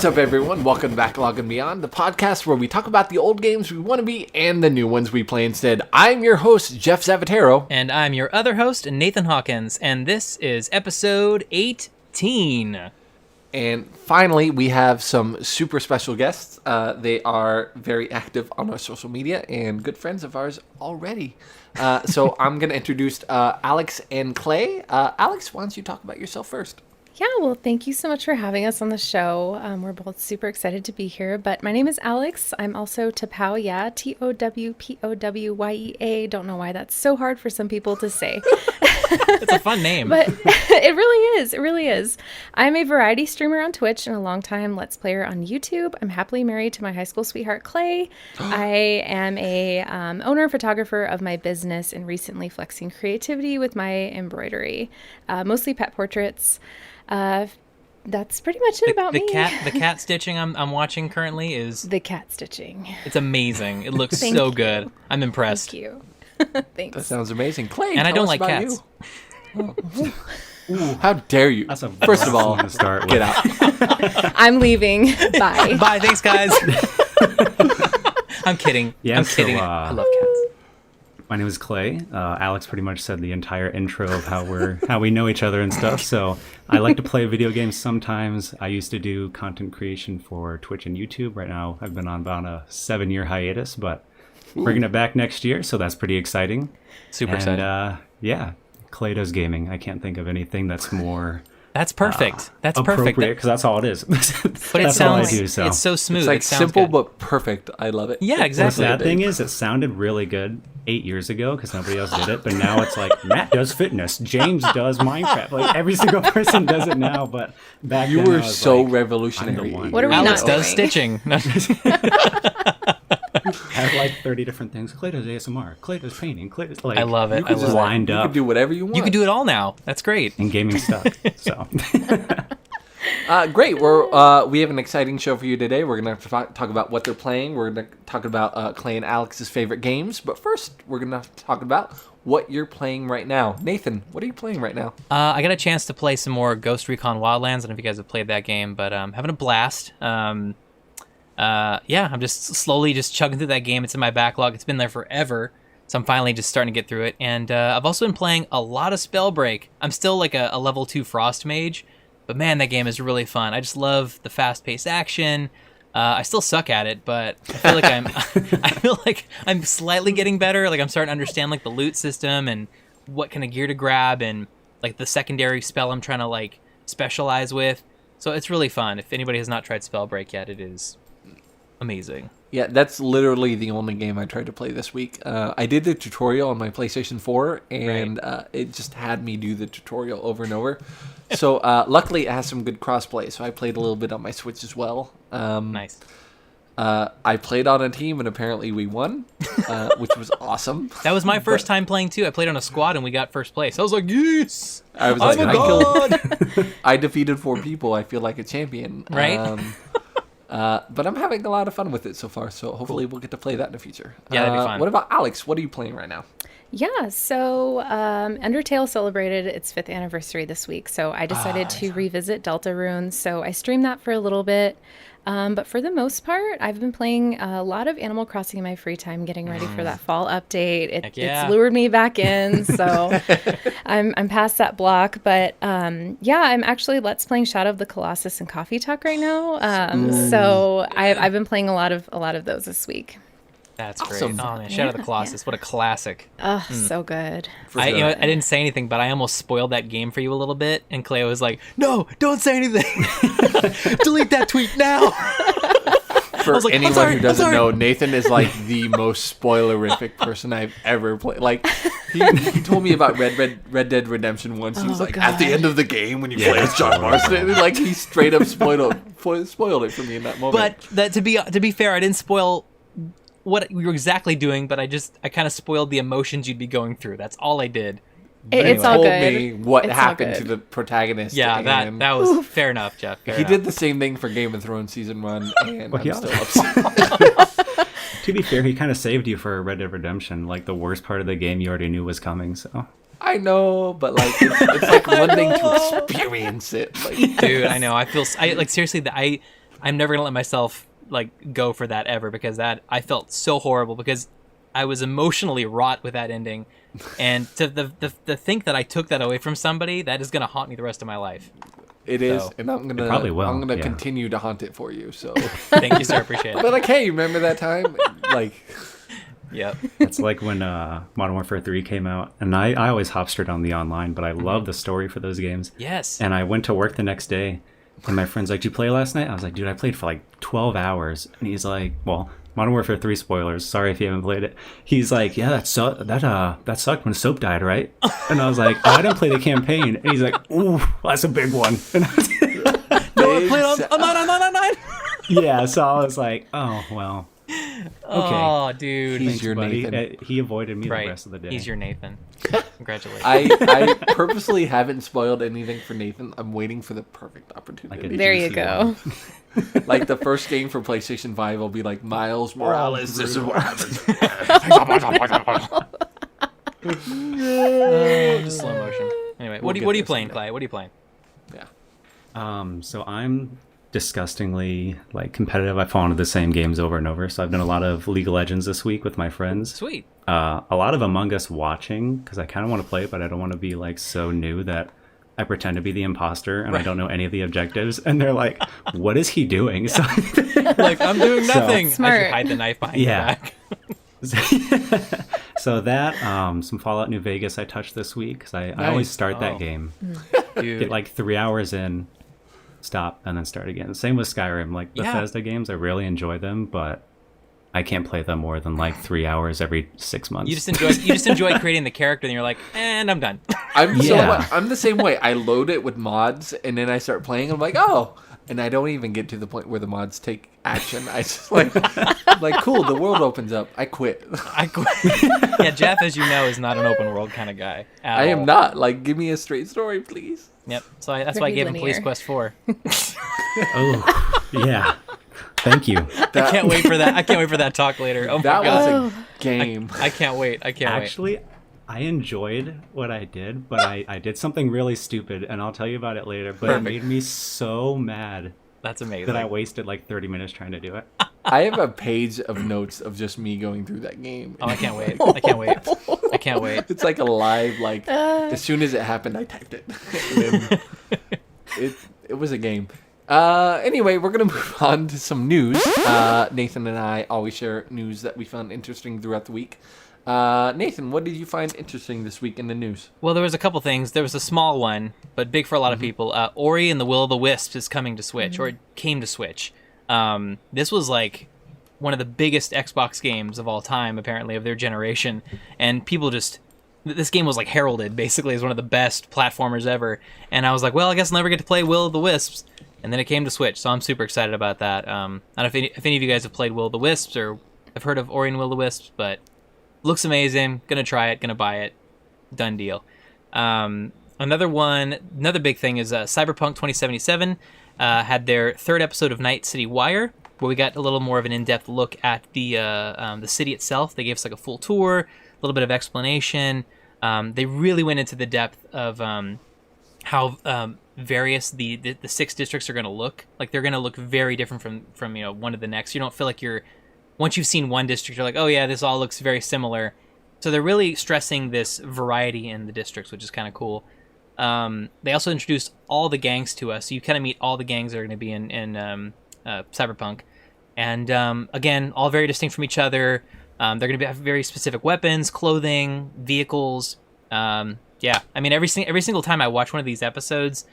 What's up, everyone? Welcome to Backlog and Beyond, the podcast where we talk about the old games we want to be and the new ones we play instead. I'm your host, Jeff Zavatero. And I'm your other host, Nathan Hawkins, and this is episode 18. And finally, we have some super special guests. They are very active on our social media and good friends of ours already. So I'm going to introduce Alex and Clay. Alex, why don't you talk about yourself first? Yeah, well, thank you so much for having us on the show. We're both super excited to be here. But my name is Alex. I'm also Topowya, Towpowya. Don't know why that's so hard for some people to say. It's a fun name. But it really is. It really is. I'm a variety streamer on Twitch and a longtime Let's Player on YouTube. I'm happily married to my high school sweetheart, Clay. I am a owner and photographer of my business and recently flexing creativity with my embroidery, mostly pet portraits. That's pretty much it about me. The cat stitching I'm watching currently is... The cat stitching. It's amazing. It looks Thank so you. good. I'm impressed. Thank you. Thanks. That sounds amazing. Clay, And I tell don't us like about cats. you. Ooh, how dare you? That's a First of all, to start get with. out. I'm leaving. Bye. Bye, thanks, guys. I'm kidding. Yeah, I'm so, kidding. I love cats. My name is Clay. Alex pretty much said the entire intro of how we know each other and stuff. So I like to play video games sometimes. I used to do content creation for Twitch and YouTube. Right now, I've been on about a 7-year hiatus, but bringing it back next year. So that's pretty exciting. Super excited. Yeah, Clay does gaming. I can't think of anything that's more That's perfect. That's perfect. appropriate because that's all it is. But it That's all I sounds do, so. it's so smooth. It's like it sounds simple good. but perfect. I love it. Yeah, The exactly. sad thing is, it sounded really good 8 years ago because nobody else did it. But now it's like Matt does fitness, James does Minecraft. Like every single person does it now. But back You then, I were was so like, revolutionary. I'm the one. What are we Alex not does doing? stitching. No. I have like 30 different things. Clay does ASMR. Clay does painting. Clay does like. I love it. You I could love just it. lined You up. can do whatever you want. You can do it all now. That's great. And gaming stuff. So Great. We have an exciting show for you today. We're going to talk about what they're playing. We're going to talk about Clay and Alex's favorite games. But first, we're going to talk about what you're playing right now. Nathan, what are you playing right now? I got a chance to play some more Ghost Recon Wildlands. I don't know if you guys have played that game, but having a blast. I'm just slowly just chugging through that game. It's in my backlog. It's been there forever, so I'm finally just starting to get through it. And I've also been playing a lot of Spellbreak. I'm still like a level 2 Frost Mage, but man, that game is really fun. I just love the fast-paced action. I still suck at it, but I feel like I'm slightly getting better. Like I'm starting to understand like the loot system and what kind of gear to grab and like the secondary spell I'm trying to like specialize with. So it's really fun. If anybody has not tried Spellbreak yet, it is amazing. Yeah, that's literally the only game I tried to play this week. I did the tutorial on my PlayStation 4, and it just had me do the tutorial over and over. So luckily, it has some good crossplay, so I played a little bit on my Switch as well. Nice. I played on a team, and apparently we won, which was awesome. That was my first time playing too. I played on a squad and we got first place. I was like, yes! I was I'm like, a god! I defeated 4 people. I feel like a champion. Right? But I'm having a lot of fun with it so far, so hopefully we'll get to play that in the future. Yeah, that'd be fun. What about Alex? What are you playing right now? Yeah, so Undertale celebrated its 5th anniversary this week, so I decided to revisit Deltarune. So I streamed that for a little bit, but for the most part, I've been playing a lot of Animal Crossing in my free time, getting ready for that fall update. Heck yeah. It's lured me back in, so I'm past that block. But yeah, I'm actually Let's playing Shadow of the Colossus and Coffee Talk right now. So I've been playing a lot of those this week. That's Awesome. great. Oh man, Shadow of the Colossus. What a classic. Oh, so good. I didn't say anything, but I almost spoiled that game for you a little bit. And Clay was like, no, don't say anything. Delete that tweet now. For like, anyone sorry, who doesn't sorry. know, Nathan is like the most spoilerific person I've ever played. Like, he told me about Red Dead Redemption once. He was like, at the end of the game when you play as John Marston, like he straight up spoiled it for me in that moment. But to be fair, I didn't spoil what you were exactly doing, but I kind of spoiled the emotions you'd be going through. That's all I did. It's He all told good. me what It's all happened good. to the protagonist. Yeah, and that was fair enough, Jeff. Fair he enough. did the same thing for Game of Thrones season 1, and Well, I'm yeah. still upset. to be fair, he kind of saved you for Red Dead Redemption. Like the worst part of the game, you already knew was coming. So I know, but like it's like one thing to experience it. Like, Dude, I know. I feel like seriously that I'm never gonna let myself like go for that ever, because that I felt so horrible because I was emotionally wrought with that ending, and to the think that I took that away from somebody, that is gonna haunt me the rest of my life. It is, and I'm gonna probably will, I'm gonna yeah. continue to haunt it for you. So, Thank you, sir. Appreciate but it. like, hey, remember that time? Like, Yep. It's like when Modern Warfare 3 came out, and I always hopstered on the online, but I love the story for those games. Yes. And I went to work the next day, and my friend's like, "Did you play last night?" I was like, "Dude, I played for like 12 hours." And he's like, "Well, Modern Warfare 3 spoilers. Sorry if you haven't played it." He's like, "Yeah, that sucked when Soap died, right?" And I was like, "Oh, I didn't play the campaign." And he's like, "Ooh, that's a big one." And I was No, I played on 999. yeah, so I was like, "Oh, well." Okay. Oh, dude. He's Thanks, your buddy. Nathan. He avoided me Right. the rest of the day. He's your Nathan. Congratulations. I purposely haven't spoiled anything for Nathan. I'm waiting for the perfect opportunity. Like a There you juicy go. one. Like the first game for PlayStation 5 will be like Miles Morales. This is what happens. Just slow motion. Anyway, what are get you there playing, someday. Clay? What are you playing? Yeah. So I'm disgustingly like competitive. I fall into the same games over and over. So I've done a lot of League of Legends this week with my friends. Sweet. A lot of Among Us watching because I kind of want to play it, but I don't want to be like so new that I pretend to be the imposter and I don't know any of the objectives. And they're like, "What is he doing?" So, Like, I'm doing nothing. I Smart. should hide the knife behind Yeah. your back. so that some Fallout New Vegas I touched this week because I always Nice. start Oh. that game, Dude. get like 3 hours in, stop, and then start again. Same with Skyrim. Like Yeah. Bethesda games, I really enjoy them, but I can't play them more than like 3 hours every 6 months. You just enjoy creating the character, and you're like, and I'm done. I'm Yeah. I'm the same way. I load it with mods and then I start playing. I'm like, oh, and I don't even get to the point where the mods take action. I just like cool. The world opens up. I quit. I quit. Yeah, Jeff, as you know, is not an open world kind of guy. at I all. am not. Like, give me a straight story, please. Yep. So that's why I Pretty gave him Police linear. Quest 4. Oh, yeah. Thank you. I can't wait for that. I can't wait for that talk later. Oh my That god. was a game. I can't wait. I can't wait. Actually, I enjoyed what I did, but I did something really stupid, and I'll tell you about it later. But Perfect. it made me so mad That's amazing. that I wasted like 30 minutes trying to do it. I have a page of notes of just me going through that game. Oh, I can't wait. I can't wait. I can't wait. It's like a live, like, as soon as it happened, I typed it. And then it was a game. Anyway, we're going to move on to some news. Nathan and I always share news that we found interesting throughout the week. Nathan, what did you find interesting this week in the news? Well, there was a couple things. There was a small one, but big for a lot of people. Ori and the Will of the Wisps is coming to Switch, or it came to Switch. This was like one of the biggest Xbox games of all time, apparently, of their generation. And people just... This game was like heralded, basically, as one of the best platformers ever. And I was like, well, I guess I'll never get to play Will of the Wisps. And then it came to Switch, so I'm super excited about that. I don't know if any of you guys have played Will of the Wisps or have heard of Ori and Will of the Wisps, but looks amazing. Gonna try it, gonna buy it. Done deal. Another big thing is Cyberpunk 2077 had their third episode of Night City Wire, where we got a little more of an in-depth look at the city itself. They gave us like a full tour, a little bit of explanation. They really went into the depth of how various the 6 districts are going to look. Like, they're going to look very different from one to the next. You don't feel like once you've seen one district, you're like, oh yeah, this all looks very similar. So they're really stressing this variety in the districts, which is kind of cool. They also introduced all the gangs to us, so you kind of meet all the gangs that are going to be in Cyberpunk. And again, all very distinct from each other. They're going to have very specific weapons, clothing, vehicles. Yeah, I mean, every single time I watch one of these episodes,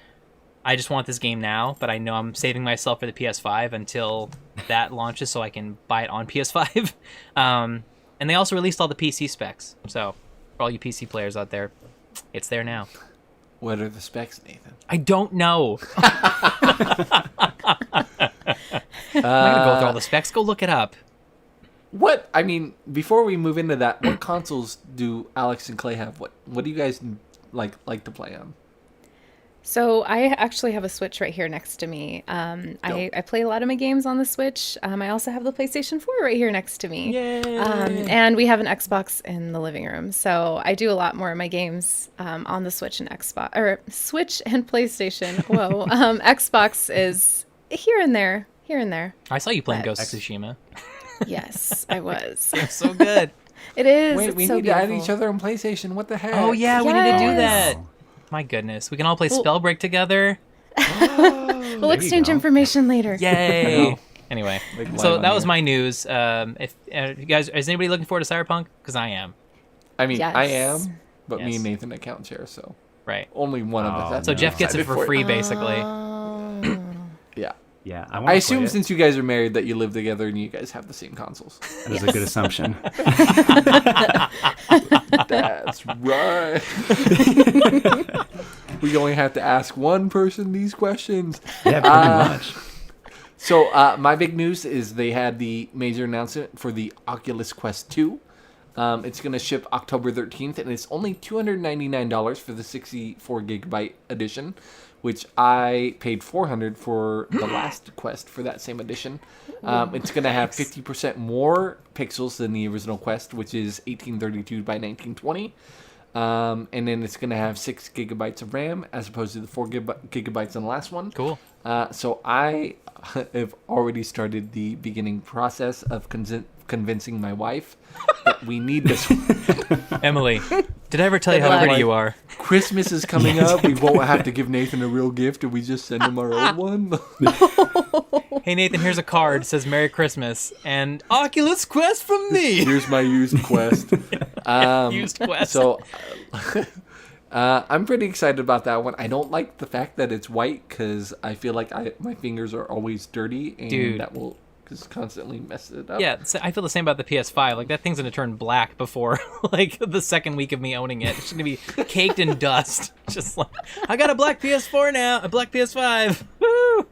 I just want this game now, but I know I'm saving myself for the PS5 until that launches so I can buy it on PS5. And they also released all the PC specs. So, for all you PC players out there, it's there now. What are the specs, Nathan? I don't know. I'm not going to go through all the specs. Go look it up. What, I mean, before we move into that, what consoles do Alex and Clay have? What do you guys like to play on? So I actually have a Switch right here next to me. I play a lot of my games on the Switch. I also have the PlayStation 4 right here next to me. Yay! And we have an Xbox in the living room. So I do a lot more of my games on the Switch and Switch and PlayStation. Whoa. Xbox is here and there here and there. I saw you playing But- Ghost of Tsushima. Yes, I was. It's so good. It is. Wait, it's we so need to add beautiful. each other on PlayStation. What the heck? Oh yeah, we need to do Yes. that. My goodness, we can all play Spellbreak together. We'll exchange go. information later. Yay! Anyway, Like so live that on was here. my news. If you guys, is anybody looking forward to Cyberpunk? Because I am. I mean, I Yes. am, but me Yes. and Nathan account share, so Right. only one of us. Oh, has So to be Jeff gets it excited for free, it. basically. Yeah. Yeah, I assume since you guys are married that you live together and you guys have the same consoles. that is a good assumption. That's right. We only have to ask one person these questions. Yeah, pretty much. So my big news is they had the major announcement for the Oculus Quest 2. It's going to ship October 13th, and it's only $299 for the 64 gigabyte edition, which I paid $400 for the last Quest for that same edition. It's going to have 50% more pixels than the original Quest, which is 1832 by 1920. And then it's going to have 6 gigabytes of RAM as opposed to the 4 gigabytes on the last one. Cool. So I have already started the beginning process of convincing my wife that we need this one. Emily, did I ever tell you how luck. pretty you are? Christmas is coming up. We won't have to give Nathan a real gift, and we just send him our old one. Hey Nathan, here's a card. It says Merry Christmas and Oculus Quest from me. Here's my used Quest. Used Quest. So I'm pretty excited about that one. I don't like the fact that it's white because I feel like my fingers are always dirty, and Dude. that will just constantly mess it up. Yeah, I feel the same about the PS5. Like that thing's gonna turn black before like the second week of me owning it. It's gonna be caked in dust. Just like I got a black PS4 now, a black PS5. Woo!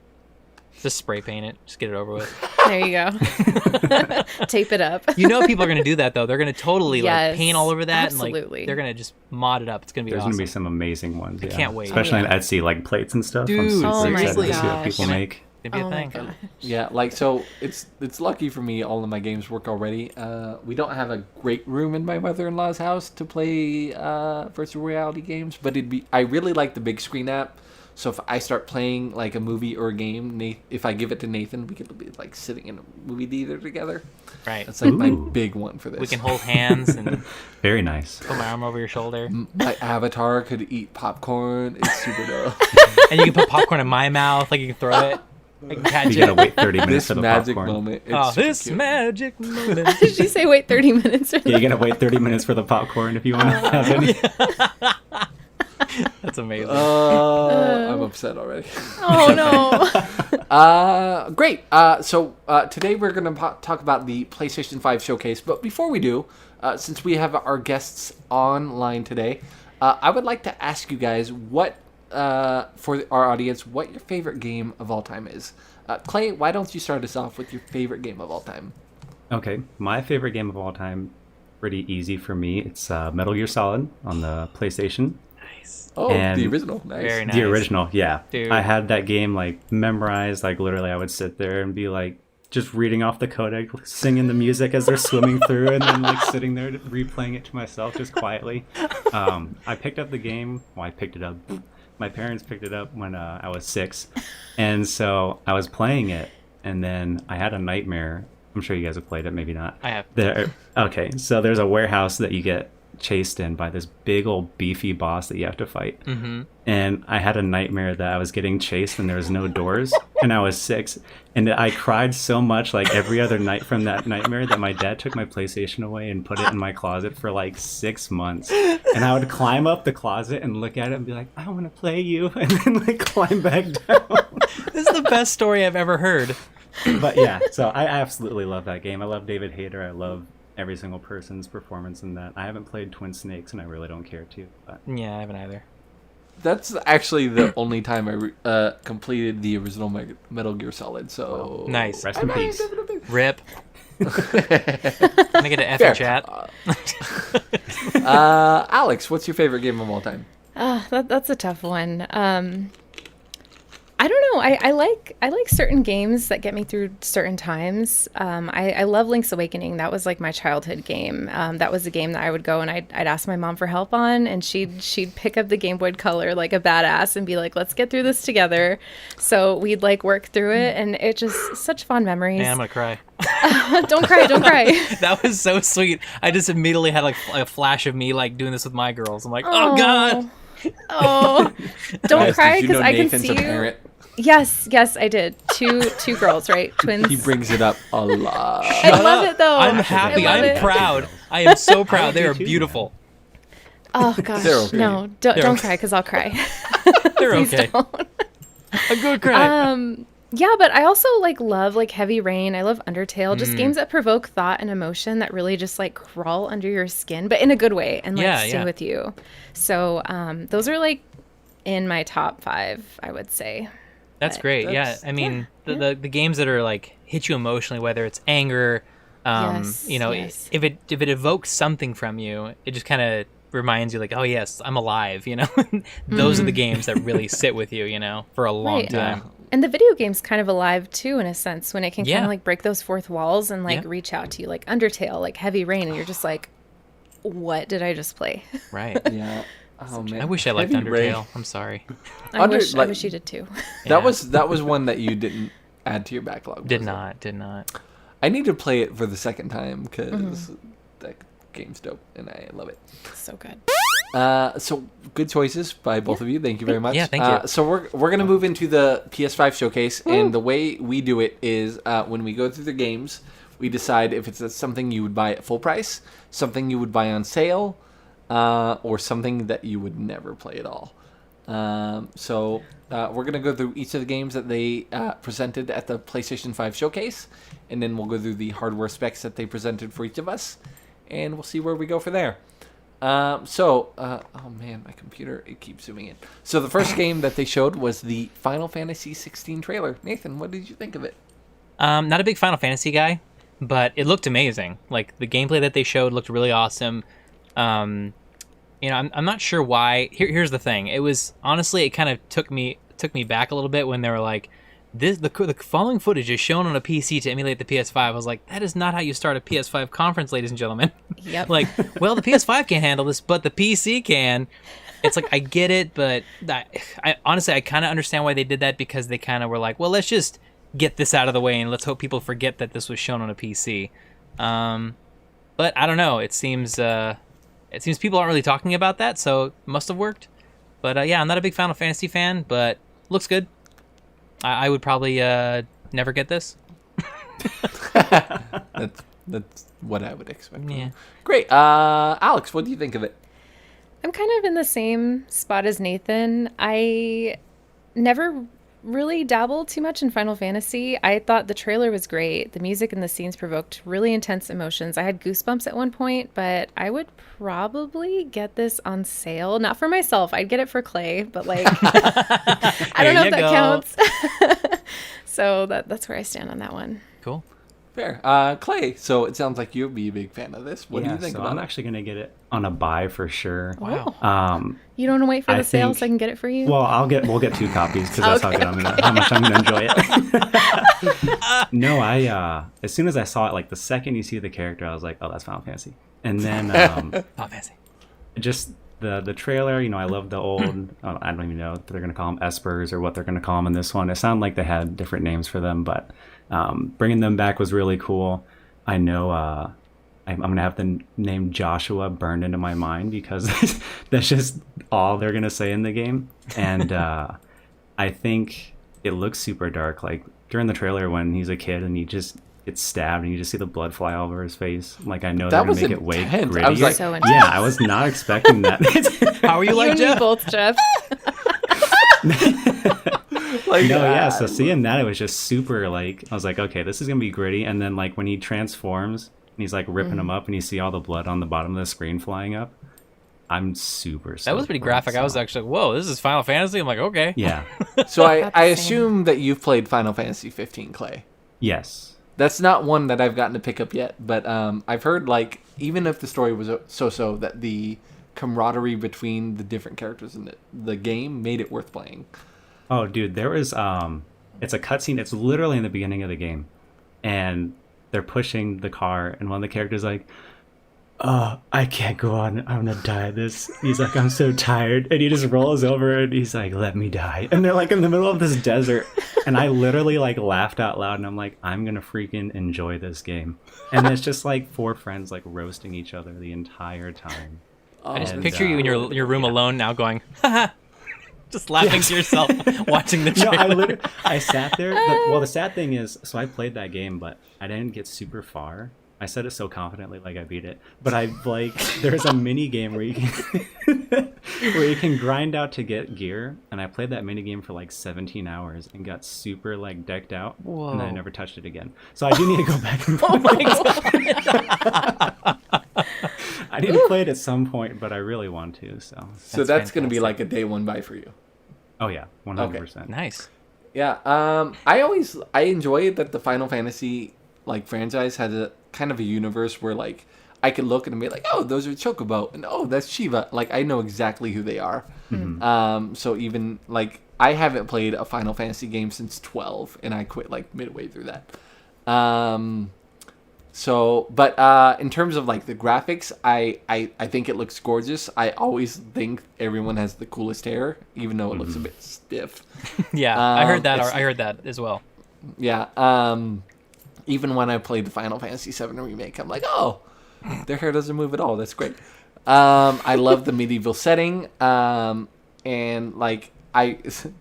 Just spray paint it. Just get it over with. There you go. Tape it up. You know people are gonna do that though. They're gonna totally Yes, like paint all over that and absolutely. like they're gonna just mod it up. It's gonna be There's awesome. going to be some amazing ones. Yeah. can't wait. Especially Oh, yeah. on Etsy, like plates and stuff. Dude, I'm super oh my excited to see what gosh. people make. It'd be a Oh my thing. god. Yeah, like so it's lucky for me all of my games work already. We don't have a great room in my mother-in-law's house to play virtual reality games, but I really like the big screen app. So if I start playing like a movie or a game, if I give it to Nathan, we could be like sitting in a movie theater together. Right. That's like my Ooh. big one for this. We can hold hands and Very nice. put my arm over your shoulder. My avatar could eat popcorn. It's super dope. And you can put popcorn in my mouth, like you can throw it. I can catch You got to it. wait 30 minutes This for the magic popcorn. moment. It's Oh, super this cute. magic moment. Did you say wait 30 minutes? Or Yeah, you got to wait 30 minutes for the popcorn if you want to have any. That's amazing. I'm upset already. Oh no. Great. So today we're going to talk about the PlayStation 5 showcase. But before we do, since we have our guests online today, I would like to ask you guys what, for our audience, what your favorite game of all time is. Clay, why don't you start us off with your favorite game of all time? Okay, my favorite game of all time, pretty easy for me. It's Metal Gear Solid on the PlayStation. Nice. Oh, And the original. Nice. Very nice. The original, yeah. Dude. I had that game like memorized. Like literally, I would sit there and be like just reading off the codec, singing the music as they're swimming through, and then like sitting there replaying it to myself just quietly. I picked up the game. Well, I picked it up. My parents picked it up when I was 6, and so I was playing it, and then I had a nightmare. I'm sure you guys have played it, maybe not. I have. Okay, so there's a warehouse that you get chased in by this big old beefy boss that you have to fight. Mm-hmm. And I had a nightmare that I was getting chased and there was no doors, and I was 6, and I cried so much like every other night from that nightmare that my dad took my PlayStation away and put it in my closet for like 6 months. And I would climb up the closet and look at it and be like, I want to play you, and then like climb back down. This is the best story I've ever heard. But yeah, so I absolutely love that game. I love David Hayter. I love every single person's performance in that. I haven't played Twin Snakes, and I really don't care to. But Yeah, I haven't either. That's actually the only time I completed the original Metal Gear Solid. So Nice. rest in peace. Rip. Can I get an F in Fair. chat? Alex, what's your favorite game of all time? That's a tough one. I don't know. I like certain games that get me through certain times. I love Link's Awakening. That was like my childhood game. That was a game that I would go and I'd ask my mom for help on, and she'd pick up the Game Boy Color like a badass and be like, "Let's get through this together." So we'd like work through it, and it just such fun memories. Man, I'm gonna cry. Don't cry, don't cry. That was so sweet. I just immediately had like a flash of me like doing this with my girls. I'm like, oh god. Oh, don't Guys, cry did you because know I can Nathan's see a you. parent? Yes, I did. Two girls, right? Twins. He brings it up a lot. I love it though. I'm happy. I love I'm it. proud. I am so proud. They be are too, beautiful. Oh gosh, They're okay. no, don't cry because I'll cry. They're Please okay. don't. I'm gonna cry. Yeah, but I also like love like Heavy Rain. I love Undertale. Just games that provoke thought and emotion that really just like crawl under your skin, but in a good way and like Yeah, stay yeah. with you. So those are like in my top 5, I would say. That's great. that's- Yeah, I mean the games that are like hit you emotionally, whether it's anger, Yes, yes. if it evokes something from you, it just kind of reminds you like, oh yes, I'm alive. Those are the games that really sit with you. For a long Right. time. And the video game's kind of alive too, in a sense, when it can kind Yeah. of like break those fourth walls and like Yeah. reach out to you, like Undertale, like Heavy Rain, and you're just like, what did I just play? Right. Yeah. Oh man. I wish I liked Heavy Rain. Undertale. I'm sorry. I wish like- you did too. That Yeah. was one that you didn't add to your backlog. Did was it? not. I need to play it for the second time because Mm-hmm. that game's dope and I love it. So good. So good choices by both of you. Thank you very much. Yeah, thank you. So we're gonna move into the PS5 showcase, and the way we do it is when we go through the games, we decide if it's something you would buy at full price, something you would buy on sale, or something that you would never play at all. So we're gonna go through each of the games that they presented at the PlayStation 5 showcase, and then we'll go through the hardware specs that they presented for each of us, and we'll see where we go for there. Oh man, my computer, it keeps zooming in. So the first game that they showed was the Final Fantasy 16 trailer. Nathan, what did you think of it? Not a big Final Fantasy guy, but it looked amazing. Like the gameplay that they showed looked really awesome. I'm not sure why. Here's the thing. It was honestly, it kind of took me back a little bit when they were like, the following footage is shown on a PC to emulate the PS5. I was like, that is not how you start a PS5 conference, ladies and gentlemen. Yep. Like, well, the PS5 can't handle this, but the PC can. It's like, I get it, but I honestly, I kind of understand why they did that, because they kind of were like, well, let's just get this out of the way and let's hope people forget that this was shown on a PC. But I don't know. It seems people aren't really talking about that, so it must have worked. But yeah, I'm not a big Final Fantasy fan, but looks good. I would probably never get this. That's what I would expect. Yeah. Great. Alex, what do you think of it? I'm kind of in the same spot as Nathan. I never really dabbled too much in Final Fantasy. I thought the trailer was great. The music and the scenes provoked really intense emotions. I had goosebumps at one point, but I would probably get this on sale. Not for myself. I'd get it for Clay, but like, I don't know if that counts. So that's where I stand on that one. Cool. Fair. Clay, so it sounds like you'll be a big fan of this. What do you think so about I'm it? actually gonna get it on a buy for sure. Wow. You don't want to wait for I the sale think- so I can get it for you? Well, we'll get 2 copies because that's how much I'm gonna enjoy it. No, as soon as I saw it, like the second you see the character, I was like, oh, that's Final Fantasy. And then Final Fantasy. just the trailer, I love the old, I don't even know if they're gonna call them Espers or what they're gonna call them in this one. It sounded like they had different names for them, but bringing them back was really cool. I know I'm gonna have the name Joshua burned into my mind because that's just all they're gonna say in the game. And I think it looks super dark. Like during the trailer when he's a kid and he just gets stabbed and you just see the blood fly all over his face. Like I know That they're gonna was make it way intense. grittier. I was like, So intense. yeah, I was not expecting that. How are you You like and me Jeff? both, Jeff. like, No, yeah. So seeing that, it was just super like I was like, okay, this is gonna be gritty. And then like when he transforms and he's like ripping him up, and you see all the blood on the bottom of the screen flying up. I'm super. That was pretty graphic. I was actually, whoa, this is Final Fantasy. I'm like, okay. Yeah. So I About the same. assume that you've played Final Fantasy 15, Clay. Yes. That's not one that I've gotten to pick up yet, but I've heard like even if the story was so-so, that the camaraderie between the different characters in the game made it worth playing. Oh, dude, there was it's a cutscene. It's literally in the beginning of the game, and they're pushing the car, and one of the characters like, "Oh, I can't go on. I'm gonna die. This." He's like, "I'm so tired," and he just rolls over and he's like, "Let me die." And they're like in the middle of this desert, and I literally like laughed out loud, and I'm like, "I'm gonna freaking enjoy this game." And it's just like four friends like roasting each other the entire time. I just And, picture you in your room alone now going, haha, just laughing to yourself watching the No, trailer. I sat there. Well, the sad thing is, so I played that game, but I didn't get super far. I said it so confidently, like I beat it. But I like, there's a mini game where you can where you can grind out to get gear, and I played that mini game for like 17 hours and got super like decked out, Whoa. and then I never touched it again. So I do need to go back and Oh my god! I need to play it at some point, but I really want to. So that's going to be like a day one buy for you. Oh yeah, 100%. Nice. Yeah, I enjoy that the Final Fantasy like franchise has a kind of a universe where like I could look and be like, oh, those are Chocobo, and oh, that's Shiva. Like I know exactly who they are. Mm-hmm. So even like I haven't played a Final Fantasy game since 12, and I quit like midway through that. But in terms of like the graphics, I think it looks gorgeous. I always think everyone has the coolest hair, even though it looks a bit stiff. Yeah, I heard that. I heard that as well. Yeah. Even when I played the Final Fantasy VII remake, I'm like, oh, their hair doesn't move at all. That's great. I love the medieval setting. And like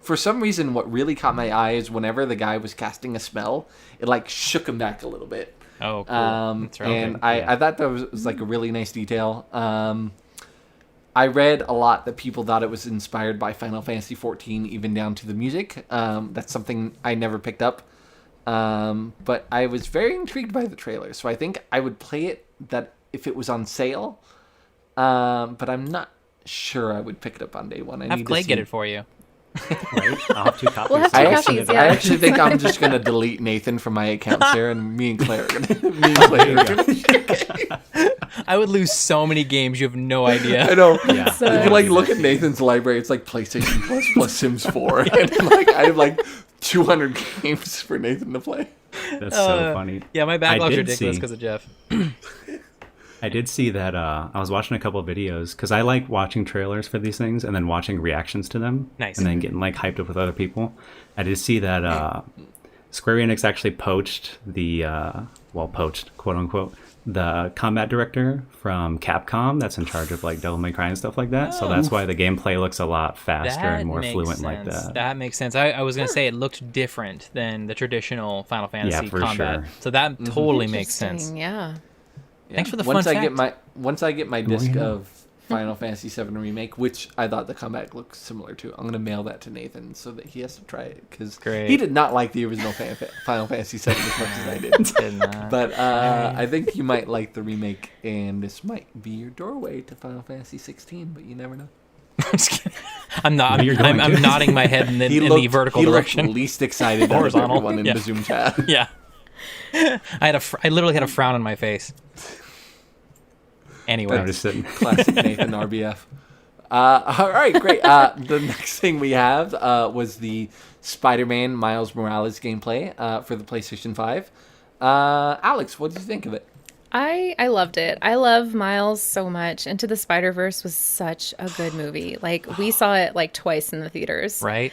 for some reason, what really caught my eye is whenever the guy was casting a spell, it like shook him back a little bit. Oh, cool. That's right. And I thought that was like a really nice detail. I read a lot that people thought it was inspired by Final Fantasy XIV, even down to the music. That's something I never picked up. But I was very intrigued by the trailer, so I think I would play it that if it was on sale. But I'm not sure I would pick it up on day one. Have Clay get it for you. Right? I'll have 2 copies. We'll have I two actually, copies, yeah. I actually think I'm just gonna delete Nathan from my accounts here, and me and Clay are gonna. I would lose so many games. You have no idea. I know. Yeah. So- If you like look at Nathan's library, it's like PlayStation Plus plus Sims 4, and like I have like 200 games for Nathan to play. That's so funny. Yeah, my backlog's did ridiculous see- because of Jeff. I did see that I was watching a couple of videos because I like watching trailers for these things and then watching reactions to them. Nice. And then getting like hyped up with other people. I did see that Square Enix actually poached the, poached, quote unquote, the combat director from Capcom that's in charge of like Devil May Cry and stuff like that. So that's why the gameplay looks a lot faster That and more makes fluent like sense. that. That makes sense. I was going to say it looked different than the traditional Final Fantasy for combat. sure. So that totally makes sense. Interesting, yeah. Thanks for the once fun I fact. Once I get my disc yeah. of Final Fantasy VII remake, which I thought the combat looked similar to, I'm gonna mail that to Nathan so that he has to try it because Great. he did not like the original Final Fantasy VII as much as I did. Did not. But I think you might like the remake, and this might be your doorway to Final Fantasy 16. But you never know. Just kidding. I'm not. You're I'm, going I'm to. nodding my head in the vertical he direction. looked least excited out of Horizontal. everyone in Yeah. the Zoom chat. Yeah. I literally had a frown on my face. Anyway, I'm just sitting. Classic Nathan RBF. All right, great. The next thing we have was the Spider-Man Miles Morales gameplay for the PlayStation 5. Alex, what did you think of it? I loved it. I love Miles so much. Into the Spider-Verse was such a good movie. Like we saw it like twice in the theaters. right?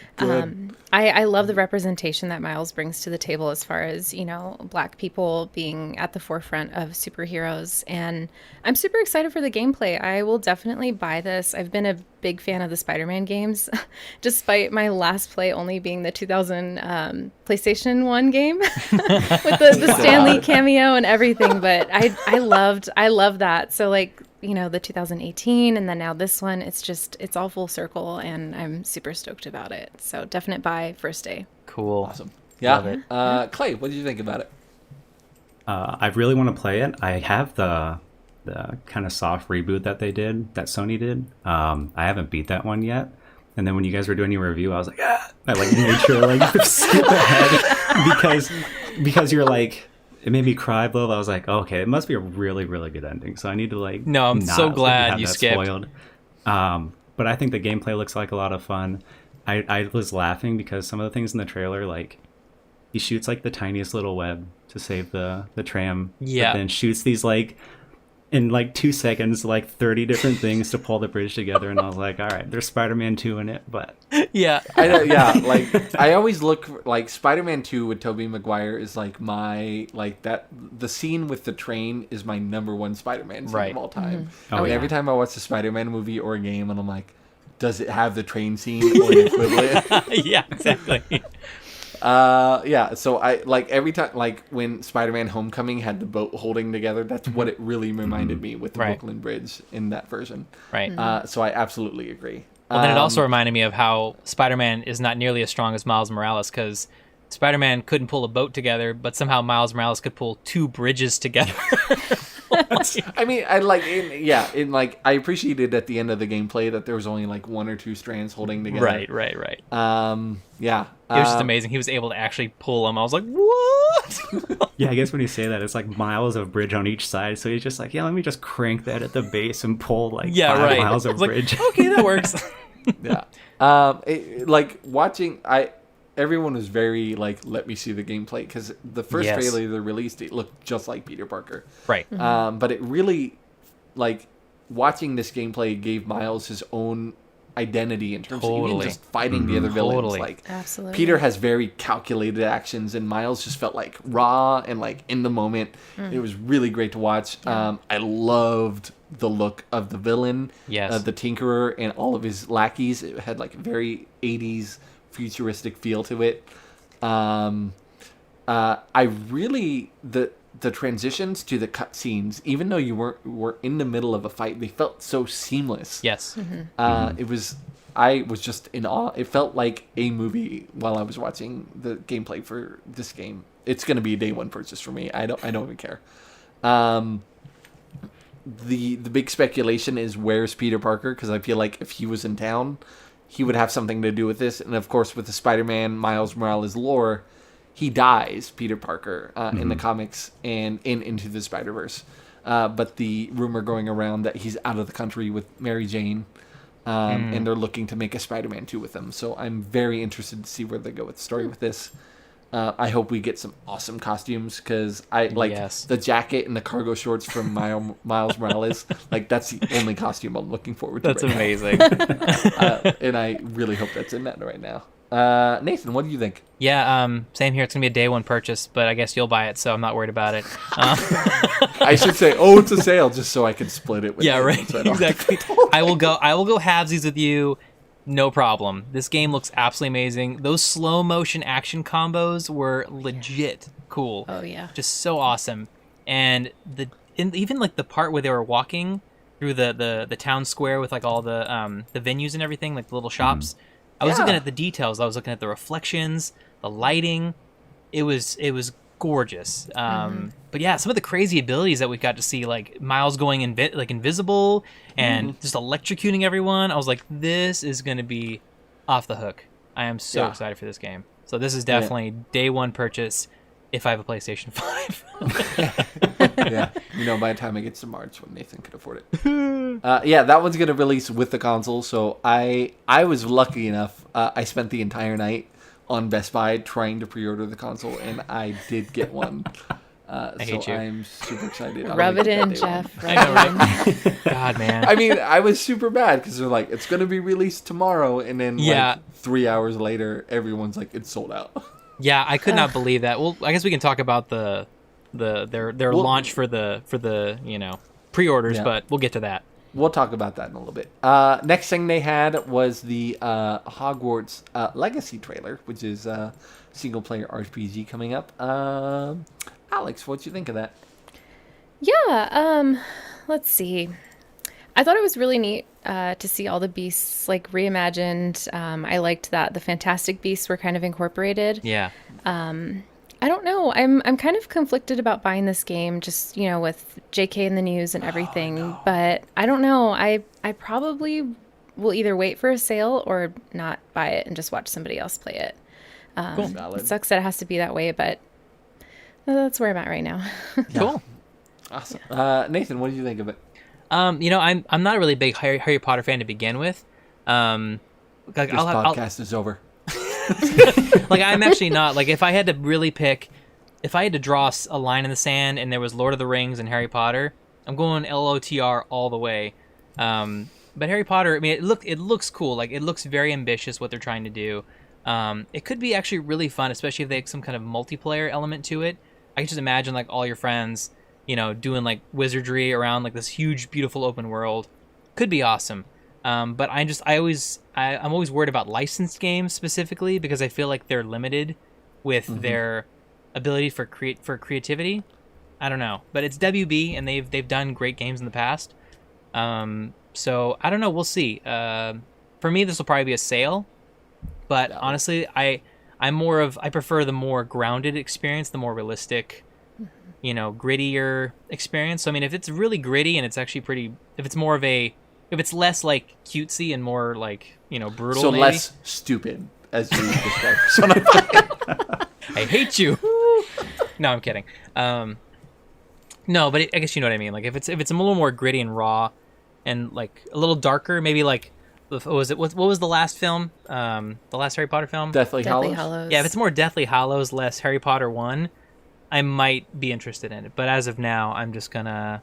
I love the representation that Miles brings to the table as far as, you know, Black people being at the forefront of superheroes. And I'm super excited for the gameplay. I will definitely buy this. I've been a big fan of the Spider-Man games, despite my last play only being the 2000 PlayStation 1 game with the Stanley cameo and everything. But I love that. So like, you know, the 2018 and then now this one, it's all full circle and I'm super stoked about it. So definite buy first day. Cool. Awesome. Yeah. Love it. Clay, what did you think about it? I really want to play it. I have the kind of soft reboot that they did, that Sony did. I haven't beat that one yet. And then when you guys were doing your review, I was like, I like made sure like skip ahead because you're like, it made me cry, blah. I was like, okay, it must be a really, really good ending. So I need to like. No, I'm so glad have you that skipped. spoiled. But I think the gameplay looks like a lot of fun. I was laughing because some of the things in the trailer, like he shoots like the tiniest little web to save the tram, Yeah. but then shoots these like in like 2 seconds, like 30 different things to pull the bridge together, and I was like, all right, there's Spider-Man 2 in it, but Yeah. I know, yeah, like I always look for, like Spider-Man 2 with Tobey Maguire is like my like that the scene with the train is my number one Spider-Man scene Right. of all time. Oh, And yeah. every time I watch a Spider-Man movie or a game, and I'm like, does it have the train scene or an equivalent? Yeah, exactly. Yeah, so I like every time, like when Spider-Man Homecoming had the boat holding together, that's what it really reminded me with the Right. Brooklyn Bridge in that version. Right. So I absolutely agree. Well, then it also reminded me of how Spider-Man is not nearly as strong as Miles Morales, because Spider-Man couldn't pull a boat together, but somehow Miles Morales could pull 2 bridges together. I mean, I like, in like, I appreciated at the end of the gameplay that there was only like 1 or 2 strands holding together. Right. Yeah. It was just amazing. He was able to actually pull them. I was like, what? yeah, I guess when you say that, it's like miles of bridge on each side. So he's just like, yeah, let me just crank that at the base and pull like Yeah, 5 right. miles I of was like, bridge. okay, that works. Yeah. Like watching, everyone was very like, let me see the gameplay, because the first Yes. trailer they released, it looked just like Peter Parker. Right. But it really, like, watching this gameplay gave Miles his own identity in terms of even Totally. just fighting the other villains. Totally. Like, Absolutely. Peter has very calculated actions, and Miles just felt like raw and like in the moment. It was really great to watch. I loved the look of the villain, Yes. the Tinkerer, and all of his lackeys. It had like a very 80s futuristic feel to it. I really the transitions to the cutscenes, even though you were in the middle of a fight, they felt so seamless. Yes. It was. I was just in awe. It felt like a movie while I was watching the gameplay for this game. It's going to be a day one purchase for me. I don't even care. The big speculation is, where's Peter Parker? Because I feel like if he was in town, he would have something to do with this. And of course, with the Spider-Man Miles Morales lore, he dies, Peter Parker, in the comics and in Into the Spider-Verse. But the rumor going around that he's out of the country with Mary Jane, and they're looking to make a Spider-Man 2 with him. So I'm very interested to see where they go with the story with this. I hope we get some awesome costumes, because I like Yes. the jacket and the cargo shorts from Miles Morales. Like, that's the only costume I'm looking forward to. That's right now. amazing. And I really hope that's in that right now. Nathan, what do you think? Yeah, same here. It's going to be a day one purchase, but I guess you'll buy it, so I'm not worried about it. I should say, it's a sale, just so I can split it with Yeah, Nathan, right. so I don't have to Exactly. I will go halvesies with you. No problem. This game looks absolutely amazing. Those slow motion action combos were legit cool. Oh yeah. Just so awesome. And even like the part where they were walking through the town square with like all the venues and everything, like the little shops. I was Yeah. looking at the details. I was looking at the reflections, the lighting. It was gorgeous. But yeah, some of the crazy abilities that we got to see, like Miles going invisible and just electrocuting everyone. I was like, this is going to be off the hook. I am so Yeah. excited for this game. So this is definitely day one purchase if I have a PlayStation 5. Yeah, by the time it gets to March, when Nathan could afford it. Yeah, that one's gonna release with the console. So I was lucky enough. I spent the entire night on Best Buy trying to pre-order the console, and I did get one. hate you. I'm super excited. I'll Rub make it in, that day one. Jeff. I know, right? God, man. I mean, I was super bad because they're like, it's gonna be released tomorrow, and then Yeah. like 3 hours later, everyone's like, it's sold out. Yeah, I could not believe that. Well, I guess we can talk about their launch for the pre-orders, Yeah. but we'll get to that. We'll talk about that in a little bit. Next thing they had was the Hogwarts Legacy trailer, which is a single-player RPG coming up. Alex, what'd you think of that? Yeah, let's see. I thought it was really neat to see all the beasts like reimagined. I liked that the Fantastic Beasts were kind of incorporated. Yeah. I don't know. I'm kind of conflicted about buying this game, just with JK in the news and everything. But I don't know. I probably will either wait for a sale or not buy it and just watch somebody else play it. Valid. It sucks that it has to be that way, but that's where I'm at right now. Cool. Awesome. Nathan, what did you think of it? I'm not a really big Harry Potter fan to begin with. Like, This podcast is over. like I'm actually not like if I had to really pick, if I had to draw a line in the sand and there was Lord of the Rings and Harry Potter, I'm going LOTR all the way. But Harry Potter, I mean, it looks cool. Like it looks very ambitious what they're trying to do. It could be actually really fun, especially if they have some kind of multiplayer element to it. I can just imagine like all your friends, doing like wizardry around like this huge, beautiful open world. Could be awesome. But I'm always worried about licensed games specifically because I feel like they're limited with their ability for creativity. I don't know, but it's WB and they've done great games in the past. So I don't know. We'll see. For me, this will probably be a sale, but honestly, I prefer the more grounded experience, the more realistic, grittier experience. So I mean, if it's really gritty and it's actually if it's less like cutesy and more like brutal, so maybe. Less stupid, as you described Persona 5. I hate you. No, I'm kidding. No, but I guess you know what I mean. Like if it's a little more gritty and raw, and like a little darker, maybe like what was the last film? The last Harry Potter film? Deathly Hallows. Yeah, if it's more Deathly Hallows, less Harry Potter 1, I might be interested in it. But as of now, I'm just gonna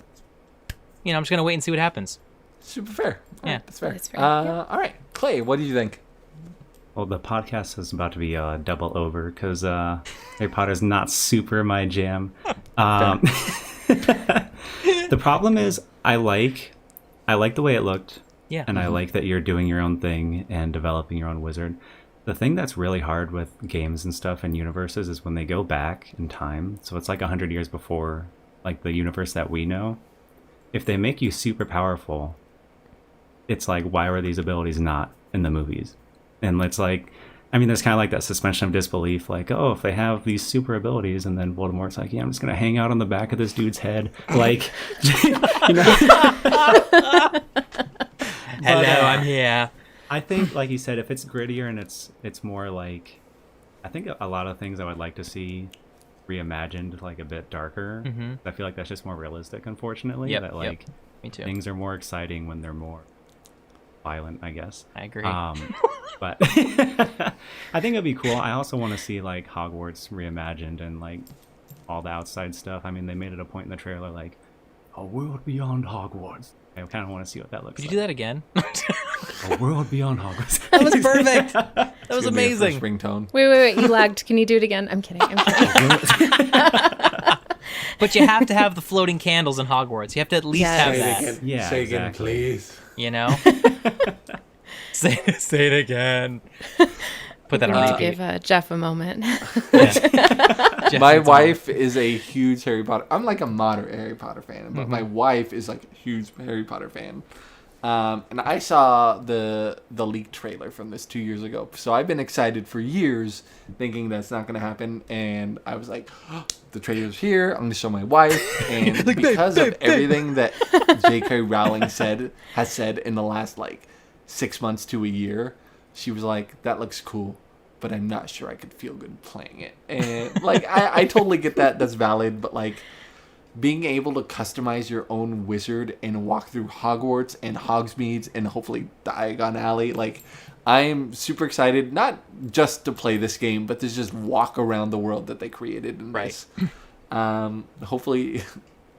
wait and see what happens. Super fair. Yeah, that's fair. That's fair. All right, Clay, what do you think? Well, the podcast is about to be double over because Harry Potter's not super my jam. The problem is I like the way it looked. Yeah. And I like that you're doing your own thing and developing your own wizard. The thing that's really hard with games and stuff and universes is when they go back in time. So it's like 100 years before like the universe that we know. If they make you super powerful, it's like, why were these abilities not in the movies? And it's like, I mean, there's kind of like that suspension of disbelief, like, oh, if they have these super abilities, and then Voldemort's like, yeah, I'm just going to hang out on the back of this dude's head. Like, Hello, I'm here. I think, like you said, if it's grittier and it's more like, I think a lot of things I would like to see reimagined, like a bit darker. Mm-hmm. I feel like that's just more realistic, unfortunately. Yep, that like me too. things are more exciting when they're more violent, I guess. I agree. But I think it'd be cool. I also want to see like Hogwarts reimagined and like all the outside stuff. I mean, they made it a point in the trailer like a world beyond Hogwarts. I kind of want to see what that looks Could like. you do that again? A world beyond Hogwarts. That was perfect. That was It's gonna be a amazing. first ringtone. Wait. You lagged. Can you do it again? I'm kidding. But you have to have the floating candles in Hogwarts. You have to at least Yes. have Say it that. again. Yeah, Say again, exactly. please. Say it again. Put that We on need to repeat. give Jeff a moment. Jeff My needs wife is a huge Harry Potter. I'm like a moderate Harry Potter fan, but my wife is like a huge Harry Potter fan. And I saw the leaked trailer from this 2 years ago, so I've been excited for years, thinking that's not going to happen. And I was like, oh, the trailer's here. I'm going to show my wife, and because of everything that J.K. Rowling has said in the last like 6 months to a year, she was like, that looks cool, but I'm not sure I could feel good playing it. And like I totally get that. That's valid, but like being able to customize your own wizard and walk through Hogwarts and Hogsmeade and hopefully Diagon Alley, like I'm super excited, not just to play this game, but to just walk around the world that they created in this. Hopefully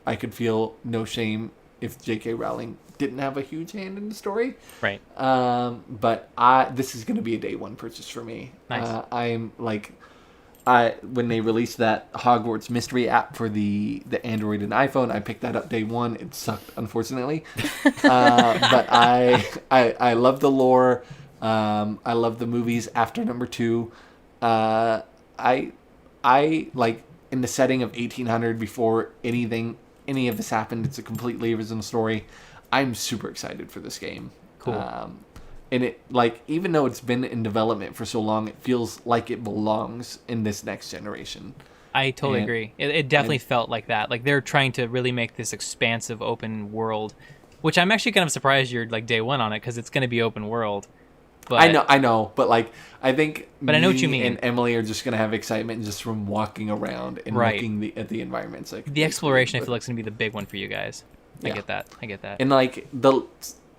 I could feel no shame if J.K. Rowling didn't have a huge hand in the story. Right. But this is going to be a day one purchase for me. Nice. I'm like, when they released that Hogwarts mystery app for the Android and iPhone, I picked that up day one. It sucked, unfortunately. But I love the lore. I love the movies after number 2. I like in the setting of 1800 before any of this happened. It's a completely original story. I'm super excited for this game. Cool. And it, like, even though it's been in development for so long, it feels like it belongs in this next generation. I totally And- agree. It definitely felt like that. Like they're trying to really make this expansive open world, which I'm actually kind of surprised you're like day one on it because it's going to be open world. But I know, but like I think But I know what you me mean. and Emily are just gonna have excitement just from walking around and Right. looking at the environments. Like the exploration, I but- feel like, is going to be the big one for you guys. I Yeah. get that. And like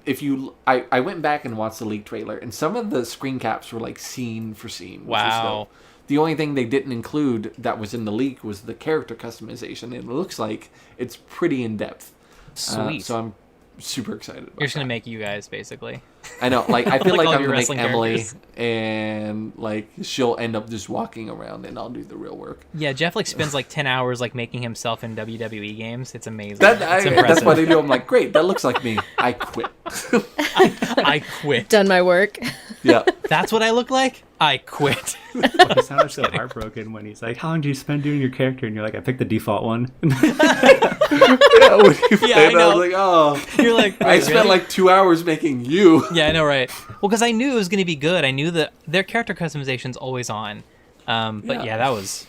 if you, I went back and watched the leak trailer, and some of the screen caps were like scene for scene. Which was Wow. the only thing they didn't include that was in the leak was the character customization. And it looks like it's pretty in depth. Sweet. So I'm super excited about You're just gonna that. make you guys basically. I know, like I feel Like like, all I'm your gonna make wrestling Emily, characters. and like she'll end up just walking around, and I'll do the real work. Yeah, Jeff like spends like 10 hours like making himself in WWE games. It's amazing. That, it's that's impressive. what I do. I'm like, great, that looks like me. I quit. I quit. Done my work. Yeah. That's what I look like? I quit. He sounded so heartbroken when he's like, "How long do you spend doing your character?" And you're like, "I picked the default one." Yeah, when you Yeah, I played, know. was like, oh. You're like, I "Wait, spent really?" like 2 hours making you. Yeah, I know, right? Well, because I knew it was going to be good. I knew that their character customization's always on. But yeah, that was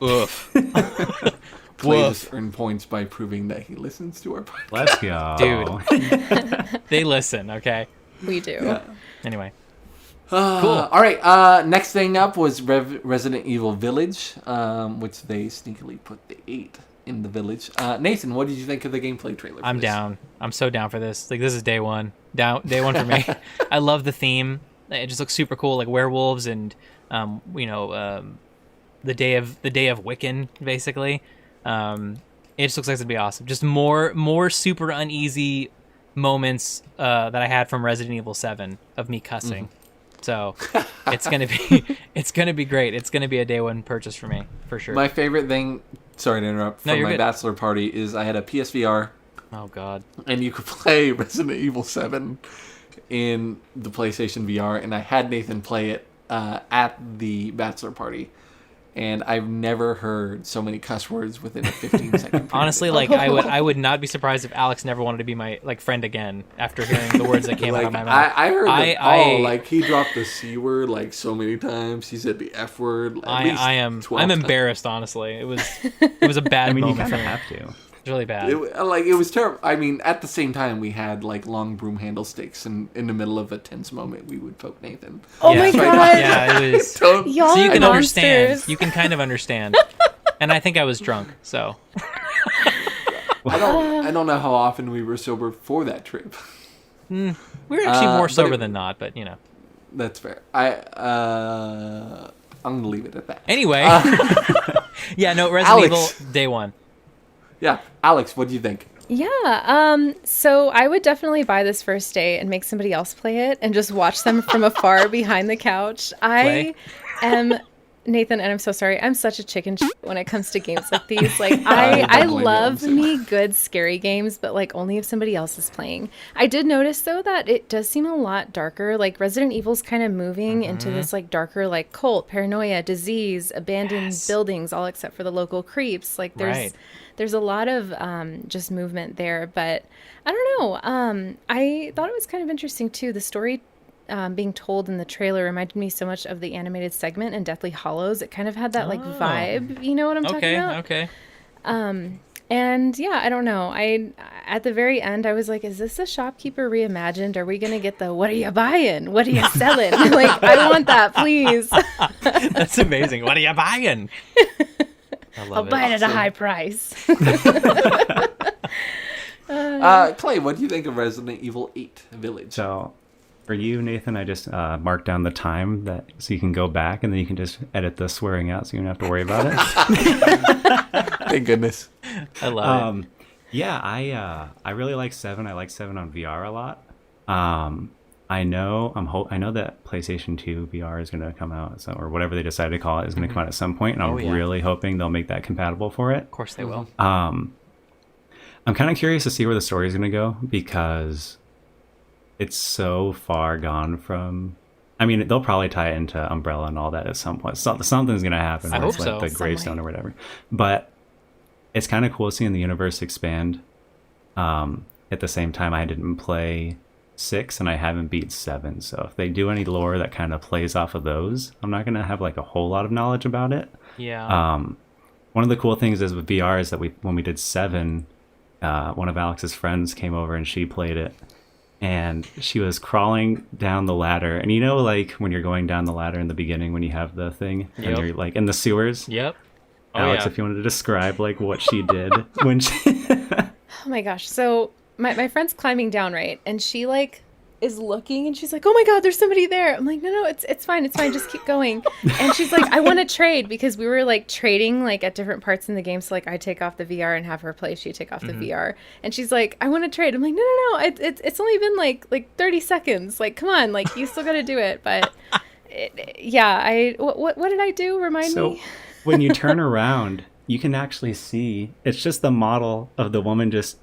oof. Clay Woof. just earned points by proving that he listens to our podcast. Let's go, Dude. They listen, okay? We do. Yeah. Anyway. Cool. All right. Next thing up was Resident Evil Village, which they sneakily put the 8 in the village. Nathan, what did you think of the gameplay trailer? For I'm this? down. I'm so down for this. Like, this is day one. Day one for me. I love the theme. It just looks super cool, like werewolves and, the day of Wiccan, basically. It just looks like it's gonna be awesome. Just more super uneasy moments that I had from Resident Evil 7 of me cussing. So it's gonna be great. It's gonna be a day one purchase for me for sure. My favorite thing, sorry to interrupt, No, from you're my good. bachelor party is I had a PSVR, Oh God. and you could play Resident Evil 7 in the PlayStation VR, and I had Nathan play it at the bachelor party. And I've never heard so many cuss words within a 15-second period. Honestly, like I would not be surprised if Alex never wanted to be my friend again after hearing the words that came out Like, of my mouth. I heard them I- all. Like, he dropped the C word like so many times. He said the F word at least I'm 12 times. embarrassed, honestly. It was a bad I mean, you moment kind for of me. have to. It's really bad. It was terrible. I mean, at the same time, we had like long broom handle sticks, and in the middle of a tense moment, we would poke Nathan. Oh Yeah. my Right. god. Yeah, it was. Don't- Y'all So you are can monsters. understand. You can kind of understand. And I think I was drunk, so I don't know how often we were sober for that trip. we were actually more but sober it- than not. But you know. That's fair. I'm gonna leave it at that. Anyway, yeah, no, Resident Alex. Evil day one. Yeah, Alex, what do you think? Yeah, so I would definitely buy this first day and make somebody else play it and just watch them from afar behind the couch. I am Nathan, and I'm so sorry. I'm such a chicken shit when it comes to games like these. Like I don't blame you, love I'm me good scary games, but like only if somebody else is playing. I did notice though that it does seem a lot darker. Like Resident Evil's kind of moving into this like darker like cult, paranoia, disease, abandoned buildings, all except for the local creeps. Like there's a lot of just movement there, but I don't know. I thought it was kind of interesting too. The story being told in the trailer reminded me so much of the animated segment in Deathly Hallows. It kind of had that like vibe. You know what I'm talking about? Okay. And yeah, I don't know. At the very end, I was like, is this a shopkeeper reimagined? Are we going to get the, what are you buying? What are you selling? Like, I want that, please. That's amazing. What are you buying? I I'll love buy it it. at a high price. Clay, what do you think of Resident Evil 8 Village? So, for you, Nathan, I just marked down the time so you can go back and then you can just edit the swearing out, so you don't have to worry about it. Thank goodness. I love it. Yeah, I really like 7. I like 7 on VR a lot. I know that PlayStation 2 VR is going to come out, or whatever they decide to call it is going to come out at some point, and I'm yeah. really hoping they'll make that compatible for it. Of course they will. I'm kind of curious to see where the story is going to go, because it's so far gone from. I mean, they'll probably tie it into Umbrella and all that at some point. Something's going to happen. I where it's hope like so. the gravestone or whatever. But it's kind of cool seeing the universe expand. At the same time, I didn't play 6 and I haven't beat 7. So if they do any lore that kind of plays off of those, I'm not going to have like a whole lot of knowledge about it. Yeah. One of the cool things is with VR is that when we did 7, one of Alex's friends came over and she played it. And she was crawling down the ladder. And you know, like when you're going down the ladder in the beginning when you have the thing and Yep. you're like in the sewers. Yep. Alex, yeah. if you wanted to describe like what she did when she Oh my gosh. So my friend's climbing down, right? And she like is looking and she's like, "Oh my God, there's somebody there." I'm like, "No, it's fine. It's fine. Just keep going." And she's like, "I want to trade," because we were like trading like at different parts in the game. So like I take off the VR and have her play. She take off the VR. And she's like, "I want to trade." I'm like, "No. It's only been like 30 seconds. Like, come on. Like, you still got to do it." But what did I do? Remind me. When you turn around, you can actually see it's just the model of the woman just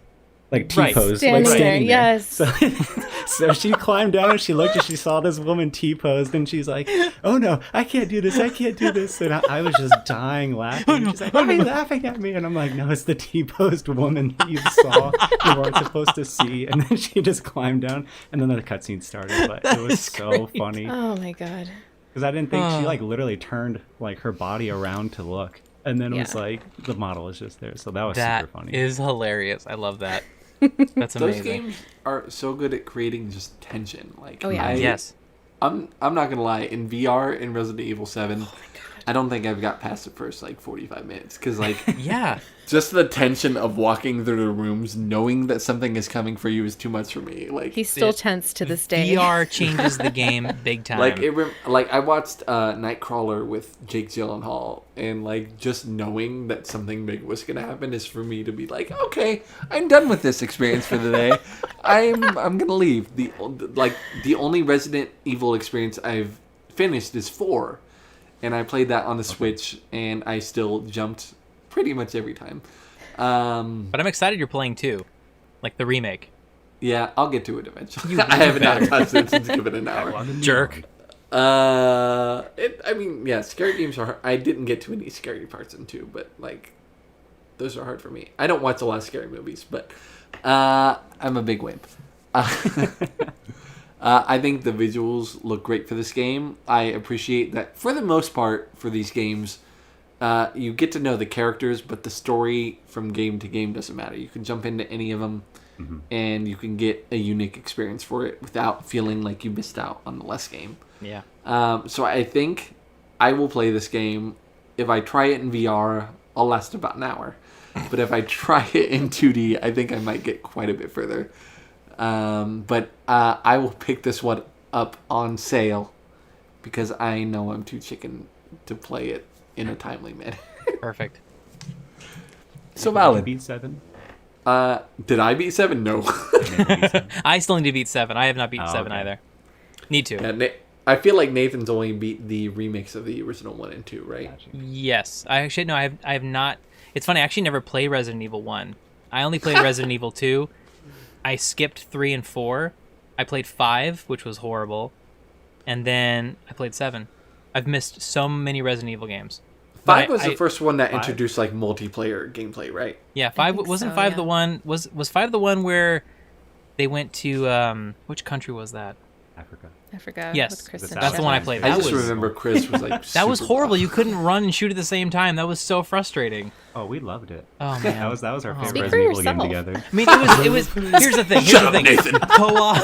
like T-posed, Standing like there. standing there. Yes. So she climbed down and she looked and she saw this woman T-posed and she's like, "Oh no, I can't do this. I can't do this." And I was just dying laughing. She's like, "Why are you laughing at me?" And I'm like, "No, it's the T-posed woman that you saw you weren't supposed to see." And then she just climbed down and then the cutscene started. But it was so funny. Oh my God. Because I didn't think she like literally turned like her body around to look. And then it was like the model is just there. So that was super funny. That is hilarious. I love that. That's amazing. Those games are so good at creating just tension. Like, Oh, yeah. Yes. I'm not gonna lie. In VR in Resident Evil 7, I don't think I've got past the first like 45 minutes because like Yeah. just the tension of walking through the rooms, knowing that something is coming for you, is too much for me. Like He's still tense to this day. VR changes the game big time. like I watched Nightcrawler with Jake Gyllenhaal, and like just knowing that something big was gonna happen is for me to be like, okay, I'm done with this experience for the day. I'm gonna leave. The only Resident Evil experience I've finished is 4, and I played that on the Switch, and I still jumped pretty much every time. But I'm excited you're playing 2. Like the remake. Yeah, I'll get to it eventually. I haven't had touched it since given an hour. Jerk. Scary games are hard. I didn't get to any scary parts in 2, but like those are hard for me. I don't watch a lot of scary movies, but I'm a big wimp. I think the visuals look great for this game. I appreciate that for the most part for these games, you get to know the characters, but the story from game to game doesn't matter. You can jump into any of them, and you can get a unique experience for it without feeling like you missed out on the last game. Yeah. So I think I will play this game. If I try it in VR, I'll last about an hour. But if I try it in 2D, I think I might get quite a bit further. But I will pick this one up on sale because I know I'm too chicken to play it in a timely manner. Perfect. So valid. Beat 7? Did I beat 7? No. I still need to beat 7. I have not beaten 7 okay. either. Need to. Yeah, I feel like Nathan's only beat the remakes of the original 1 and 2, right? Gotcha. Yes. I have not. It's funny, I actually never played Resident Evil 1. I only played Resident Evil 2. I skipped 3 and 4. I played 5, which was horrible. And then I played 7. I've missed so many Resident Evil games. 5 was the first one that 5? introduced like multiplayer gameplay, right? Yeah, 5 wasn't 5 the one was 5 the one where they went to which country was that? Africa. I forgot. Yes, with Kristen that's the one I Stewart. played. I That just was remember Chris was like that was super horrible. loud. You couldn't run and shoot at the same time. That was so frustrating. Oh, we loved it. Oh man, That was our favorite Speak for Resident Evil game yourself. together. I mean, it was. Here's the thing. Shut up, Nathan. Co-op.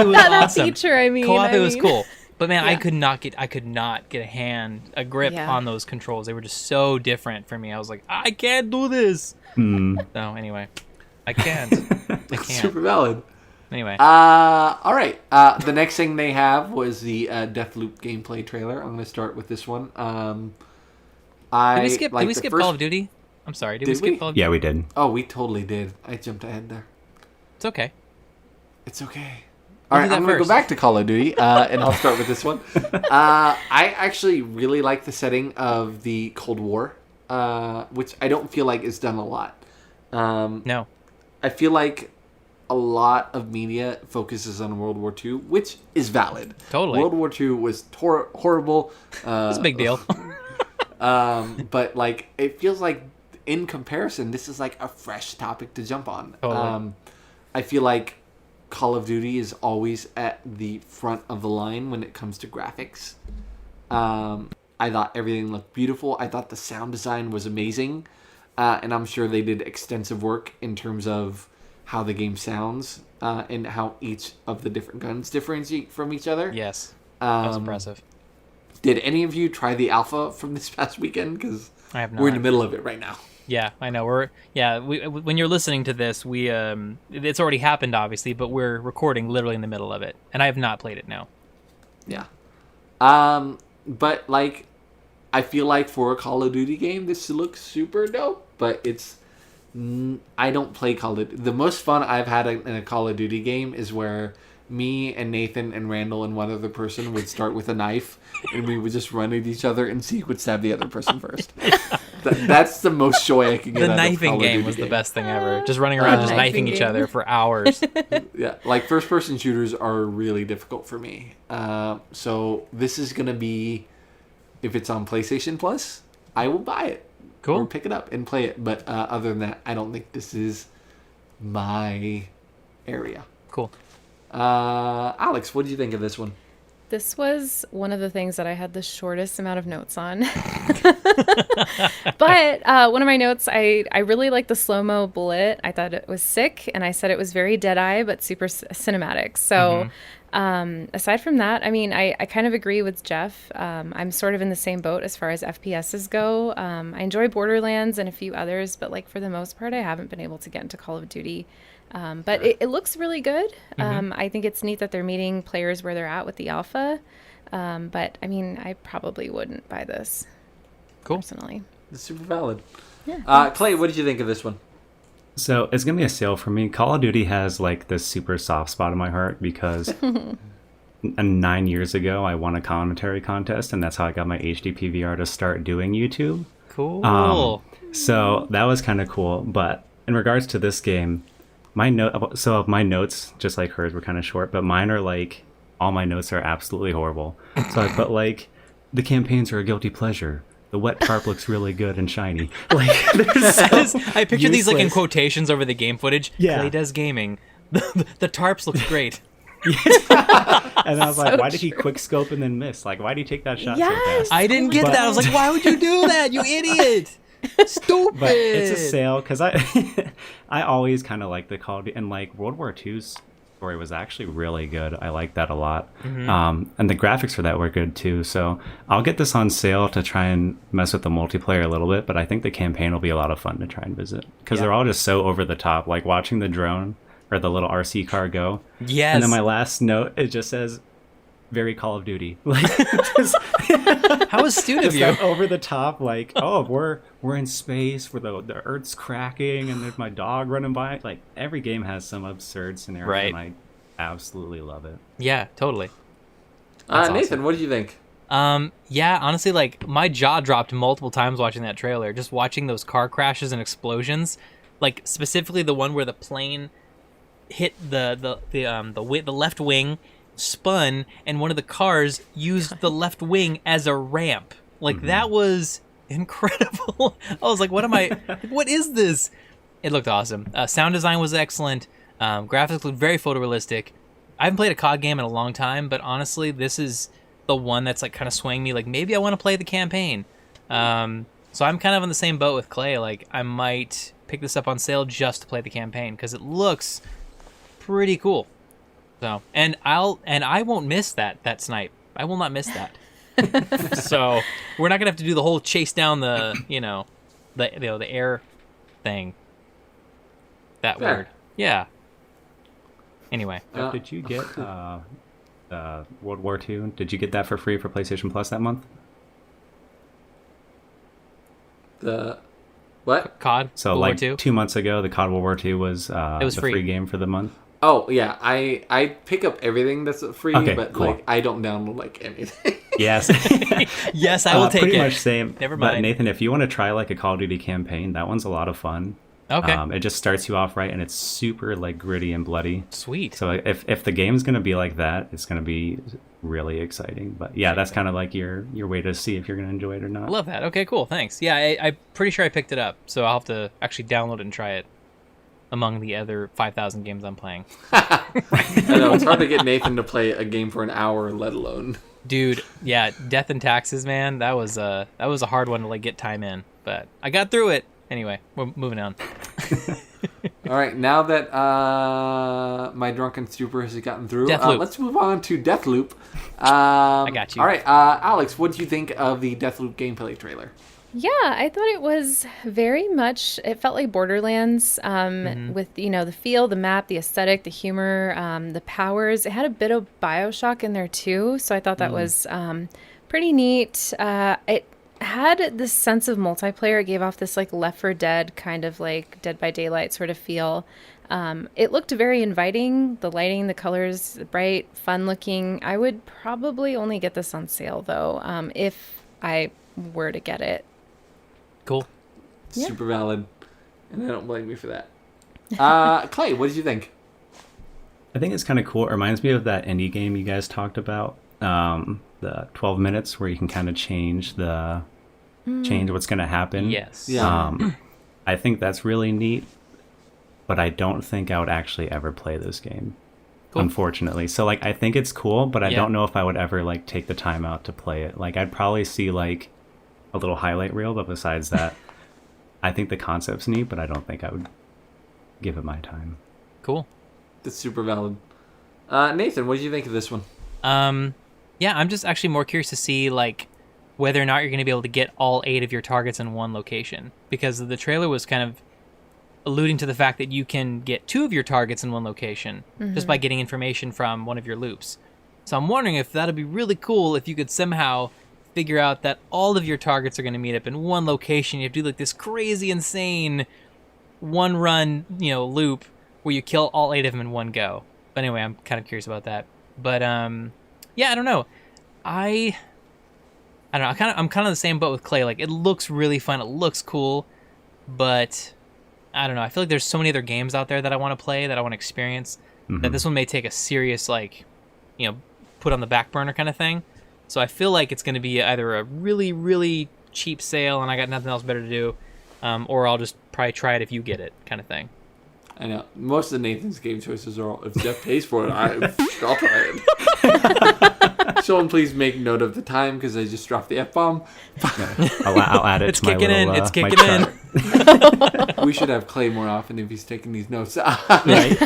It was That awesome. feature, I mean. Co-op, it was cool. But man, Yeah. I could not get a grip Yeah. on those controls. They were just so different for me. I was like, I can't do this. Hmm. So anyway, I can't. I can't. Super valid. Anyway, All right. The next thing they have was the Deathloop gameplay trailer. I'm going to start with this one. did we skip? Did we skip Call of Duty? I'm sorry. Did we Did skip we? Call of Duty? Yeah, we did. Oh, we totally did. I jumped ahead there. It's okay. It's okay. We'll All right, do that I'm going to go first. back to Call of Duty, and I'll start with this one. I actually really like the setting of the Cold War, which I don't feel like is done a lot. No. I feel like a lot of media focuses on World War II, which is valid. Totally. World War II was horrible. It's a big deal. But like it feels like in comparison, this is like a fresh topic to jump on. Totally. I feel like Call of Duty is always at the front of the line when it comes to graphics. I thought everything looked beautiful. I thought the sound design was amazing. And I'm sure they did extensive work in terms of how the game sounds and how each of the different guns differentiate from each other. Yes. That was Um, impressive. Did any of you try the alpha from this past weekend? Because I have not. we're in the middle of it right now. Yeah, I know. When you're listening to this, it's already happened, obviously, but we're recording literally in the middle of it, and I have not played it now. Yeah. But like, I feel like for a Call of Duty game, this looks super dope. But I don't play Call of Duty. The most fun I've had in a Call of Duty game is where me and Nathan and Randall and one other person would start with a knife, and we would just run at each other and see who would stab the other person first. That's the most joy I can get. The out of knifing Call of game Duty was game. the best thing ever. Just running around, just knifing each other for hours. Yeah, like first-person shooters are really difficult for me. So this is gonna be, if it's on PlayStation Plus, I will buy it. Cool. Or pick it up and play it. But other than that, I don't think this is my area. Cool. Alex, what did you think of this one? This was one of the things that I had the shortest amount of notes on. But one of my notes, I really liked the slow-mo bullet. I thought it was sick, and I said it was very Deadeye, but super cinematic. So aside from that, I mean, I kind of agree with Jeff. I'm sort of in the same boat as far as FPSs go. I enjoy Borderlands and a few others, but like for the most part, I haven't been able to get into Call of Duty. But it looks really good. I think it's neat that they're meeting players where they're at with the alpha. But I mean, I probably wouldn't buy this. Cool. Personally. It's super valid. Yeah. Clay, what did you think of this one? So it's gonna be a sale for me. Call of Duty has like this super soft spot in my heart because 9 years ago I won a commentary contest, and that's how I got my HD PVR to start doing YouTube. Cool. So that was kind of cool. But in regards to this game, my notes, just like hers, were kind of short, but mine are like, all my notes are absolutely horrible. So I put like, the campaigns are a guilty pleasure. The wet tarp looks really good and shiny. Like, I picture these like in useless. quotations over the game footage. Yeah. Clay does gaming. The tarps look great. And I was like, why did he quick scope and then miss? Like, why did he take that shot so fast? I didn't get that. I was like, why would you do that, you idiot? Stupid. But it's a sale because I always kind of like the Call of Duty, and like World War II's story was actually really good. I like that a lot. And the graphics for that were good too. So I'll get this on sale to try and mess with the multiplayer a little bit, but I think the campaign will be a lot of fun to try and visit because they're all just so over the top. Like watching the drone or the little RC car go. Yes. And then my last note, it just says, very Call of Duty. Like, How astute of just you. that over the top, like, oh, we're in space where the Earth's cracking and there's my dog running by. Like, every game has some absurd scenario, Right. and I absolutely love it. Yeah, totally. Nathan, awesome. what did you think? Yeah, honestly, like my jaw dropped multiple times watching that trailer. Just watching those car crashes and explosions, like specifically the one where the plane hit the left wing, spun, and one of the cars used the left wing as a ramp. Like that was incredible. I was like, what is this? It looked awesome. Sound design was excellent. Graphics looked very photorealistic. I haven't played a COD game in a long time, but honestly, this is the one that's like kind of swaying me. Like maybe I want to play the campaign. So I'm kind of on the same boat with Clay. Like I might pick this up on sale just to play the campaign because it looks pretty cool. So and I won't miss that snipe. I will not miss that. So we're not gonna have to do the whole chase down the the air thing. That Fair. word. Yeah. Anyway. Jeff, did you get World War II? Did you get that for free for PlayStation Plus that month? The what? COD. So World like War II? 2 months ago, the COD World War II was was the free. free game for the month. Oh yeah, I pick up everything that's free, Okay, but cool. like I don't download like anything. Yes. Yes, I will take pretty it. much same. Never But mind. Nathan, if you want to try like a Call of Duty campaign, that one's a lot of fun. Okay. It just starts you off right, and it's super like gritty and bloody. Sweet. So if the game's gonna be like that, it's gonna be really exciting. But yeah, that's kind of like your way to see if you're gonna enjoy it or I not. love that. Okay, cool. Thanks. Yeah, I'm pretty sure I picked it up, so I'll have to actually download it and try it among the other 5,000 games I'm playing. I know it's hard to get Nathan to play a game for an hour, let alone. Dude, yeah, Death and Taxes, man, that was a hard one to like get time in, but I got through it. Anyway, we're moving on. All right, now that my drunken stupor has gotten through, Deathloop. let's move on to Deathloop. I got you. All right, Alex, what do you think of the Deathloop gameplay trailer? Yeah, I thought it was very much, it felt like Borderlands with, the feel, the map, the aesthetic, the humor, the powers. It had a bit of BioShock in there too, so I thought that was pretty neat. It had this sense of multiplayer. It gave off this like Left 4 Dead kind of like Dead by Daylight sort of feel. It looked very inviting. The lighting, the colors, bright, fun looking. I would probably only get this on sale though, if I were to get it. Cool. Yeah. Super valid. And I don't blame you for that. Clay, what did you think? I think it's kind of cool. It reminds me of that indie game you guys talked about, the 12 minutes where you can kind of change what's going to happen. Yes. Yeah. I think that's really neat, but I don't think I would actually ever play this game, unfortunately. So like, I think it's cool, but I don't know if I would ever like take the time out to play it. Like, I'd probably see like a little highlight reel, but besides that, I think the concept's neat, but I don't think I would give it my time. Cool. That's super valid. Nathan, what did you think of this one? Yeah, I'm just actually more curious to see like whether or not you're going to be able to get all 8 of your targets in one location, because the trailer was kind of alluding to the fact that you can get 2 of your targets in one location just by getting information from one of your loops. So I'm wondering if that'd be really cool if you could somehow figure out that all of your targets are going to meet up in one location. You have to do like this crazy, insane one run, loop where you kill all 8 of them in one go. But anyway, I'm kind of curious about that. But yeah, I don't know. I don't know. I'm kind of the same boat with Clay. Like, it looks really fun. It looks cool, but I don't know. I feel like there's so many other games out there that I want to play, that I want to experience, that this one may take a serious, like, put on the back burner kind of thing. So I feel like it's going to be either a really, really cheap sale and I got nothing else better to do, or I'll just probably try it if you get it kind of thing. I know. Most of Nathan's game choices are all, if Jeff pays for it, I'll try it. Someone please make note of the time, because I just dropped the F-bomb. I'll add it It's to my kicking little, in. It's my kicking in. chart. We should have Clay more often if he's taking these notes. Right?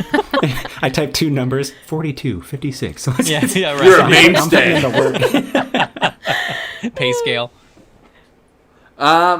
I typed 2 numbers, 42, 56. Yeah, right. You're a I'm mainstay. putting in the work. Pay scale.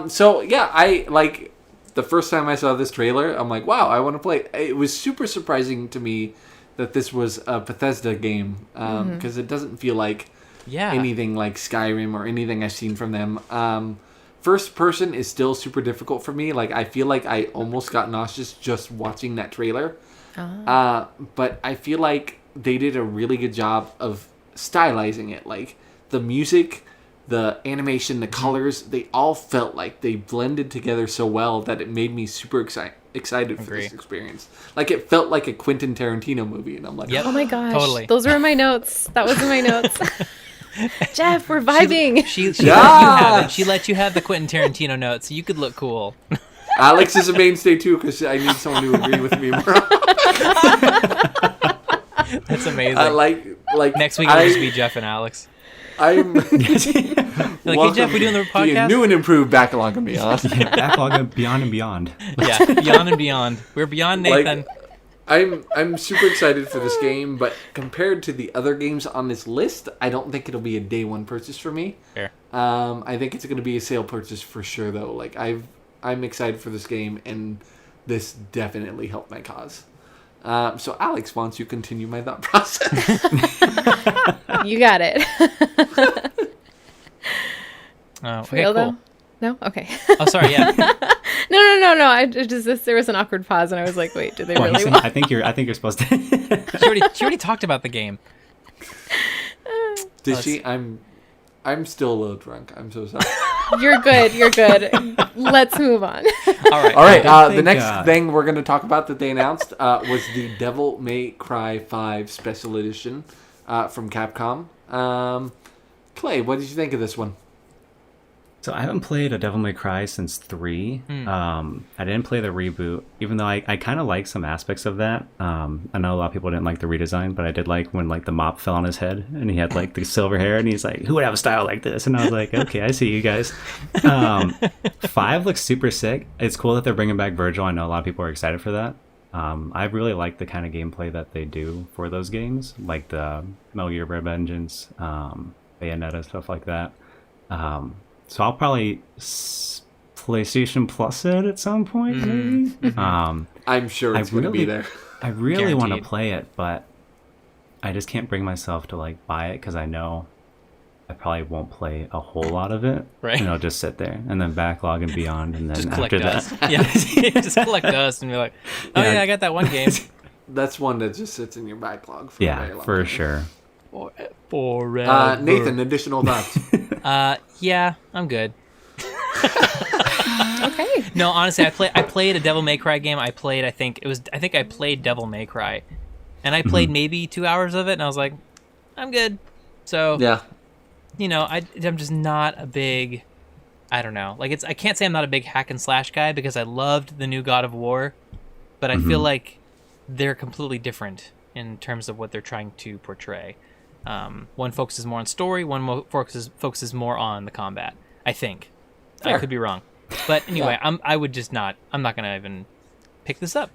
So yeah, I like the first time I saw this trailer, I'm like, wow, I want to play. It was super surprising to me that this was a Bethesda game, because it doesn't feel like anything like Skyrim or anything I've seen from them. First person is still super difficult for me. Like, I feel like I almost got nauseous just watching that trailer. But I feel like they did a really good job of stylizing it. Like, the music, the animation, the colors, they all felt like they blended together so well that it made me super excited for this experience. Like, it felt like a Quentin Tarantino movie, and I'm like, Yep. Oh my gosh. Totally. Those were in my notes. That was in my notes. Jeff, we're vibing. She let you have it. She let you have the Quentin Tarantino note, so you could look cool. Alex is a mainstay too, because I need someone to agree with me more. That's amazing. Like Next week it'll just be Jeff and Alex. I'm Like, hey Jeff, we doing the to podcast? a new and improved Backlog and Beyond. Backlog and beyond and beyond. Yeah, beyond and beyond. We're beyond Nathan. I'm super excited for this game, but compared to the other games on this list, I don't think it'll be a day one purchase for me. Fair. I think it's going to be a sale purchase for sure, though. Like, I'm excited for this game, and this definitely helped my cause. So, Alex, why don't you continue my thought process? You got it. Oh, For okay, real, cool. though? No? Okay. Oh, sorry. Yeah. No. I just there was an awkward pause, and I was like, "Wait, do they Well, really listen, want?" I think you're supposed to. She already talked about the game. Did she? I'm still a little drunk. I'm so sorry. You're good. Let's move on. All right. All right. The think, next thing we're going to talk about that they announced was the Devil May Cry 5 Special Edition from Capcom. Clay, what did you think of this one? So I haven't played a Devil May Cry since 3. I didn't play the reboot, even though I kind of like some aspects of that. I know a lot of people didn't like the redesign, but I did like when like the mop fell on his head and he had like the silver hair and he's like, who would have a style like this? And I was like, okay, I see you guys. 5 looks super sick. It's cool that they're bringing back Virgil. I know a lot of people are excited for that. I really like the kind of gameplay that they do for those games, like the Metal Gear Red Vengeance, Bayonetta, stuff like that. So I'll probably PlayStation Plus it at some point, maybe. I'm sure it's going to be there. I really want to Guaranteed. play it, but I just can't bring myself to like buy it because I know I probably won't play a whole lot of it. Right. And it'll just sit there, and then Backlog and Beyond, and then Just collect after dust. that, Yeah, just collect dust and be like, oh Yeah. yeah, I got that one game. That's one that just sits in your backlog for a very yeah, long for time. sure. Forever. Nathan, additional thoughts? Yeah, I'm good. Okay. No, honestly, I played a Devil May Cry game. I played I think I played Devil May Cry, and I played maybe 2 hours of it, and I was like, I'm good. So Yeah. you know, I'm just not a big, I don't know, like I can't say I'm not a big hack and slash guy because I loved the new God of War, but I feel like they're completely different in terms of what they're trying to portray. One focuses more on story, one focuses more on the combat. I think. Fair. I could be wrong, but anyway, I'm not gonna even pick this up.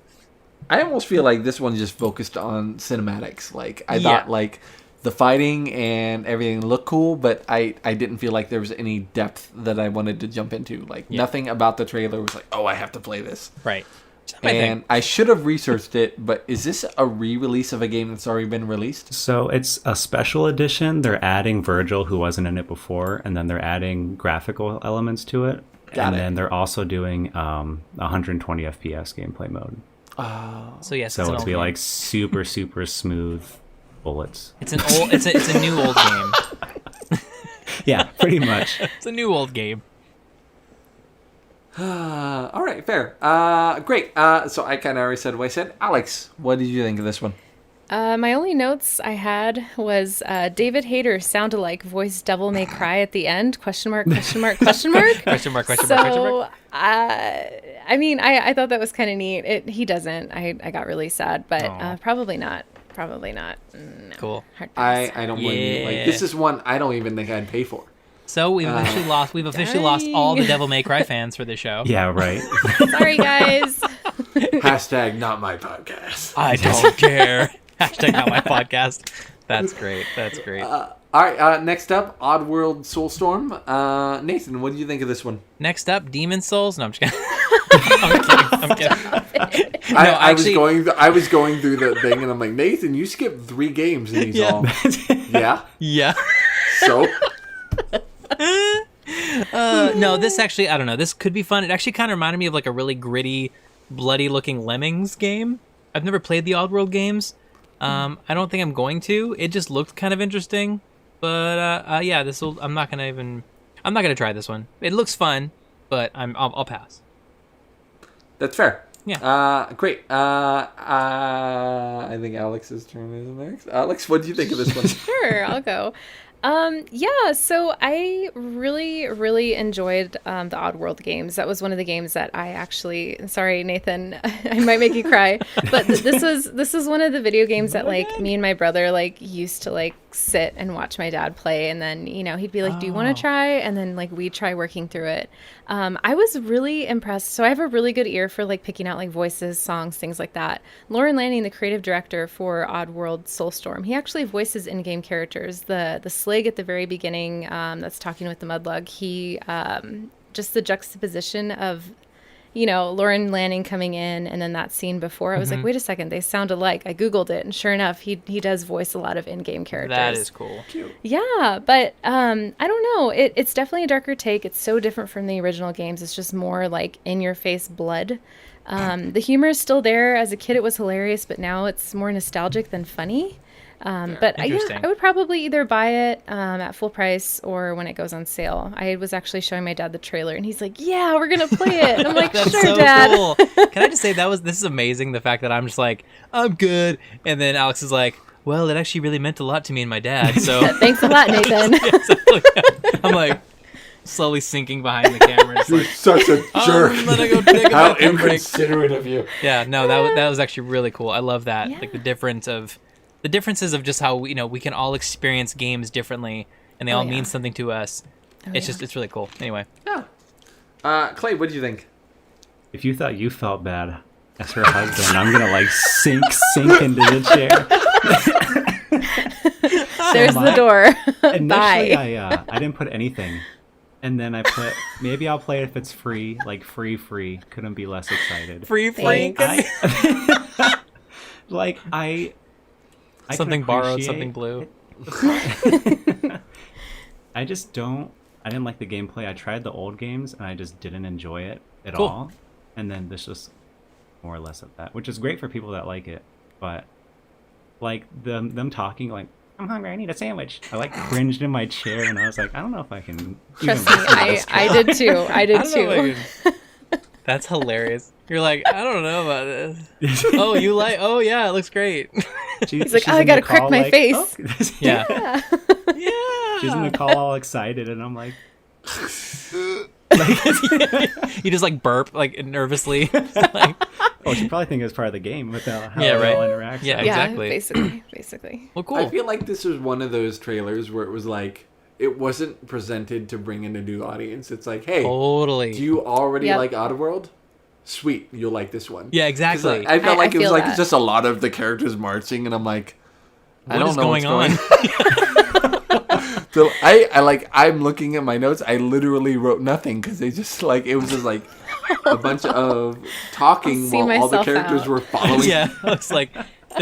I almost feel like this one just focused on cinematics. Like, I Yeah. thought, like, the fighting and everything looked cool, but I didn't feel like there was any depth that I wanted to jump into. Like, nothing about the trailer was like, oh, I have to play this. Right. Just my thing. And I should have researched it, but is this a re-release of a game that's already been released? So it's a special edition. They're adding Virgil, who wasn't in it before, and then they're adding graphical elements to it. Got and it. then they're also doing 120 FPS gameplay mode. So yes, So it's an it'll old be game. like super, super smooth bullets. It's an old. It's a new old game. Yeah, pretty much. It's a new old game. All right, fair. Great. So I kind of already said what I said. Alex, what did you think of this one? My only notes I had was David Hayter sound-alike voice Devil May Cry at the end, question mark, question mark, question mark. Question mark. Question mark. Question So, mark. I mean, I thought that was kind of neat. He doesn't. I got really sad, but Aw. Probably not. Probably not. No. Cool. Hard pass. I don't blame you. Like, Yeah. this is one I don't even think I'd pay for. So we've officially lost all the Devil May Cry fans for this show. Yeah, right. Sorry, guys. Hashtag not my podcast. I don't care. Hashtag not my podcast. That's great. That's great. All right, next up, Oddworld Soulstorm. Nathan, what do you think of this one? Next up, Demon Souls. No, I'm just kidding. I'm kidding. I actually- was going through the thing, and I'm like, Nathan, you skipped 3 games, and he's Yeah. all, yeah. Yeah. So No, this actually, I don't know. This could be fun. It actually kind of reminded me of like a really gritty, bloody-looking Lemmings game. I've never played the Oddworld games. I don't think I'm going to. It just looked kind of interesting, but yeah, I'm not gonna try this one. It looks fun, but I'll pass. that's fair. Yeah. Great. I think Alex's turn is next. Alex, what do you think of this one? Sure, I'll go. Yeah, so I really, really enjoyed the Oddworld games. That was one of the games that I actually, sorry, Nathan, I might make you cry, but this was one of the video games that like me and my brother like used to like sit and watch my dad play, and then he'd be like, "Do you want to try?" And then like we'd try working through it. I was really impressed. So I have a really good ear for like picking out like voices, songs, things like that. Lauren Lanning, the creative director for Oddworld Soulstorm, he actually voices in-game characters. The Slig at the very beginning, that's talking with the Mudlug. He just the juxtaposition of Lauren Lanning coming in, and then that scene before, I was like, wait a second, they sound alike. I Googled it, and sure enough, he does voice a lot of in-game characters. That is cool. Yeah, but I don't know. It's definitely a darker take. It's so different from the original games. It's just more like in-your-face blood. The humor is still there. As a kid, it was hilarious, but now it's more nostalgic than funny. But yeah, Interesting. I would probably either buy it at full price or when it goes on sale. I was actually showing my dad the trailer, and he's like, "Yeah, we're gonna play it." And I'm like, That's "Sure, so Dad." cool. Can I just say this is amazing. The fact that I'm just like, I'm good, and then Alex is like, well, it actually really meant a lot to me and my dad. So Thanks a lot, Nathan. I'm like slowly sinking behind the camera. It's You're like, such a jerk. I'm gonna go take a How bathroom break. inconsiderate of you. Yeah, no, that was actually really cool. I love that. Like the differences of just how we can all experience games differently, and they all yeah. mean something to us. It's yeah. just it's really cool. Anyway, Yeah. Clay, what do you think? If you thought you felt bad as her husband, I'm gonna like sink into the chair. There's the door. Initially, Bye. I didn't put anything And then maybe I'll play it if it's free, like free. Couldn't be less excited. Free. Thanks. I can Something borrowed, appreciate- something blue. I didn't like the gameplay. I tried the old games and I just didn't enjoy it at Cool. all. And then this just more or less of that, which is great for people that like it. But like them talking like, I'm hungry, I need a sandwich. I like cringed in my chair and I was like, I don't know if I can Trust me, I did too. I did too. That's hilarious. You're like, I don't know about this. Oh yeah, it looks great. He's like, I gotta correct my face. Oh. Yeah. Yeah. Yeah. She's in the call all excited and I'm like, You just like burp like nervously. Like, oh, she probably think it was part of the game without how Yeah, it right. all interacts. Yeah, Yeah, exactly. basically. well, cool. I feel like this was one of those trailers where it was like, it wasn't presented to bring in a new audience. It's like, hey, Totally. do you already Yep. like Oddworld? Sweet, you'll like this one. Yeah, 'Cause, exactly. I felt I like it was feel like that. just a lot of the characters marching, and I'm like, I What don't is know going what's on? So I'm looking at my notes. I literally wrote nothing because they just like it was just like a bunch of talking I'll see while all the myself characters out. were following. Yeah, it's like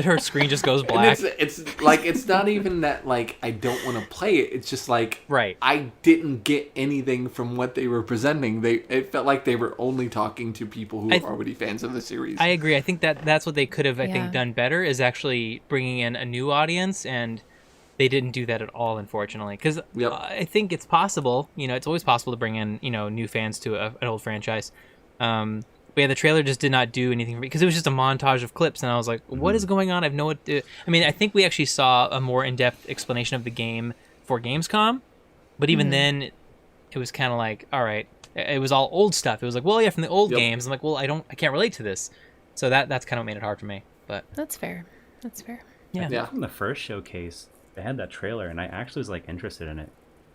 her screen just goes And black. it's like it's not even that like I don't want to play it. It's just like Right. I didn't get anything from what they were presenting. It felt like they were only talking to people who I- are already fans of the series. I agree. I think that's what they could have, I Yeah. think, done better is actually bringing in a new audience, and they didn't do that at all, unfortunately. Because Yep. I think it's possible. You know, it's always possible to bring in new fans to an old franchise. But yeah, the trailer just did not do anything for me because it was just a montage of clips, and I was like, "What is going on?" I have no idea. I mean, I think we actually saw a more in-depth explanation of the game for Gamescom, but even then, it was kind of like, all right, it was all old stuff. It was like, well, yeah, from the old Yep. games. I'm like, well, I can't relate to this. So that's kind of what made it hard for me. But That's fair. yeah, Yeah. From the first showcase, they had that trailer, and I actually was like interested in it,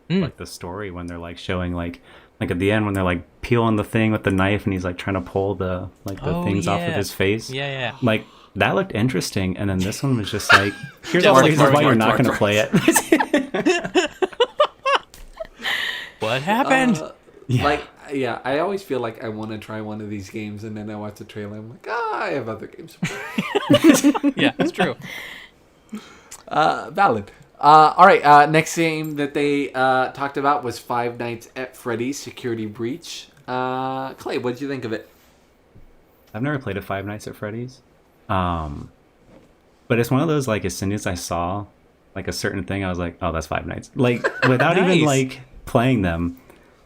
Mm. like the story when they're like showing like at the end when they're like peeling the thing with the knife, and he's like trying to pull the Oh, things off of yeah. his face. yeah. Like that looked interesting, and then this one was just like, here's Just all like the reasons why you're Mark, not going to Mark. play it. What happened? Like, yeah, I always feel like I want to try one of these games, and then I watch the trailer. I'm like, I have other games. Yeah, it's true. Valid. All right. Next game that they talked about was Five Nights at Freddy's Security Breach. Clay, what did you think of it? I've never played a Five Nights at Freddy's, but it's one of those like as soon as I saw like a certain thing, I was like, oh, that's Five Nights. Like without even Nice. like playing them.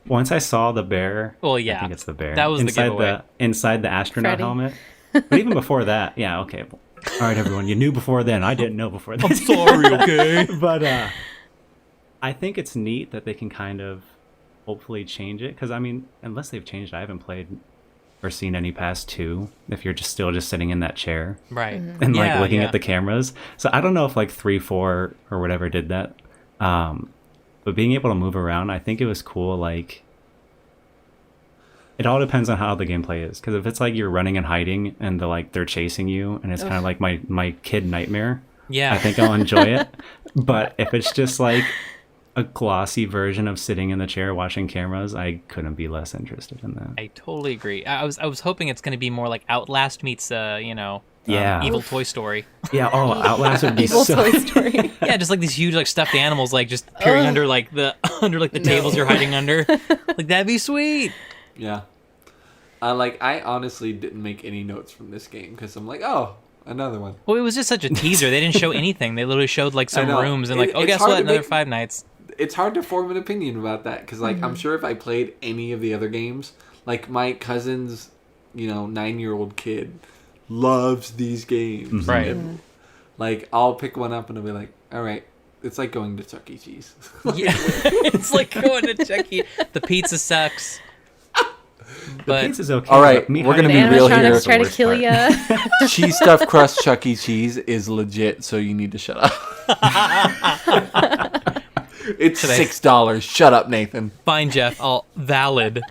Once I saw the bear, Well, I yeah. think it's the bear. That was the inside giveaway. inside the astronaut Freddy. helmet. But even before that, yeah, okay. All right, everyone, you knew before then. I didn't know before then. Sorry, okay. But I think it's neat that they can kind of hopefully change it, because I mean, unless they've changed, I haven't played or seen any past two. If you're just sitting in that chair Right. and like Yeah, looking yeah. at the cameras, so I don't know if like 3, 4 or whatever did that. But being able to move around, I think it was cool. Like, it all depends on how the gameplay is. Because if it's like you're running and hiding and they're chasing you, and it's kind of like my kid nightmare, Yeah. I think I'll enjoy it. But if it's just like a glossy version of sitting in the chair watching cameras, I couldn't be less interested in that. I totally agree. I was hoping it's going to be more like Outlast meets Yeah. Evil Toy Story. Yeah. Oh, Outlast would be Evil so. Toy Story. Yeah, just like these huge like stuffed animals like just peering under like the tables you're hiding under. Like that'd be sweet. Yeah. I honestly didn't make any notes from this game because I'm like, oh, another one. Well, it was just such a teaser. They didn't show anything. They literally showed like some I know. rooms and like, It- oh, it's guess hard what? to Another make- Five Nights. It's hard to form an opinion about that because I'm sure if I played any of the other games, like my cousin's 9-year-old kid loves these games. Right. And, like I'll pick one up and I'll be like, all right, it's like going to Chuck E. Cheese. Yeah, it's like going to Chuck E. The pizza sucks. But Pizza's okay. All right, but me we're gonna The be hiding real in the here. animatronics is the try to worst kill part. you. Cheese stuffed crust Chuck E. Cheese is legit, so you need to shut up. It's Today. $6. Shut up, Nathan. fine, Jeff. All valid.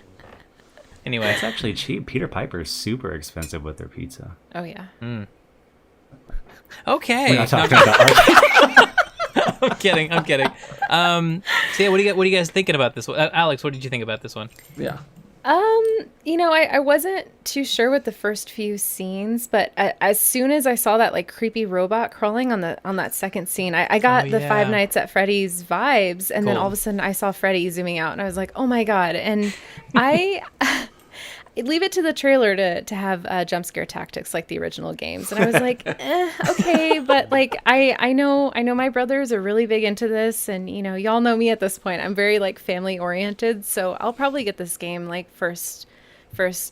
Anyway, It's actually cheap. Peter Piper is super expensive with their pizza. Oh yeah. okay. We're not No, talking about arcade. I'm kidding. So yeah, what are you guys thinking about this one? Alex, what did you think about this one? Yeah. I wasn't too sure with the first few scenes, but as soon as I saw that like creepy robot crawling on that second scene, I got the yeah. Five Nights at Freddy's vibes, and then Cool. all of a sudden I saw Freddy zooming out, and I was like, oh my god! And I leave it to the trailer to have jump scare tactics like the original games, and I was like, okay, but like I know my brothers are really big into this, and y'all know me at this point. I'm very like family oriented, so I'll probably get this game like first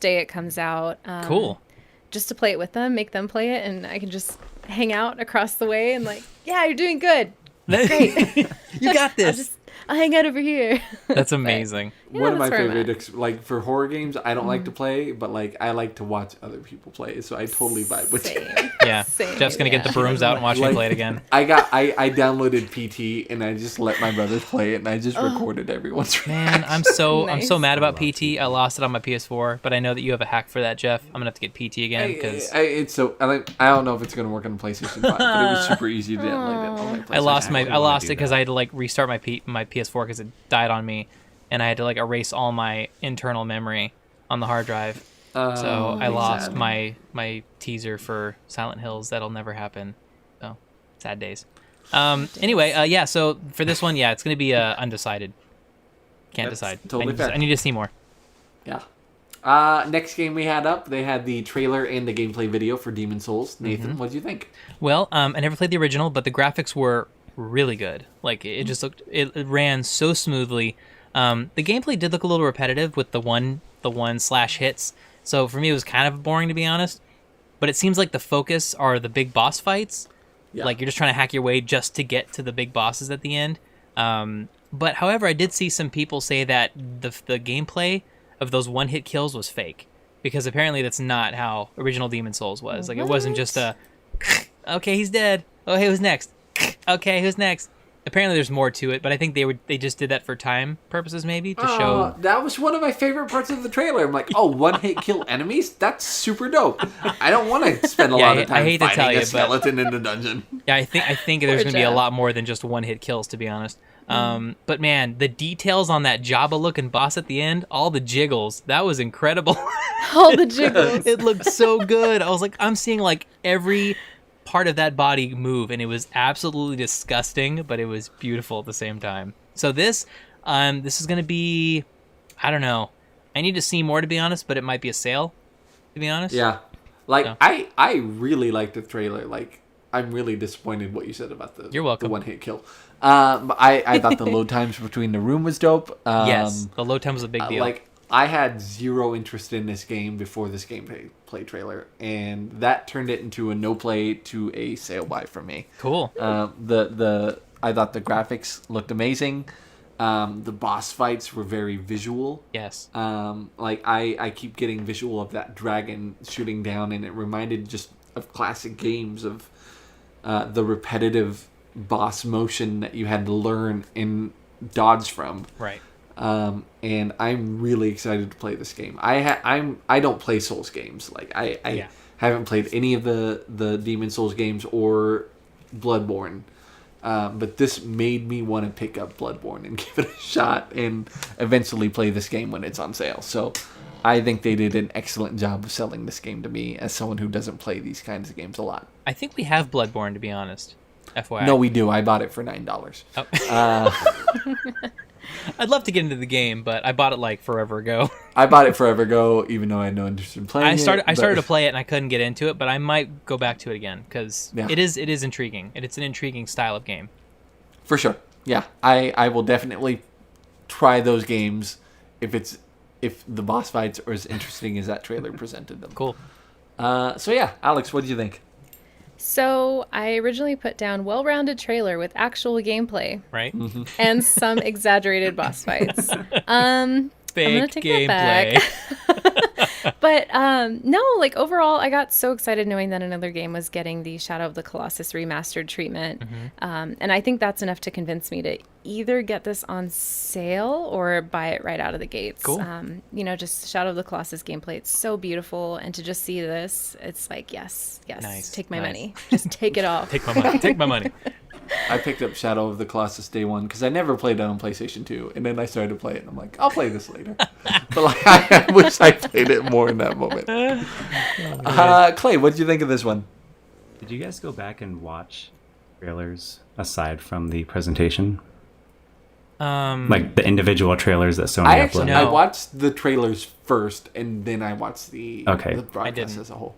day it comes out. Cool. Just to play it with them, make them play it, and I can just hang out across the way and like, yeah, you're doing good. Great. You got this. I'll hang out over here. That's amazing. Yeah, One of my that's where I'm favorite, like for horror games, I don't like to play, but like I like to watch other people play. So I totally vibe with you. Same. Yeah. Same, Jeff's gonna get the brooms out and watch me Like- play it again. I downloaded PT and I just let my brothers play it and I just recorded everyone's Man, I'm so Nice. mad about PT. I lost it on my PS4, but I know that you have a hack for that, Jeff. I'm gonna have to get PT again because it's so I don't know if it's gonna work on PlayStation 5, but it was super easy to download it on my PlayStation. I lost I it really wanna do because I that. had to like restart my PS4 because it died on me, and I had to like erase all my internal memory on the hard drive. So I lost sad. my teaser for Silent Hills. That'll never happen. So sad days. Anyway, yeah. So for this one, yeah, it's gonna be undecided. Can't That's decide. totally fair. I need to see more. Yeah. Next game we had up, they had the trailer and the gameplay video for Demon Souls. Nathan, what do you think? Well, I never played the original, but the graphics were really good. Like it just looked, it ran so smoothly. The gameplay did look a little repetitive with the one slash hits. So for me, it was kind of boring to be honest. But it seems like the focus are the big boss fights. Yeah. Like you're just trying to hack your way just to get to the big bosses at the end. But however, I did see some people say that the gameplay of those one hit kills was fake, because apparently that's not how original Demon Souls was. Like it wasn't just a okay, he's dead. Oh, hey, who's next? Okay, who's next? Apparently there's more to it, but I think they just did that for time purposes, maybe to show. That was one of my favorite parts of the trailer. I'm like, oh, one hit kill enemies? That's super dope. I don't want to spend a lot of I time hate to fighting tell you, a but- skeleton in the dungeon. Yeah, I think there's gonna be a Jeff. lot more than just one hit kills, to be honest. But man, the details on that Jabba looking boss at the end, all the jiggles, that was incredible. All the jiggles. It looked so good. I was like, I'm seeing like every part of that body move, and it was absolutely disgusting, but it was beautiful at the same time. So this is gonna be, I don't know. I need to see more, to be honest, but it might be a sale, to be honest. Yeah. Like, So. I really liked the trailer. Like, I'm really disappointed what you said about the, You're welcome. the one hit kill. But I thought the load times between the room was dope. Yes, the load time was a big deal. Like, I had zero interest in this game before this gameplay trailer, and that turned it into a no play to a sale buy for me. Cool. I thought the graphics looked amazing. The boss fights were very visual. Yes. Like I keep getting visual of that dragon shooting down, and it reminded just of classic games of the repetitive boss motion that you had to learn and dodge from. Right. And I'm really excited to play this game. I don't play Souls games. Like I Yeah. haven't played any of the Demon Souls games or Bloodborne. But this made me want to pick up Bloodborne and give it a shot and eventually play this game when it's on sale. So I think they did an excellent job of selling this game to me as someone who doesn't play these kinds of games a lot. I think we have Bloodborne, to be honest. FYI. No, we do. I bought it for $9. Oh. I'd love to get into the game, but I bought it like forever ago. I bought it forever ago, even though I had no interest in playing I started it. to play it and I couldn't get into it, but I might go back to it again because Yeah. it is intriguing. It's an intriguing style of game. For sure. Yeah. I will definitely try those games if the boss fights are as interesting as that trailer presented them. Cool. So yeah, Alex, what did you think? So I originally put down well-rounded trailer with actual gameplay Right? and some exaggerated boss fights. Fake gonna take that gameplay. But no, like overall, I got so excited knowing that another game was getting the Shadow of the Colossus remastered treatment. And I think that's enough to convince me to either get this on sale or buy it right out of the gates. Cool. Just Shadow of the Colossus gameplay. It's so beautiful. And to just see this, it's like, yes, Nice, take my nice. money. Just take it all. Take my money. Take my money. I picked up Shadow of the Colossus day one because I never played it on PlayStation 2, and then I started to play it, and I'm like, I'll play this later. But like, I wish I played it more in that moment. Clay, what did you think of this one? Did you guys go back and watch trailers aside from the presentation? Like the individual trailers that Sony uploaded? I watched the trailers first, and then I watched the broadcast as a whole.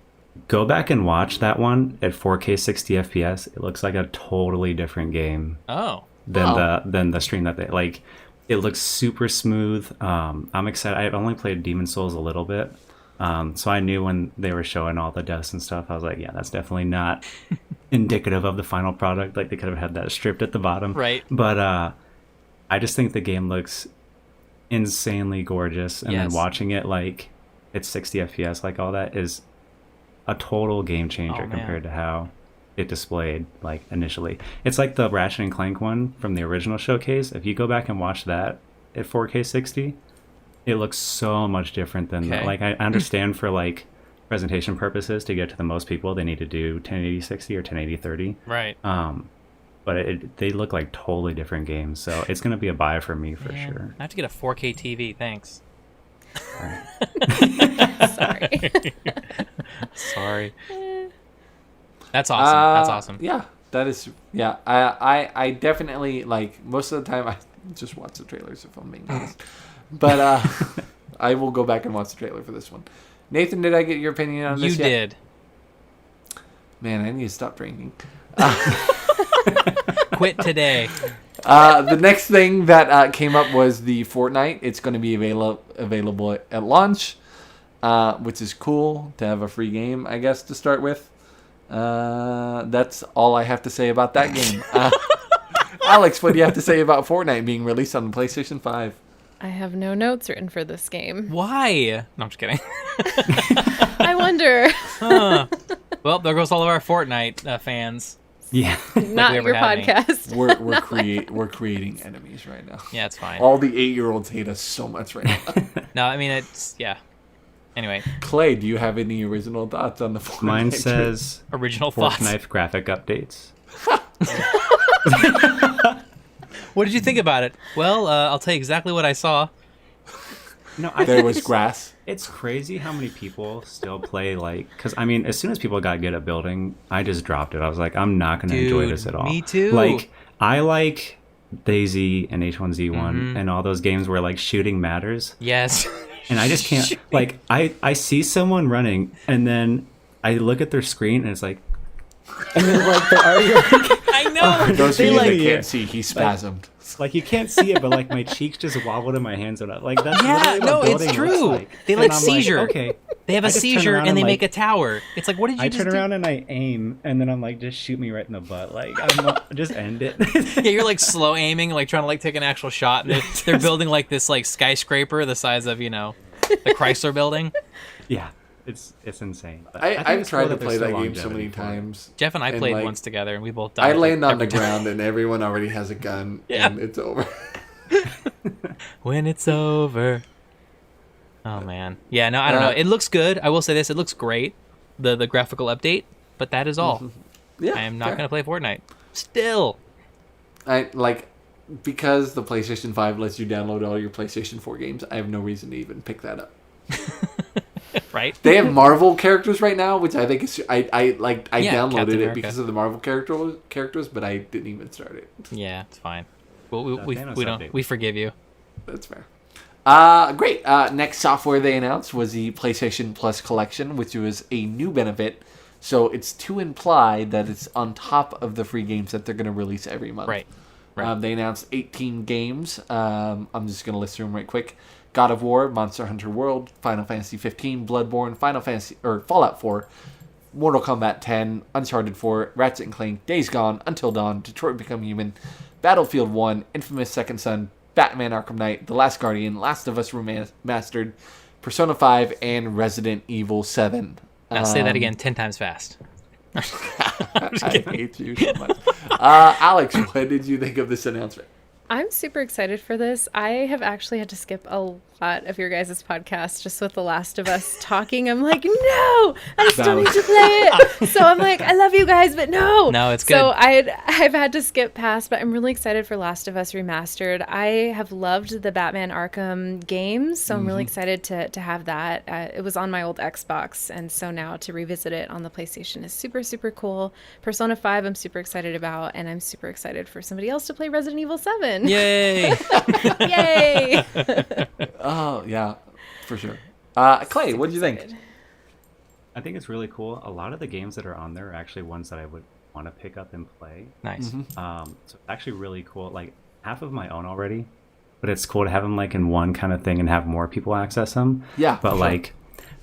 Go back and watch that one at 4K 60 FPS. It looks like a totally different game. Than the stream that they like. It looks super smooth. I'm excited. I've only played Demon Souls a little bit, so I knew when they were showing all the deaths and stuff, I was like, yeah, that's definitely not indicative of the final product. Like they could have had that stripped at the bottom, right? But I just think the game looks insanely gorgeous, and then watching it like it's 60 FPS, like all that is a total game changer compared to how it displayed like initially. It's like the Ratchet and Clank one from the original showcase. If you go back and watch that at 4K 60, it looks so much different than like I understand for like presentation purposes to get to the most people they need to do 1080 60 or 1080 30. Right. But they look like totally different games, so it's gonna be a buy for me for sure. I have to get a 4K TV. Thanks. Sorry. That's awesome. That's awesome. Yeah, that is. Yeah, I definitely like most of the time I just watch the trailers if I'm being honest, but I will go back and watch the trailer for this one. Nathan, did I get your opinion on this? You did. Man, I need to stop drinking. Quit today. The next thing that came up was the Fortnite. It's going to be available at launch, which is cool to have a free game, I guess, to start with. That's all I have to say about that game. Alex, what do you have to say about Fortnite being released on the PlayStation 5? I have no notes written for this game. Why? No, I'm just kidding. I wonder. Well, there goes all of our Fortnite fans. Yeah. Not your podcast. We're creating enemies right now. Yeah, it's fine. All the 8-year-olds hate us so much right now. No, I mean, it's, yeah. Anyway. Clay, do you have any original thoughts on the Fortnite? Mine says original thoughts. Fortnite graphic updates. What did you think about it? Well, I'll tell you exactly what I saw. No, there was grass. It's crazy how many people still play, like, because I mean, as soon as people got good at building, I just dropped it. I was like, I'm not going to enjoy this at all. Me too. Like, I like DayZ and H1Z1 and all those games where like shooting matters. Yes. And I just can't, like, I see someone running and then I look at their screen and it's like, and then like they're already like, I know. For those of you that can't see, he spasmed. Like you can't see it, but like my cheeks just wobbled in my hands and like that's yeah, literally what no, building it's true. looks like. They And like I'm seizure. Okay, they have a seizure and they make a tower. It's like, what did you I just turn do? around and I aim, and then I'm like, just shoot me right in the butt. Like I'm not, just end it. Yeah, you're like slow aiming, like trying to like take an actual shot. And they're building like this like skyscraper the size of, you know, the Chrysler building. Yeah. It's insane. But I've tried to play that game so many times. Jeff and I played like, once together, and we both died. I land on the ground, and everyone already has a gun, and it's over. When it's over. Oh man, yeah. No, I don't know. It looks good. I will say this: it looks great. The graphical update, but that is all. Yeah, I am not going to play Fortnite. Still, I like because the PlayStation 5 lets you download all your PlayStation 4 games. I have no reason to even pick that up. right? They have Marvel characters right now, which I think is I downloaded Captain it America. because of the Marvel characters, but I didn't even start it. Yeah, it's fine. Well, we Thanos don't. update. We forgive you. That's fair. Great. Next software they announced was the PlayStation Plus Collection, which was a new benefit. So it's to imply that it's on top of the free games that they're going to release every month. Right. They announced 18 games. I'm just going to list them right quick. God of War, Monster Hunter World, Final Fantasy 15, Bloodborne, Fallout 4, Mortal Kombat 10, Uncharted 4, Ratchet & Clank, Days Gone, Until Dawn, Detroit Become Human, Battlefield 1, Infamous Second Son, Batman Arkham Knight, The Last Guardian, Last of Us Remastered, Persona 5, and Resident Evil 7. Now say that again 10 times fast. I hate you so much. Alex, what did you think of this announcement? I'm super excited for this. I have actually had to skip a lot of your guys' podcast just with The Last of Us talking. I'm like, no, I still need to play it. So I'm like, I love you guys, but no. No, it's good. So I've had to skip past, but I'm really excited for Last of Us Remastered. I have loved the Batman Arkham games, so I'm really excited to have that. It was on my old Xbox, and so now to revisit it on the PlayStation is super, super cool. Persona 5 I'm super excited about, and I'm super excited for somebody else to play Resident Evil 7. Yay! Yay! Oh, yeah, for sure. Clay, what do you think? Excited. I think it's really cool. A lot of the games that are on there are actually ones that I would want to pick up and play. Nice. So it's actually really cool. Like half of my own already, but it's cool to have them like in one kind of thing and have more people access them. Yeah, But for sure. like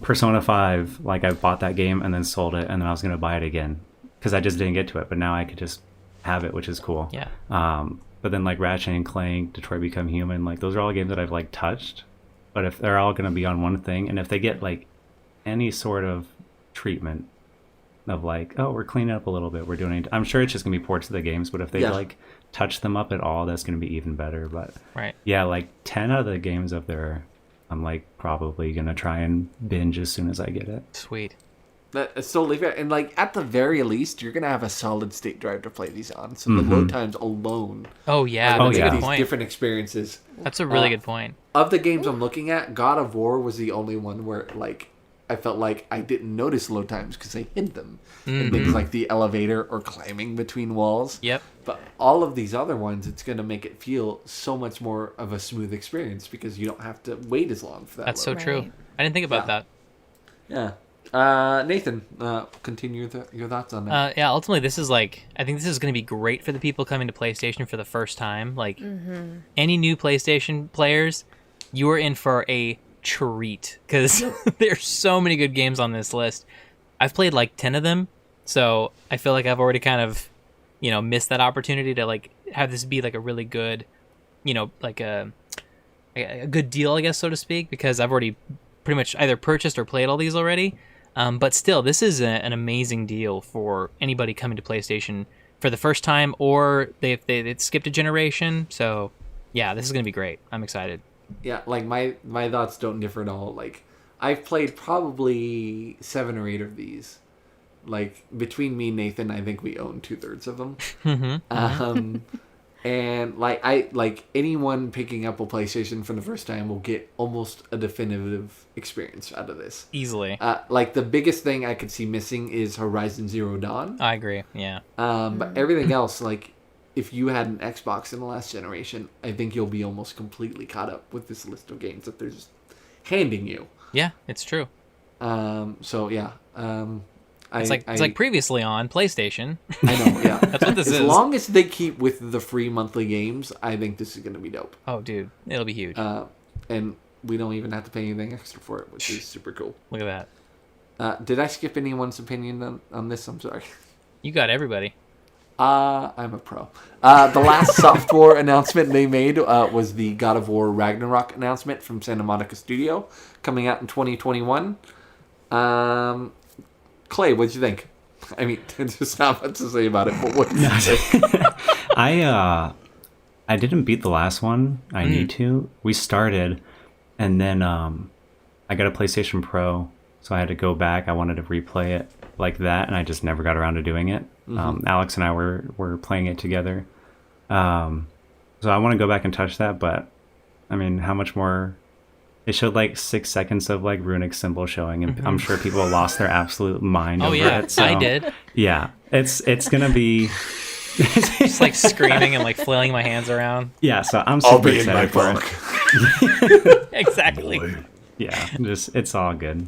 Persona 5, like I bought that game and then sold it, and then I was going to buy it again because I just didn't get to it. But now I could just have it, which is cool. Yeah. But then like Ratchet and Clank, Detroit Become Human, like those are all games that I've like touched. But if they're all going to be on one thing, and if they get like any sort of treatment of like, oh, we're cleaning up a little bit, we're doing it, I'm sure it's just going to be ports of the games. But if they like touch them up at all, that's going to be even better. But Right. yeah, like 10 out of the games up there, I'm like probably going to try and binge as soon as I get it. Sweet. That's totally fair. And like at the very least, you're gonna have a solid state drive to play these on. So the load times alone Oh yeah, are gonna that's a make good these point. different experiences. That's a really good point. Of the games I'm looking at, God of War was the only one where like I felt like I didn't notice load times because I hid them in things like the elevator or climbing between walls. Yep. But all of these other ones, it's gonna make it feel so much more of a smooth experience because you don't have to wait as long for that. That's so load. true. Right. I didn't think about Yeah. that. Yeah. Nathan, continue your thoughts on that. Yeah, ultimately, this is like, I think this is going to be great for the people coming to PlayStation for the first time. Like, any new PlayStation players, you are in for a treat because there's so many good games on this list. I've played like 10 of them, so I feel like I've already kind of, missed that opportunity to like have this be like a really good, like a good deal, I guess, so to speak, because I've already pretty much either purchased or played all these already. But still, this is an amazing deal for anybody coming to PlayStation for the first time, or they skipped a generation. So, yeah, this is going to be great. I'm excited. Yeah, like my thoughts don't differ at all. Like I've played probably 7 or 8 of these. Like between me and Nathan, I think we own 2/3 of them. And like anyone picking up a PlayStation for the first time will get almost a definitive experience out of this. Easily. Like the biggest thing I could see missing is Horizon Zero Dawn. I agree. Yeah. But everything else, like if you had an Xbox in the last generation, I think you'll be almost completely caught up with this list of games that they're just handing you. Yeah, it's true. So yeah. It's like previously on PlayStation. I know, yeah. That's what this as is. As long as they keep with the free monthly games, I think this is going to be dope. Oh, dude, it'll be huge. And we don't even have to pay anything extra for it, which is super cool. Look at that. Did I skip anyone's opinion on this? I'm sorry. You got everybody. I'm a pro. The last software announcement they made was the God of War Ragnarok announcement from Santa Monica Studio, coming out in 2021. Clay, what'd you think? I mean, there's not much to say about it, but what did you think? I didn't beat the last one. I need to. We started, and then I got a PlayStation Pro, so I had to go back. I wanted to replay it like that, and I just never got around to doing it. Alex and I were playing it together. So I want to go back and touch that, but I mean, how much more? It showed like 6 seconds of like runic symbol showing, and I'm sure people lost their absolute mind over it. So, I did. Yeah, it's gonna be Just like screaming and like flailing my hands around. yeah. So I'm super excited for it. Exactly. Yeah, just it's all good.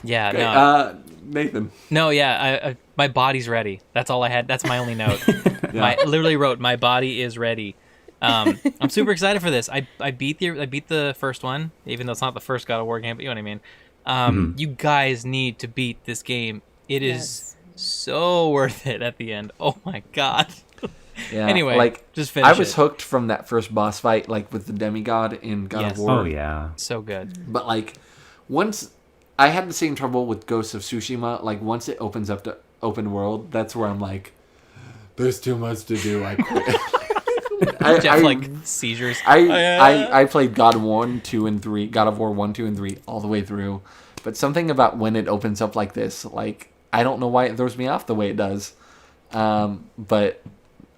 Yeah. Okay, No. Nathan. No. Yeah. I my body's ready. That's all I had. That's my only note. I literally wrote, "My body is ready." I'm super excited for this. I beat the first one, even though it's not the first God of War game, but you know what I mean. You guys need to beat this game. It is so worth it at the end. Oh my god. Yeah. Anyway, like just finish I was it. hooked from that first boss fight, like with the demigod in God Yes. of War. Oh yeah. So good. But like once I had the same trouble with Ghost of Tsushima. Like once it opens up to open world, that's where I'm like, there's too much to do. I quit. Jeff like seizures. I played God of War 1, 2, and 3, God of War 1, 2, and 3 all the way through. But something about when it opens up like this, like, I don't know why it throws me off the way it does. But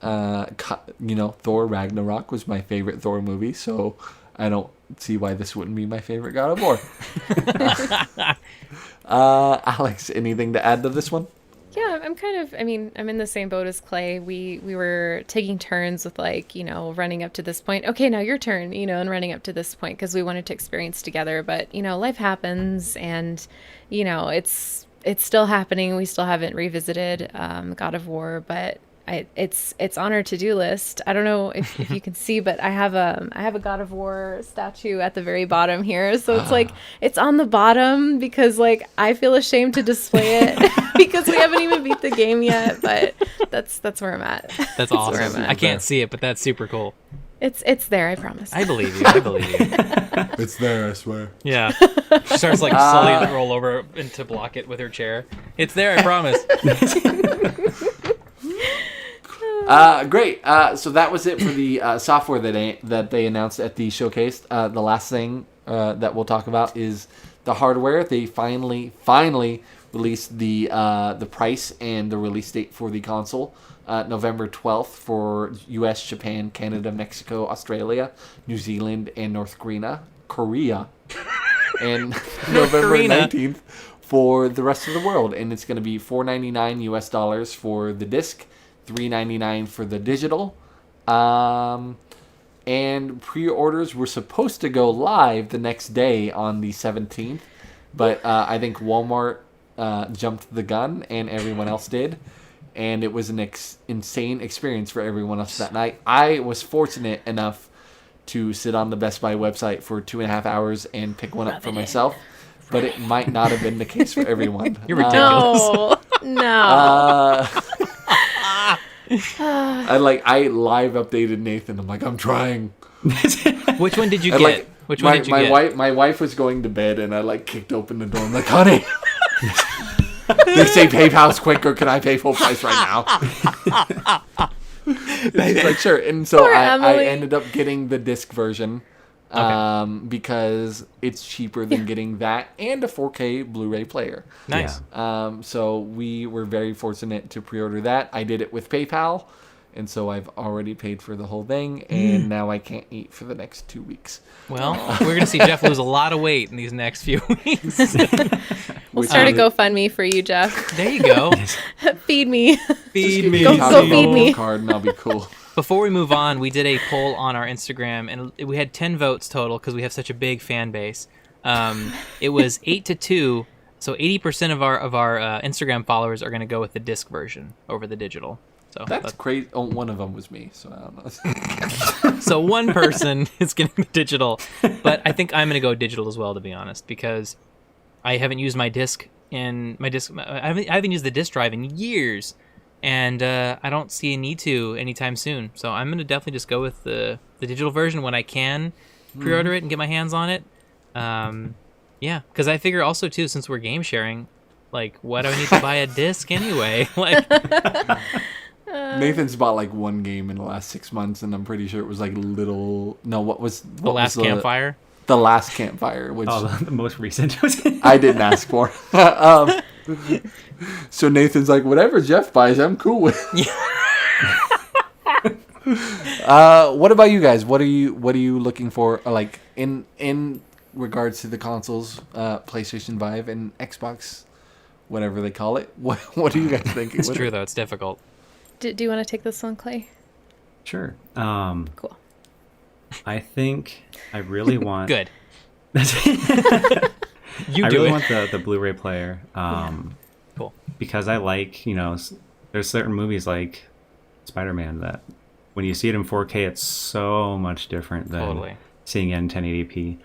Thor Ragnarok was my favorite Thor movie, so I don't see why this wouldn't be my favorite God of War. Alex, anything to add to this one? Yeah, I'm in the same boat as Clay. We were taking turns with running up to this point. Okay, now your turn, and running up to this point because we wanted to experience together. But, life happens and, it's still happening. We still haven't revisited God of War, but it's on our to-do list. I don't know if you can see, but I have a God of War statue at the very bottom here. So it's it's on the bottom because I feel ashamed to display it because we haven't even beat the game yet. But that's where I'm at. That's awesome. I can't see it, but that's super cool. It's there. I promise. I believe you. It's there, I swear. Yeah. She starts slowly to roll over and to block it with her chair. It's there. I promise. Great. So that was it for the software that they announced at the showcase. The last thing that we'll talk about is the hardware. They finally released the price and the release date for the console. November 12th for US, Japan, Canada, Mexico, Australia, New Zealand, and North Korea. And November 19th for the rest of the world. And it's going to be $4.99 US dollars for the disc, $3.99 for the digital. And pre-orders were supposed to go live the next day on the 17th. But I think Walmart jumped the gun and everyone else did. And it was an insane experience for everyone else that night. I was fortunate enough to sit on the Best Buy website for 2.5 hours and pick one up for myself. But it might not have been the case for everyone. You're ridiculous. No. I live updated Nathan. I'm like, I'm trying. Which one did you get? Which one did you get? My wife was going to bed and I kicked open the door. I'm like, honey. They say PayPal's quicker. Can I pay full price right now? She's like, sure. And so I ended up getting the disc version because it's cheaper than getting that and a 4K Blu-ray player. Nice. So we were very fortunate to pre-order that. I did it with PayPal. And so I've already paid for the whole thing, and now I can't eat for the next 2 weeks. Well, we're going to see Jeff lose a lot of weight in these next few weeks. We'll start a GoFundMe for you, Jeff. There you go. Feed me. Feed me. Go feed me. Card and I'll be cool. Before we move on, we did a poll on our Instagram, and we had 10 votes total because we have such a big fan base. It was 8-2, so 80% of our Instagram followers are going to go with the disc version over the digital. So that's crazy. Oh, one of them was me, so I don't know. So one person is going to be digital, but I think I'm going to go digital as well, to be honest, because I haven't used my disc I haven't used the disc drive in years, and I don't see a need to anytime soon. So I'm going to definitely just go with the digital version when I can pre-order it and get my hands on it. Yeah, because I figure also too, since we're game sharing, why do I need to buy a disc anyway? Nathan's bought one game in the last 6 months, and I'm pretty sure it was what was The Last Campfire? The Last Campfire, which the most recent. I didn't ask for. So Nathan's like, whatever Jeff buys, I'm cool with. What about you guys? What are you looking for? In regards to the consoles, PlayStation 5 and Xbox, whatever they call it. What are you guys thinking? It's true though. It's difficult. Do you want to take this one, Clay? Sure. Cool. I think I really want. Good. I really want the Blu-ray player. Cool. Because I there's certain movies like Spider-Man that when you see it in 4K, it's so much different than seeing it in 1080p.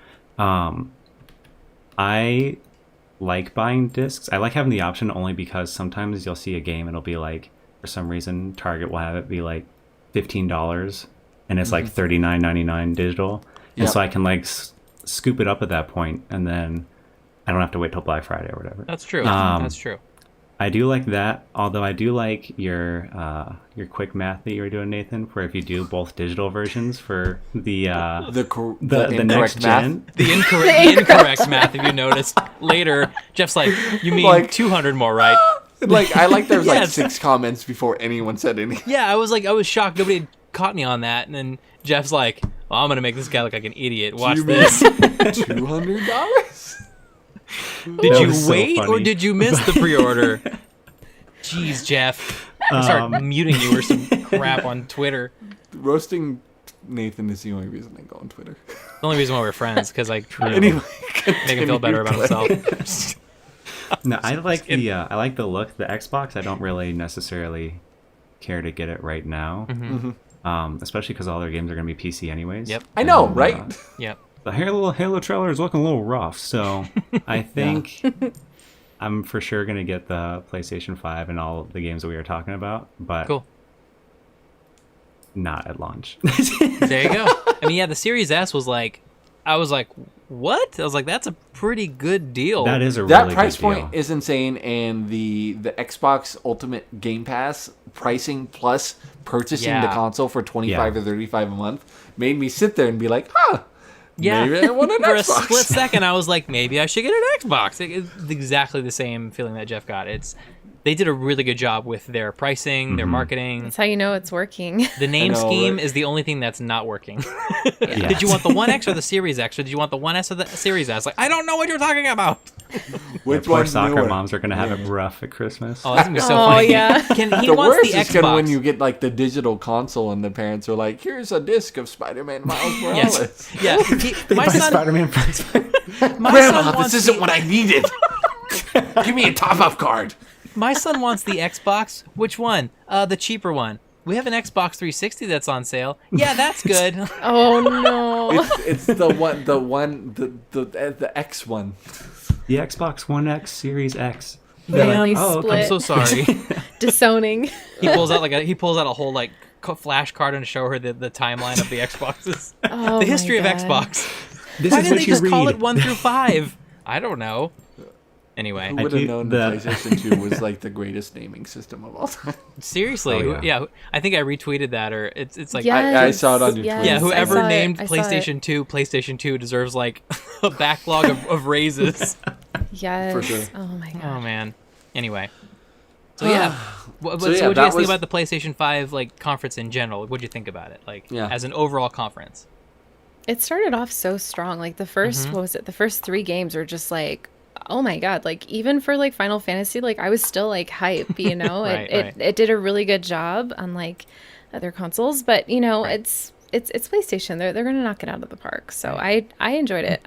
I like buying discs. I like having the option only because sometimes you'll see a game and it'll be for some reason, Target will have it be $15, and it's $39.99 digital, and so I can scoop it up at that point, and then I don't have to wait till Black Friday or whatever. That's true. That's true. I do like that, although I do like your quick math that you were doing, Nathan, where if you do both digital versions for the The next incorrect math. gen, The incorrect math, if you noticed. Later, Jeff's like, you mean Like- 200 more, right? Like I like there was like Yes. 6 comments before anyone said anything. Yeah, I was shocked. Nobody had caught me on that. And then Jeff's like, well, I'm going to make this guy look like an idiot. Watch You mean this. $200? Did That you was so wait or funny. did you miss the pre-order? Jeez, Jeff. I'm gonna start muting you or some crap on Twitter. Roasting Nathan is the only reason I go on Twitter. The only reason why we're friends, because I Anyway, make him feel better about himself. no, I like the look. The Xbox, I don't really necessarily care to get it right now, especially because all their games are going to be PC anyways. Yep. I know, And, right? Yep. The Halo trailer is looking a little rough, so I think I'm for sure going to get the PlayStation 5 and all the games that we were talking about, but Cool. not at launch. There you go. I mean, yeah, the Series S was like, I was like, what? I was like, that's a pretty good deal. That is a That really price good deal. point is insane, and the Xbox Ultimate Game Pass pricing plus purchasing the Yeah. console for 25 Yeah. or 35 a month made me sit there and be like, huh, Yeah. maybe I want an For a Xbox. split second, I was like, maybe I should get an Xbox. It's exactly the same feeling that Jeff got. They did a really good job with their pricing, their marketing. That's how you know it's working. The name know, scheme right? is the only thing that's not working. Yeah. Did you want the 1X or the Series X, or did you want the 1S or the Series S? Like, I don't know what you're talking about. Which Poor one's soccer newer? moms are going to have it rough at Christmas. Oh, that's gonna be so Oh, funny. yeah. He The wants worst the is gonna Xbox. when you get like the digital console and the parents are like, "Here's a disc of Spider-Man Miles Morales." Yes. Yeah. My son, Spider-Man price. my Grandma, son wants this isn't the, what I needed. Give me a top-up card. my son wants the Xbox. Which one? The cheaper one. We have an Xbox 360 that's on sale. Yeah, that's good. Oh no. It's the X one. The Xbox One X Series X. Family oh, okay. I'm split. so sorry. Disowning. He pulls out a whole like flash card and show her the timeline of the Xboxes. Oh, The history my of God. Xbox. This Why is didn't what they you just call read. it 1 through 5? I don't know. Anyway, Who would have do- known the- the PlayStation 2 was like the greatest naming system of all time? seriously, Oh, yeah. I think I retweeted that, or it's like Yes, I saw it on your yes, Twitter. yeah, I whoever saw it, named I saw it. PlayStation 2 deserves like a backlog of raises. Yes. For sure. Oh my Oh god. man. Anyway, so yeah, what So, do yeah, you guys that think was- about the PlayStation 5 like conference in general? What'd you think about it, like Yeah. as an overall conference? It started off so strong. Like the first, Mm-hmm. what was it? The first 3 games were just like, oh my god! Like even for like Final Fantasy, like I was still like hype. You know, Right, it, right. it did a really good job unlike other consoles. But you know, Right. it's PlayStation. They're gonna knock it out of the park. So I enjoyed it.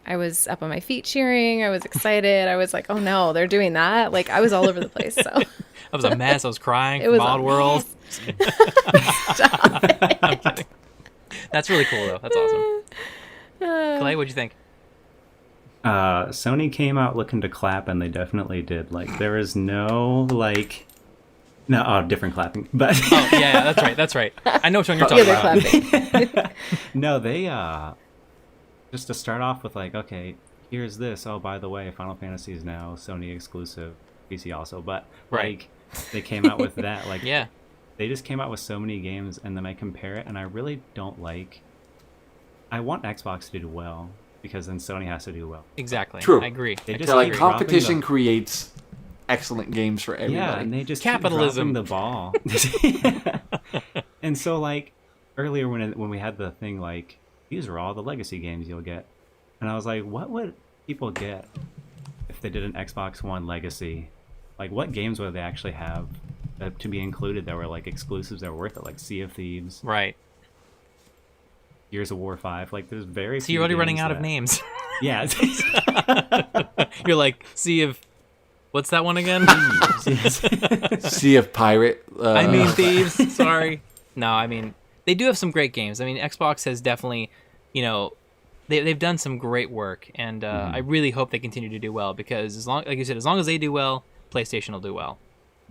I was up on my feet cheering. I was excited. I was like, oh no, they're doing that. Like I was all over the place. So I was a mess. I was crying. it was Odd a World. mess. Stop it. I'm kidding. That's really cool though. That's awesome. Clay, what'd you think? Sony came out looking to clap, and they definitely did. Like, there is no, like... No, different clapping. But Oh yeah, that's right. I know which one you're Yeah, talking they're about. clapping. no, they, just to start off with, like, okay, here's this. Oh, by the way, Final Fantasy is now Sony exclusive, PC also. But, Right. like, they came out with that. Like, Yeah. they just came out with so many games, and then I compare it, and I really don't like... I want Xbox to do well, because then Sony has to do well. Exactly. True. I agree. They I just So, totally like agree. dropping competition the- creates excellent games for everybody. Yeah, and they just Capitalism. keep dropping the ball. And so, like, earlier when we had the thing, like, these are all the legacy games you'll get. And I was like, what would people get if they did an Xbox One legacy? Like, what games would they actually have to be included that were, like, exclusives that were worth it? Like, Sea of Thieves, Right. Gears of War 5. Like, there's very So few you're already running games out of that- names. Yeah. You're like, see if what's that one again? Sea of Pirate. I mean thieves. Sorry. No, I mean they do have some great games. I mean Xbox has definitely, they've done some great work, and I really hope they continue to do well because like you said, as long as they do well, PlayStation will do well.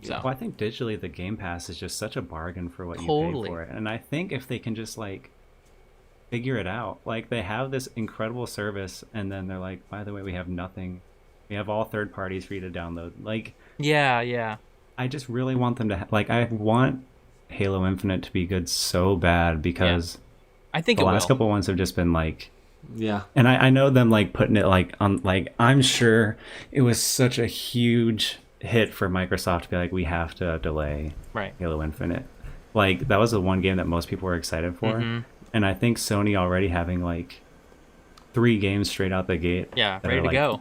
So Well, I think digitally the Game Pass is just such a bargain for what you Totally. pay for it. And I think if they can just, like, figure it out. Like, they have this incredible service, and then they're like, by the way, we have nothing We have all third parties for you to download. Like, Yeah. I just really want them to like. I want Halo Infinite to be good so bad because I think the it last will. couple ones have just been like. Yeah. And I know them like putting it like on like I'm sure it was such a huge hit for Microsoft to be like we have to delay Right. Halo Infinite. Like that was the one game that most people were excited for. Mm-hmm. And I think Sony already having like 3 games straight out the gate. Yeah, that ready are, to like, go.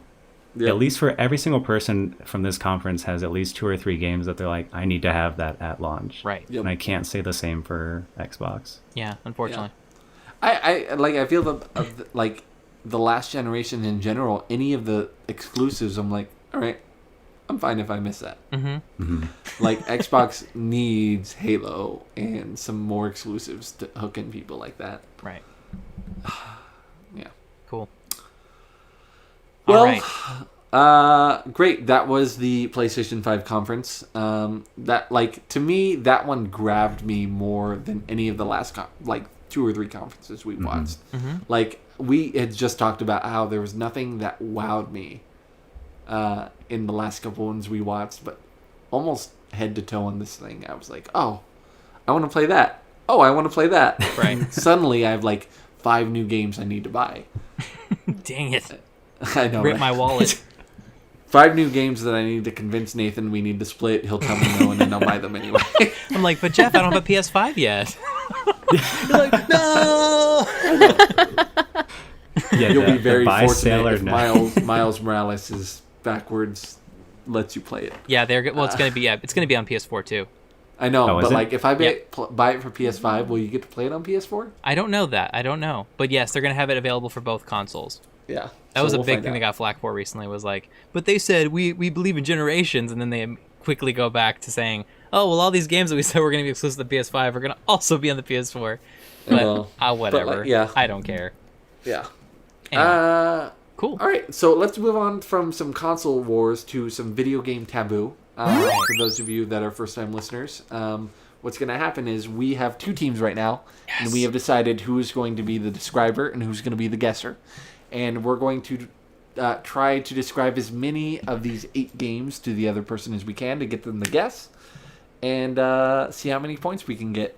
Yeah. At least for every single person from this conference has at least 2 or 3 games that they're like, I need to have that at launch. Right. Yep. And I can't say the same for Xbox. Yeah, unfortunately. I feel like the last generation in general, any of the exclusives, I'm like, all right, I'm fine if I miss that. Mm-hmm. Like Xbox needs Halo and some more exclusives to hook in people like that. Right. Yeah. Cool. Well, All right. great. That was the PlayStation 5 conference. That like to me, that one grabbed me more than any of the last 2 or 3 conferences we watched. Mm-hmm. Like we had just talked about how there was nothing that wowed me in the last couple ones we watched, but almost head to toe on this thing, I was like, oh, I want to play that. Oh, I want to play that. Right. Suddenly, I have like 5 new games I need to buy. Dang it. I know. Rip right? my wallet. 5 new games that I need to convince Nathan we need to split. He'll tell me no, and then I'll buy them anyway. I'm like, but Jeff, I don't have a PS5 yet. You're like, no. Yeah, You'll be very buy sale fortunate or if no. Miles Morales is backwards lets you play it. Yeah, well, it's gonna be on PS4 too. I know, Oh, is but it? like if I Yeah. buy it for PS5, will you get to play it on PS4? I don't know that. I don't know, but yes, they're gonna have it available for both consoles. Yeah, That was a big thing they got flack for recently. Was like, but they said we believe in generations, and then they quickly go back to saying, oh well, all these games that we said were gonna be exclusive to the PS5 are gonna also be on the PS4. But Well, whatever. like, yeah. I don't care. Yeah. Anyway, cool. All right, so let's move on from some console wars to some video game taboo. For those of you that are first-time listeners, what's going to happen is we have 2 teams right now, and we have decided who is going to be the describer and who's going to be the guesser. And we're going to try to describe as many of these 8 games to the other person as we can to get them to guess, and see how many points we can get.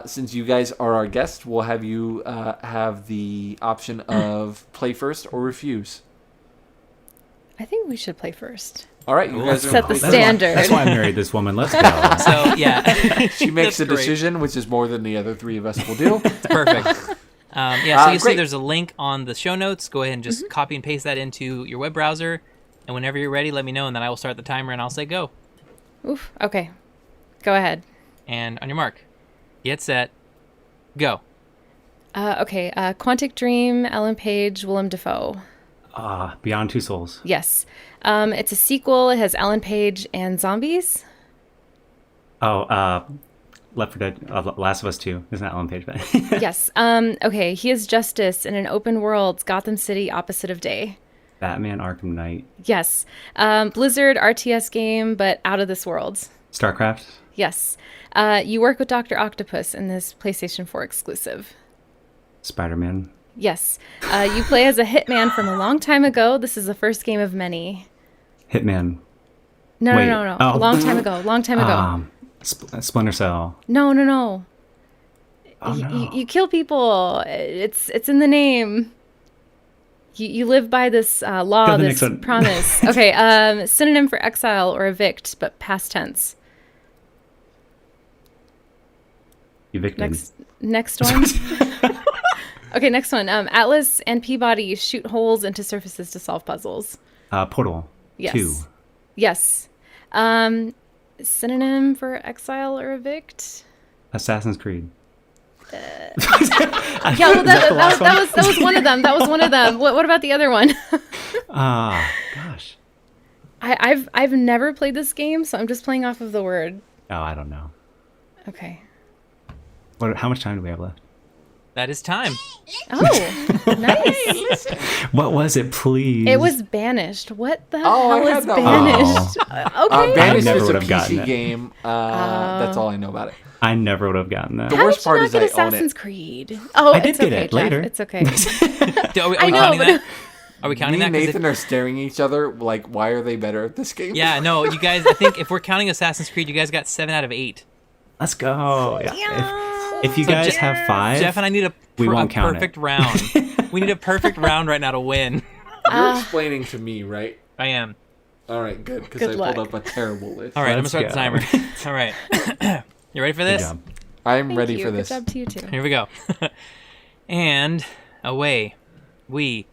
Since you guys are our guests, we'll have you have the option of play first or refuse. I think we should play first. All right, you guys are Set the gonna play standard. That's why I married this woman. Let's go. So yeah, She makes a That's great. decision, which is more than the other 3 of us will do. Perfect. So you see great. there's a link on the show notes. Go ahead and just copy and paste that into your web browser. And whenever you're ready, let me know, and then I will start the timer, and I'll say go. Oof. Okay. Go ahead. And on your mark, get set, go. Okay. Quantic Dream, Ellen Page, Willem Dafoe. Beyond Two Souls. Yes. It's a sequel. It has Ellen Page and zombies. Oh, Left 4 Dead, Last of Us 2. Isn't that Ellen Page? Yes. Okay. He is Justice in an open world, Gotham City, opposite of day. Batman Arkham Knight. Yes. Blizzard RTS game, but out of this world. StarCraft. Yes. You work with Dr. Octopus in this PlayStation 4 exclusive. Spider-Man. Yes. You play as a hitman from a long time ago. This is the first game of many. Hitman. No, Wait. no. Oh. Long time ago. Long time ago. Splinter Cell. No. Oh, no. You kill people. It's in the name. You live by this law, Go the this next one. promise. Okay. Synonym for exile or evict, but past tense. Evicted. Next one. Okay, next one. Atlas and Peabody shoot holes into surfaces to solve puzzles. Portal. Yes. 2. Yes. Synonym for exile or evict? Assassin's Creed. Yeah, well, that was one of them. That was one of them. What about the other one? Gosh. I've never played this game, so I'm just playing off of the word. Oh, I don't know. Okay. How much time do we have left? That is time. Oh, nice. What was it, please? It was Banished. What the Oh, I hell had is that one. Banished? Okay. Banished never is a would have gotten PC it. game. That's all I know about it. I never would have gotten that. The How worst did you part not is get I own Assassin's it. Creed? Oh, I did it's get okay, it Jeff. later. It's okay. Are we I know, counting but that? Are we counting Me that? and 'Cause Nathan are staring at each other like, why are they better at this game? yeah, no, you guys. I think if we're counting Assassin's Creed, you guys got 7 out of 8. Let's go. Yeah. Yeah. If you So guys Je- have 5, Jeff and I need we won't a count perfect it. round. We need a perfect round right now to win. You're explaining to me, right? I am. All right, good, because Good I luck. pulled up a terrible list. All right, Let's I'm gonna start the timer. All right, you ready for Good this? job. I'm Thank ready you. for this. Good job to you too. Here we go. And away we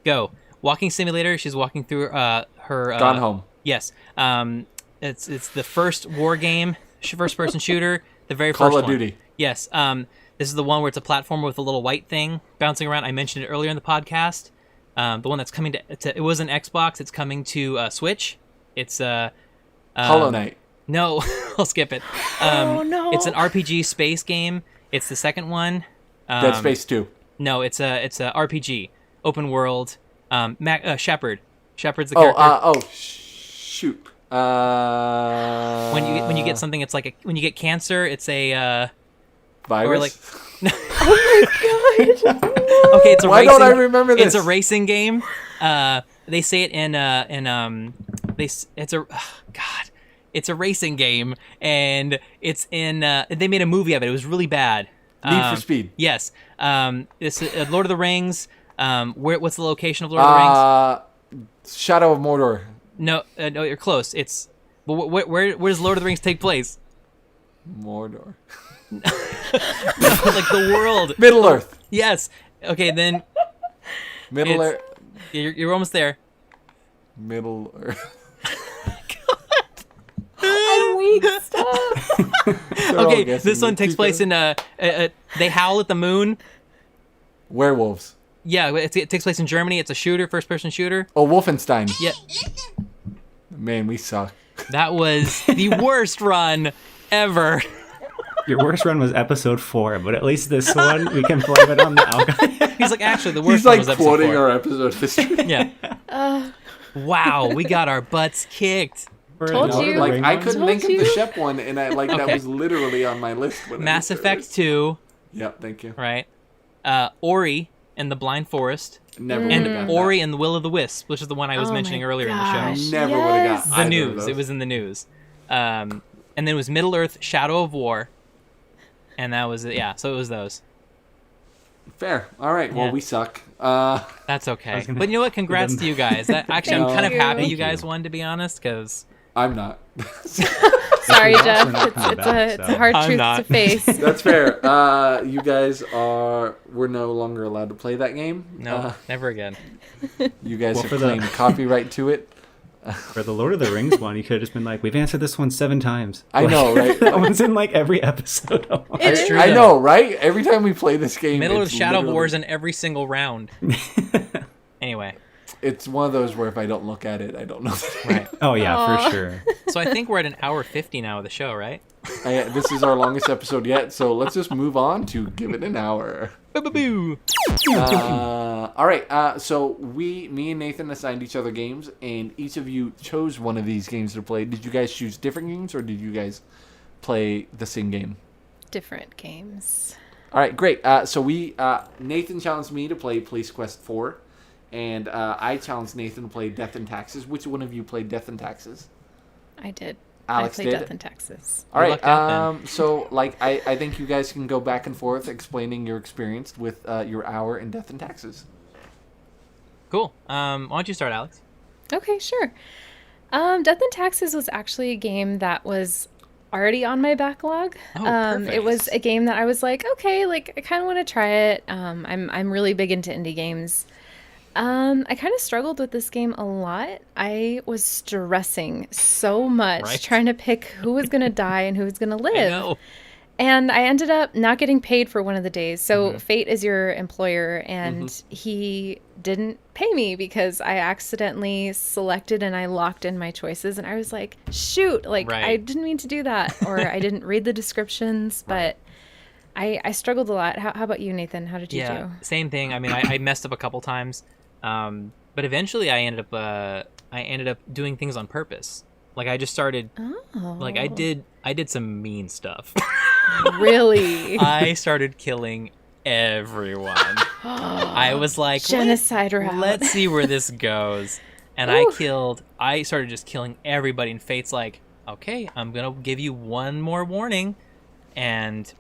go. Walking simulator. She's walking through her. Gone Home. Yes. It's the first war game, first person shooter. The very Call first of one. Duty. Yes. This is the one where it's a platformer with a little white thing bouncing around. I mentioned it earlier in the podcast. The one that's coming to it was an Xbox. It's coming to Switch. It's Hollow Knight. No, I'll skip it. Oh, no. It's an RPG space game. It's the second one. Dead Space 2. No, it's a RPG, open world. Shepard. Shepard's the Oh, character. Shoot. When you get something, it's like when you get cancer, it's a Virus? or like Oh my god. okay, it's a Why racing, don't I remember this? It's a racing game. They say it it's a racing game, and it's in they made a movie of it. It was really bad. Need for Speed. Yes. This Lord of the Rings. What's the location of Lord of the Rings? Shadow of Mordor. No, you're close. It's where does Lord of the Rings take place? Mordor. Like the world. Middle Earth. Yes. Okay, then Middle It's- Earth. you're almost there. Middle Earth. I'm weak. Stop. They're all Okay, guessing. this one takes Keep place going. in they howl at the moon. Werewolves. Yeah, it takes place in Germany. It's a shooter, first-person shooter. Oh, Wolfenstein. Yeah, Man, we suck. that was the worst run ever. Your worst run was episode 4, but at least this one, we can blame it on the alcohol. He's like, actually, the worst He's one like was episode quoting 4. our episode history. Yeah. Wow, we got our butts kicked. Told you. Like I couldn't Told think of you. the Shep one, and I that Okay. was literally on my list. When I Mass looked at Effect it. 2, Yep, thank you. right? Ori and the Blind Forest, Never and would have got Ori and the Will of the Wisp, which is the one I was Oh mentioning my earlier in the gosh. show. Never would have Yes. got The either of news. those. It was in the news. And then it was Middle Earth, Shadow of War, and that was it. Yeah, so it was those. Fair. All right. Well, Yeah. we suck. That's okay. gonna- But you know what? Congrats to you guys. Actually, I'm Thank kind of you. happy Thank you guys you. won, to be honest, because I'm not. Sorry, If we Jeff. lost, we're not It's coming back, a so. hard I'm truth not. to face. That's fair. You guys we're no longer allowed to play that game. no, never again. You guys Well, have for the- claimed copyright to it. For the Lord of the Rings one, you could have just been like, we've answered this one 7 times. I know, right? That one's in like every episode. It's true. I though. know, right? Every time we play this game, Middle of it's Shadow of literally- War is in every single round. Anyway, It's one of those where if I don't look at it, I don't know. right. Oh, yeah, Aw. for sure. So I think we're at an hour 50 now of the show, right? This is our longest episode yet, so let's just move on to give it an hour. Boo-boo-boo. All right. So me and Nathan assigned each other games, and each of you chose one of these games to play. Did you guys choose different games, or did you guys play the same game? Different games. All right, great. So Nathan challenged me to play Police Quest 4, and I challenged Nathan to play Death and Taxes. Which one of you played Death and Taxes? I did. Alex I played did? Death and Taxes. All You right. lucked out, then. So I think you guys can go back and forth explaining your experience with your hour in Death and Taxes. Cool. Why don't you start, Alex? Okay, sure. Death and Taxes was actually a game that was already on my backlog. Oh, It perfect. was a game that I was like, okay, like I kind of want to try it. I'm really big into indie games. I kind of struggled with this game a lot. I was stressing so much Right. trying to pick who was going to die and who was going to I live. know. And I ended up not getting paid for one of the days. So Mm-hmm. Fate is your employer, and he didn't pay me because I accidentally selected and I locked in my choices. And I was like, shoot, like Right. I didn't mean to do that. Or I didn't read the descriptions, but I struggled a lot. How about you, Nathan? How did you Yeah, do? same thing. I mean, I messed up a couple times, but eventually I ended up doing things on purpose. Like I just started, Oh, like I did some mean stuff. really? I started killing everyone. I was like, genocide route. Let's see where this goes. And I started just killing everybody, and Fate's like, okay, I'm gonna give you one more warning. And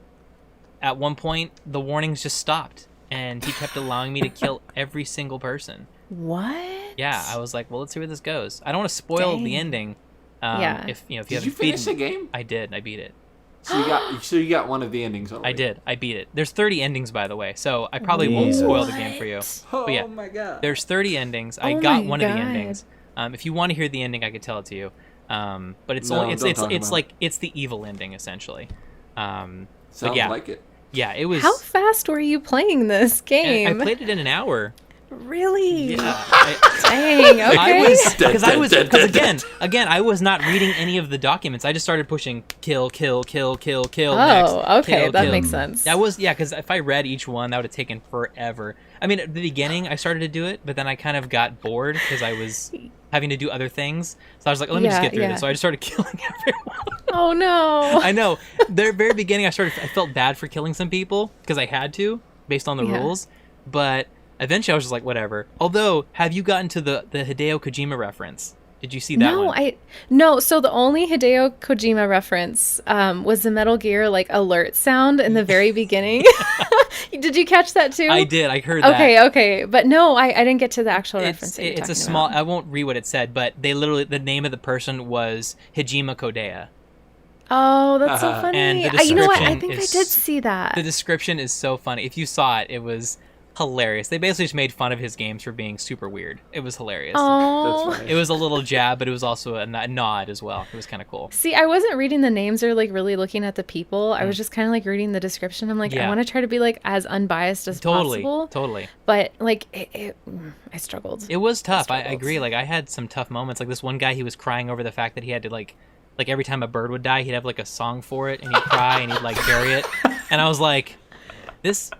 at one point the warnings just stopped, and he kept allowing me to kill every single person. What? Yeah, I was like, well, let's see where this goes. I don't want to spoil the ending. If you Did you finish the game? I did. I beat it. So you got one of the endings already. I did. I beat it. There's 30 endings, by the way, so I probably won't spoil the game for you. But yeah, Oh my god. there's 30 endings. I Oh got my one of the God. endings. If you want to hear the ending, I could tell it to you. But it's No, only don't talk it's about like it's the evil ending essentially. Sounds yeah. like it. Yeah, it was. How fast were you playing this I game? played it in an hour. Really? Yeah. Dang. Okay. Because again, I was not reading any of the documents. I just started pushing kill. Oh, Next, okay, kill, that kill. makes sense. Because if I read each one, that would have taken forever. I mean, at the beginning, I started to do it, but then I kind of got bored because I was having to do other things. So I was like, let me just get through this. So I just started killing everyone. Oh no. I know. The very beginning, I felt bad for killing some people because I had to, based on the rules. But eventually, I was just like, whatever. Although, have you gotten to the Hideo Kojima reference? Did you see that one? No. So the only Hideo Kojima reference was the Metal Gear like alert sound in the very beginning. Did you catch that too? I did. I heard that. Okay. But no, I didn't get to the actual reference. That you're It's a talking small. about. I won't read what it said, but they literally the name of the person was Hijima Kodea. Oh, that's so funny. And the You know what? I description think I is- did see that. The description is so funny. If you saw it, it was hilarious. They basically just made fun of his games for being super weird. It was hilarious. Oh. That's funny. It was a little jab, but it was also a nod as well. It was kind of cool. See, I wasn't reading the names or like really looking at the people. I was just kind of like reading the description. I'm like, I Yeah. want to try to be like as unbiased as possible. Totally. But like, I struggled. It was tough. I struggled. agree. Like I had some tough moments. Like this one guy, he was crying over the fact that he had to like every time a bird would die, he'd have like a song for it, and he'd cry and he'd like bury it. And I was like, this,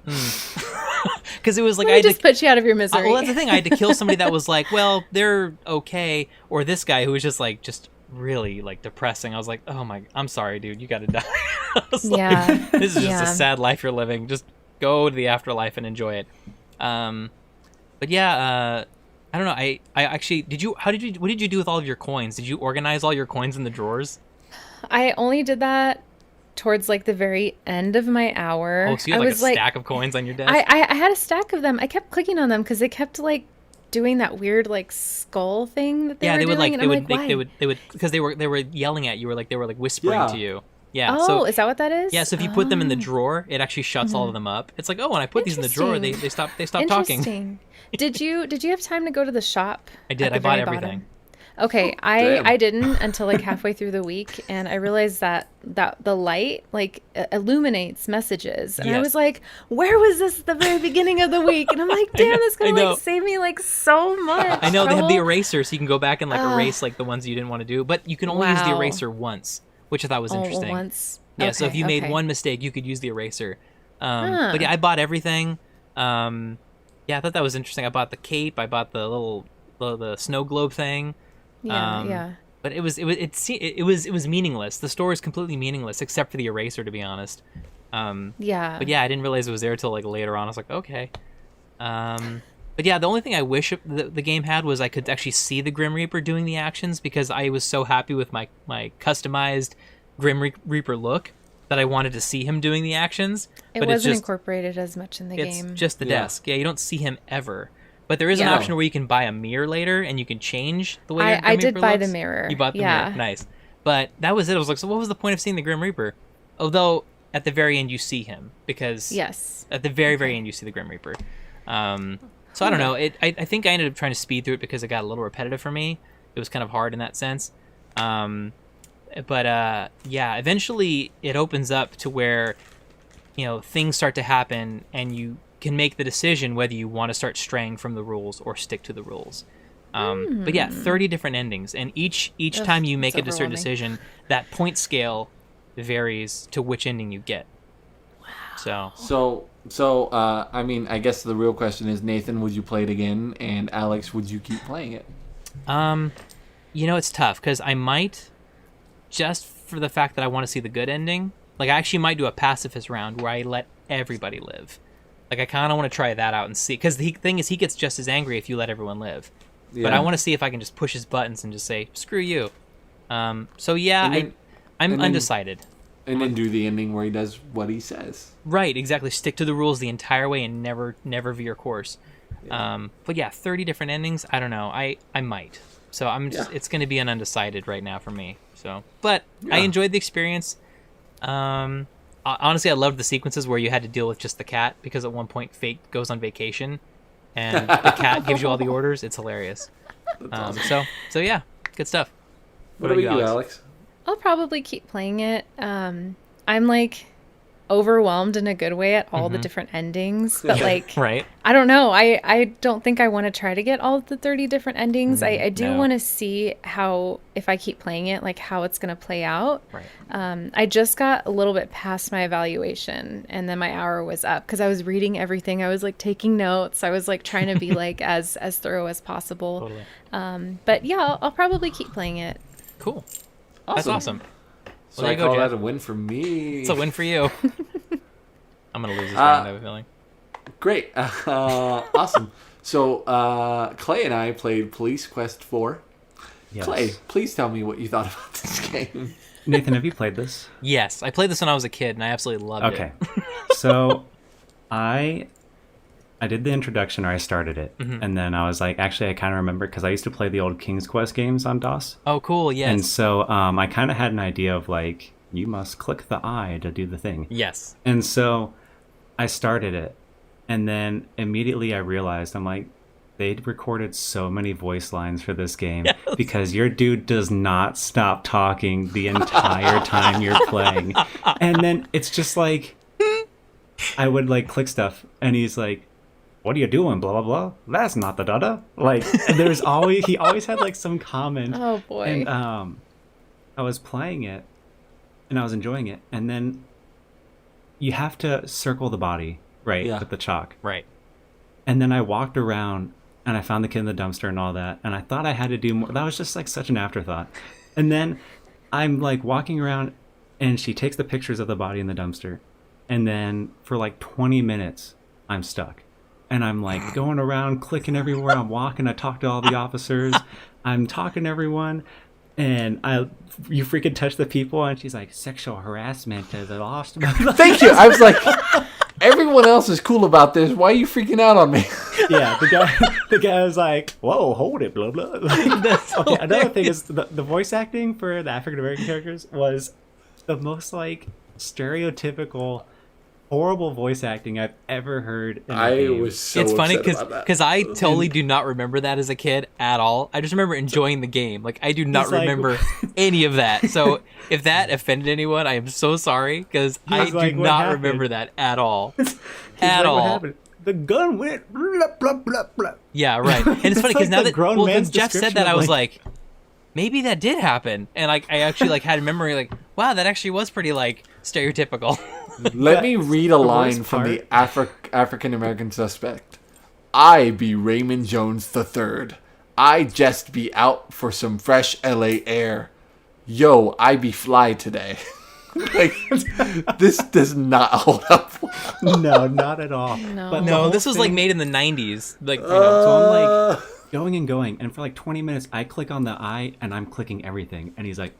because it was like Let I me had to just put you out of your misery. well, that's the thing. I had to kill somebody that was like, well, they're okay, or this guy who was just really like depressing. I was like, oh my, I'm sorry, dude, you got to die. I was like, Yeah. this is just Yeah. a sad life you're living. Just go to the afterlife and enjoy it. But yeah, I don't know. I actually what did you do with all of your coins? Did you organize all your coins in the drawers? I only did that towards like the very end of my hour. Oh, so you had I like a was like, stack of coins on your desk? I had a stack of them. I kept clicking on them because they kept like doing that weird like skull thing that they were they would doing. like and they I'm would like, they why? would because they were yelling at you, or like they were like whispering Yeah. to you. Yeah. Oh, so is that what that is? yeah, so if you put them in the drawer, it actually shuts all of them up. It's like, oh, when I put these in the drawer, they stop talking. Interesting. Did you have time to go to the shop? I did. at I the bought very everything. bottom? Okay, Damn. I didn't until like halfway through the week, and I realized that the light like illuminates messages, and I Yes. was like, where was this at the very beginning of the week? And I'm like, damn, this I gonna know. like save me like so much. I know they have the trouble. eraser, so you can go back and like erase like the ones you didn't want to do, but you can only use the Wow. eraser once, which I thought was Oh, interesting. once. Yeah, so if Okay, you made okay. one mistake, you could use the eraser. Huh. But yeah, I bought everything. Yeah, I thought that was interesting. I bought the cape. I bought the snow globe thing. Yeah, Um, yeah. But it was meaningless. The store is completely meaningless except for the eraser, to be honest. Yeah. But yeah, I didn't realize it was there till like later on. I was like, okay. But yeah, the only thing I wish the game had was I could actually see the Grim Reaper doing the actions, because I was so happy with my customized Grim Reaper look that I wanted to see him doing the actions. It But wasn't it's just incorporated as much in the it's game. just the Yeah. desk. Yeah, you don't see him ever. But there is an Yeah. option where you can buy a mirror later and you can change the way your I Grim did Reaper buy the looks. mirror. You bought the Yeah. mirror. Nice. But that was it. I was like, so what was the point of seeing the Grim Reaper? Although at the very end you see him, because Yes. at the very, very end you see the Grim Reaper. So I don't know. I think I ended up trying to speed through it because it got a little repetitive for me. It was kind of hard in that sense. But yeah, eventually it opens up to where, things start to happen and you can make the decision whether you want to start straying from the rules or stick to the rules. But yeah, 30 different endings, and each Ugh, time you make a it's certain overwhelming. decision, that point scale varies to which ending you get. Wow. So I mean, I guess the real question is, Nathan, would you play it again? And Alex, would you keep playing it? It's tough because I might, just for the fact that I want to see the good ending. Like, I actually might do a pacifist round where I let everybody live. Like I kind of want to try that out and see, because the thing is, he gets just as angry if you let everyone live. Yeah. But I want to see if I can just push his buttons and just say screw you. So yeah, And then- I'm and then- undecided. And then do the ending where he does what he says. Right, exactly. Stick to the rules the entire way and never veer course. But yeah, 30 different endings. I don't know. I might. So I'm just. Yeah. It's going to be an undecided right now for me. So, but I Yeah. enjoyed the experience. Honestly, I loved the sequences where you had to deal with just the cat, because at one point Fate goes on vacation, and the cat gives you all the orders. It's hilarious. So yeah, good stuff. What about you, Alex? I'll probably keep playing it. I'm like overwhelmed in a good way at all the different endings, but like Right. I don't know. I don't think I want to try to get all of the 30 different endings. I do no. want to see how, if I keep playing it, like how it's going to play out. Right. I just got a little bit past my evaluation, and then my hour was up because I was reading everything. I was like taking notes. I was like trying to be like as thorough as possible. Totally. But yeah, I'll probably keep playing it. Cool. That's awesome. So Well, there I you go, call Jeff. that a win for me. It's a win for you. I'm gonna lose this round, I have a feeling. Great. Awesome. So Clay and I played Police Quest 4. Yes. Clay, please tell me what you thought about this game. Nathan, have you played this? Yes, I played this when I was a kid, and I absolutely loved Okay. it. So I did the introduction, or I started it, and then I was like, actually, I kind of remember, because I used to play the old King's Quest games on DOS. Oh, cool. Yes. And so I kind of had an idea of like, you must click the I to do the thing. Yes. And so I started it, and then immediately I realized, I'm like, they'd recorded so many voice lines for this game because your dude does not stop talking the entire time you're playing. And then it's just like, I would like click stuff, and he's like, what are you doing? Blah, blah, blah. That's not the dada. Like, there's always, he always had like some comment. Oh boy. And I was playing it, and I was enjoying it, and then you have to circle the body, right, Yeah. with the chalk. Right. And then I walked around, and I found the kid in the dumpster and all that, and I thought I had to do more. That was just like such an afterthought. And then I'm like walking around, and she takes the pictures of the body in the dumpster, and then for like 20 minutes, I'm stuck. And I'm like going around, clicking everywhere. I'm walking. I talk to all the officers. I'm talking to everyone. And you freaking touch the people. And she's like, sexual harassment to the lost. Thank you. I was like, everyone else is cool about this. Why are you freaking out on me? Yeah, the guy was like, whoa, hold it, blah, blah. Like, okay, another thing is the voice acting for the African-American characters was the most like stereotypical, horrible voice acting I've ever heard in a game. was so It's funny upset about that. because I totally do not remember that as a kid at all. I just remember enjoying the game. Like I do not He's like- remember any of that. So if that offended anyone, I am so sorry, because I He's like, do "What not happened?" remember that at all. He's At like, all. what happened? The gun went blah, blah, blah, blah. Yeah, right. And it's funny because like now the that grown when man's Jeff said description that, of, I was like- like, maybe that did happen, and like I actually like had a memory like, wow, that actually was pretty like stereotypical. Let me read a line worst from the African American suspect. I be Raymond Jones III. I just be out for some fresh LA air. Yo, I be fly today. Like, this does not hold up. No, not at all. No. But the No, whole this was like thing- made in the '90s. Like, you know, So I'm like going and going, and for like 20 minutes, I click on the I, and I'm clicking everything, and he's like,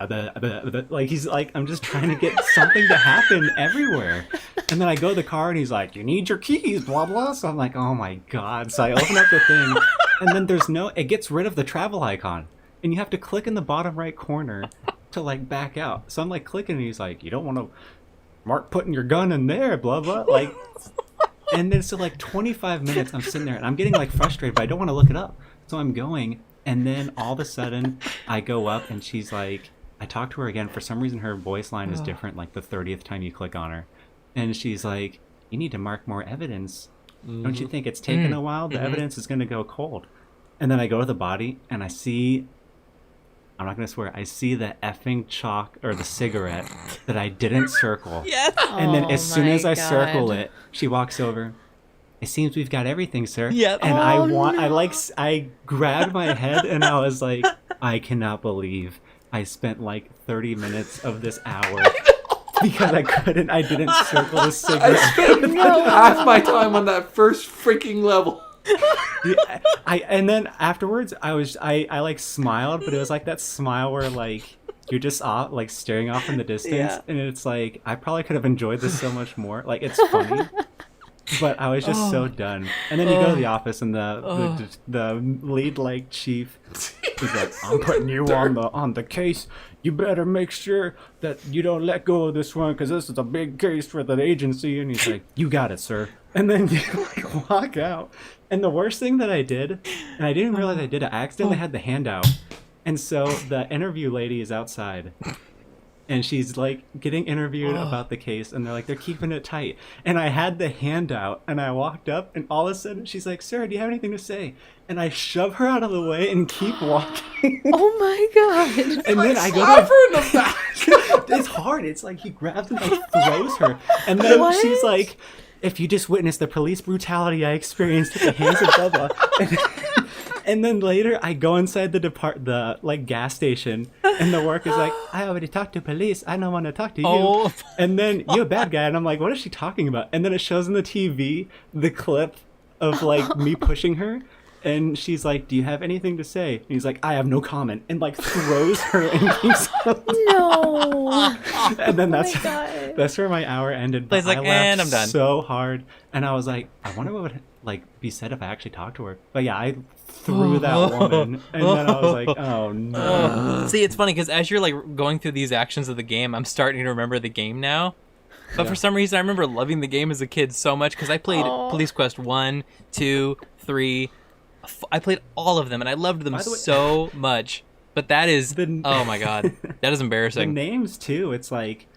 like he's like, I'm just trying to get something to happen everywhere, and then I go to the car, and he's like, you need your keys, blah blah. So I'm like, oh my god. So I open up the thing, and then it gets rid of the travel icon, and you have to click in the bottom right corner to like back out. So I'm like clicking, and he's like, you don't want to mark putting your gun in there, blah blah, like. And then so like 25 minutes I'm sitting there and I'm getting like frustrated, but I don't want to look it up. So I'm going, and then all of a sudden I go up, and she's like, I talk to her again. For some reason her voice line is different like the 30th time you click on her. And she's like, you need to mark more evidence. Don't you think it's taken a while? The evidence is going to go cold. And then I go to the body, and I see, I'm not going to swear, I see the effing chalk or the cigarette that I didn't circle. yes. And then Oh as soon my as I circle God. it, she walks over. It seems we've got everything, sir. Yep. And Oh, I grabbed my head, and I was like, I cannot believe I spent like 30 minutes of this hour because I didn't circle the I cigarette. spent half my time on that first freaking level. Yeah, and then afterwards I like smiled, but it was like that smile where like you're just off, like staring off in the distance, Yeah. and it's like I probably could have enjoyed this so much more. Like it's funny, but I was just so done. And then you go to the office, and the lead like chief is like, "I'm putting you on the case. You better make sure that you don't let go of this one because this is a big case for the agency." And he's like, "You got it, sir." And then you like walk out. And the worst thing that I did, and I didn't realize I did it, I accidentally had the handout. And so the interview lady is outside. And she's like getting interviewed about the case. And they're keeping it tight. And I had the handout. And I walked up. And all of a sudden she's like, "Sir, do you have anything to say?" And I shove her out of the way and keep walking. Oh my god. And then I go Slap her in the back. it's hard. It's like he grabs and like throws her. And then What? she's like, "If you just witnessed the police brutality I experienced at the hands of Bubba." And then later I go inside the like gas station, and the worker's like, "I already talked to police. I don't want to talk to you." Oh. And then "You're a bad guy." And I'm like, "What is she talking about?" And then it shows on the TV the clip of like me pushing her. And she's like, "Do you have anything to say?" And he's like, "I have no comment," and like throws her and keeps going. No. And then Oh my God. that's where my hour ended. But He's like, I laughed "And I'm done." so hard, and I was like, I wonder what would like be said if I actually talked to her. But yeah, I threw that woman, and then I was like, oh no. See, it's funny because as you're like going through these actions of the game, I'm starting to remember the game now. But for some reason, I remember loving the game as a kid so much because I played Police Quest 1, 2, 3. I played all of them, and I loved them By the way- so much. But that is, The- oh my god, that is The embarrassing. names too. It's like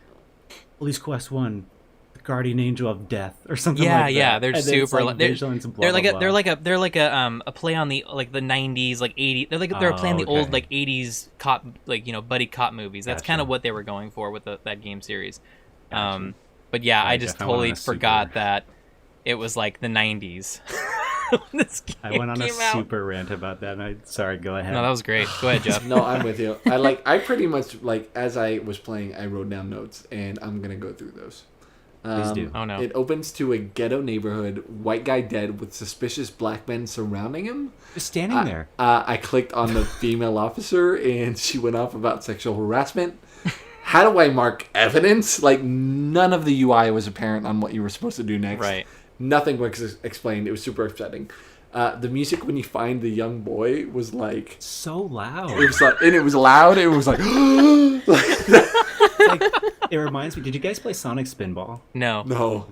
Police Quest 1, the Guardian Angel of Death, or something Yeah, like that. yeah, they're And then it's super. like they're, Vigilance, blah, they're like blah, a, they're blah. like a play on the like the 90s, like 80s. They're playing the old okay. like 80s cop, like buddy cop movies. That's Gotcha. kind of what they were going for with that game series. Gotcha. But yeah, I Yeah, just Jeff, I went on totally a super- forgot that it was like the 90s. when this game I went on a came out. super rant about that. And sorry, go ahead. No, that was great. Go ahead, Jeff. No, I'm with you. I pretty much like as I was playing, I wrote down notes, and I'm gonna go through those. Please do. Oh no. It opens to a ghetto neighborhood, white guy dead with suspicious black men surrounding him. Just standing there. I clicked on the female officer, and she went off about sexual harassment. How do I mark evidence? Like, none of the UI was apparent on what you were supposed to do next. Right. Nothing was explained. It was super upsetting. The music when you find the young boy was like... So loud. It was like, and it was loud. It was like... Like, it reminds me. Did you guys play Sonic Spinball? No. No.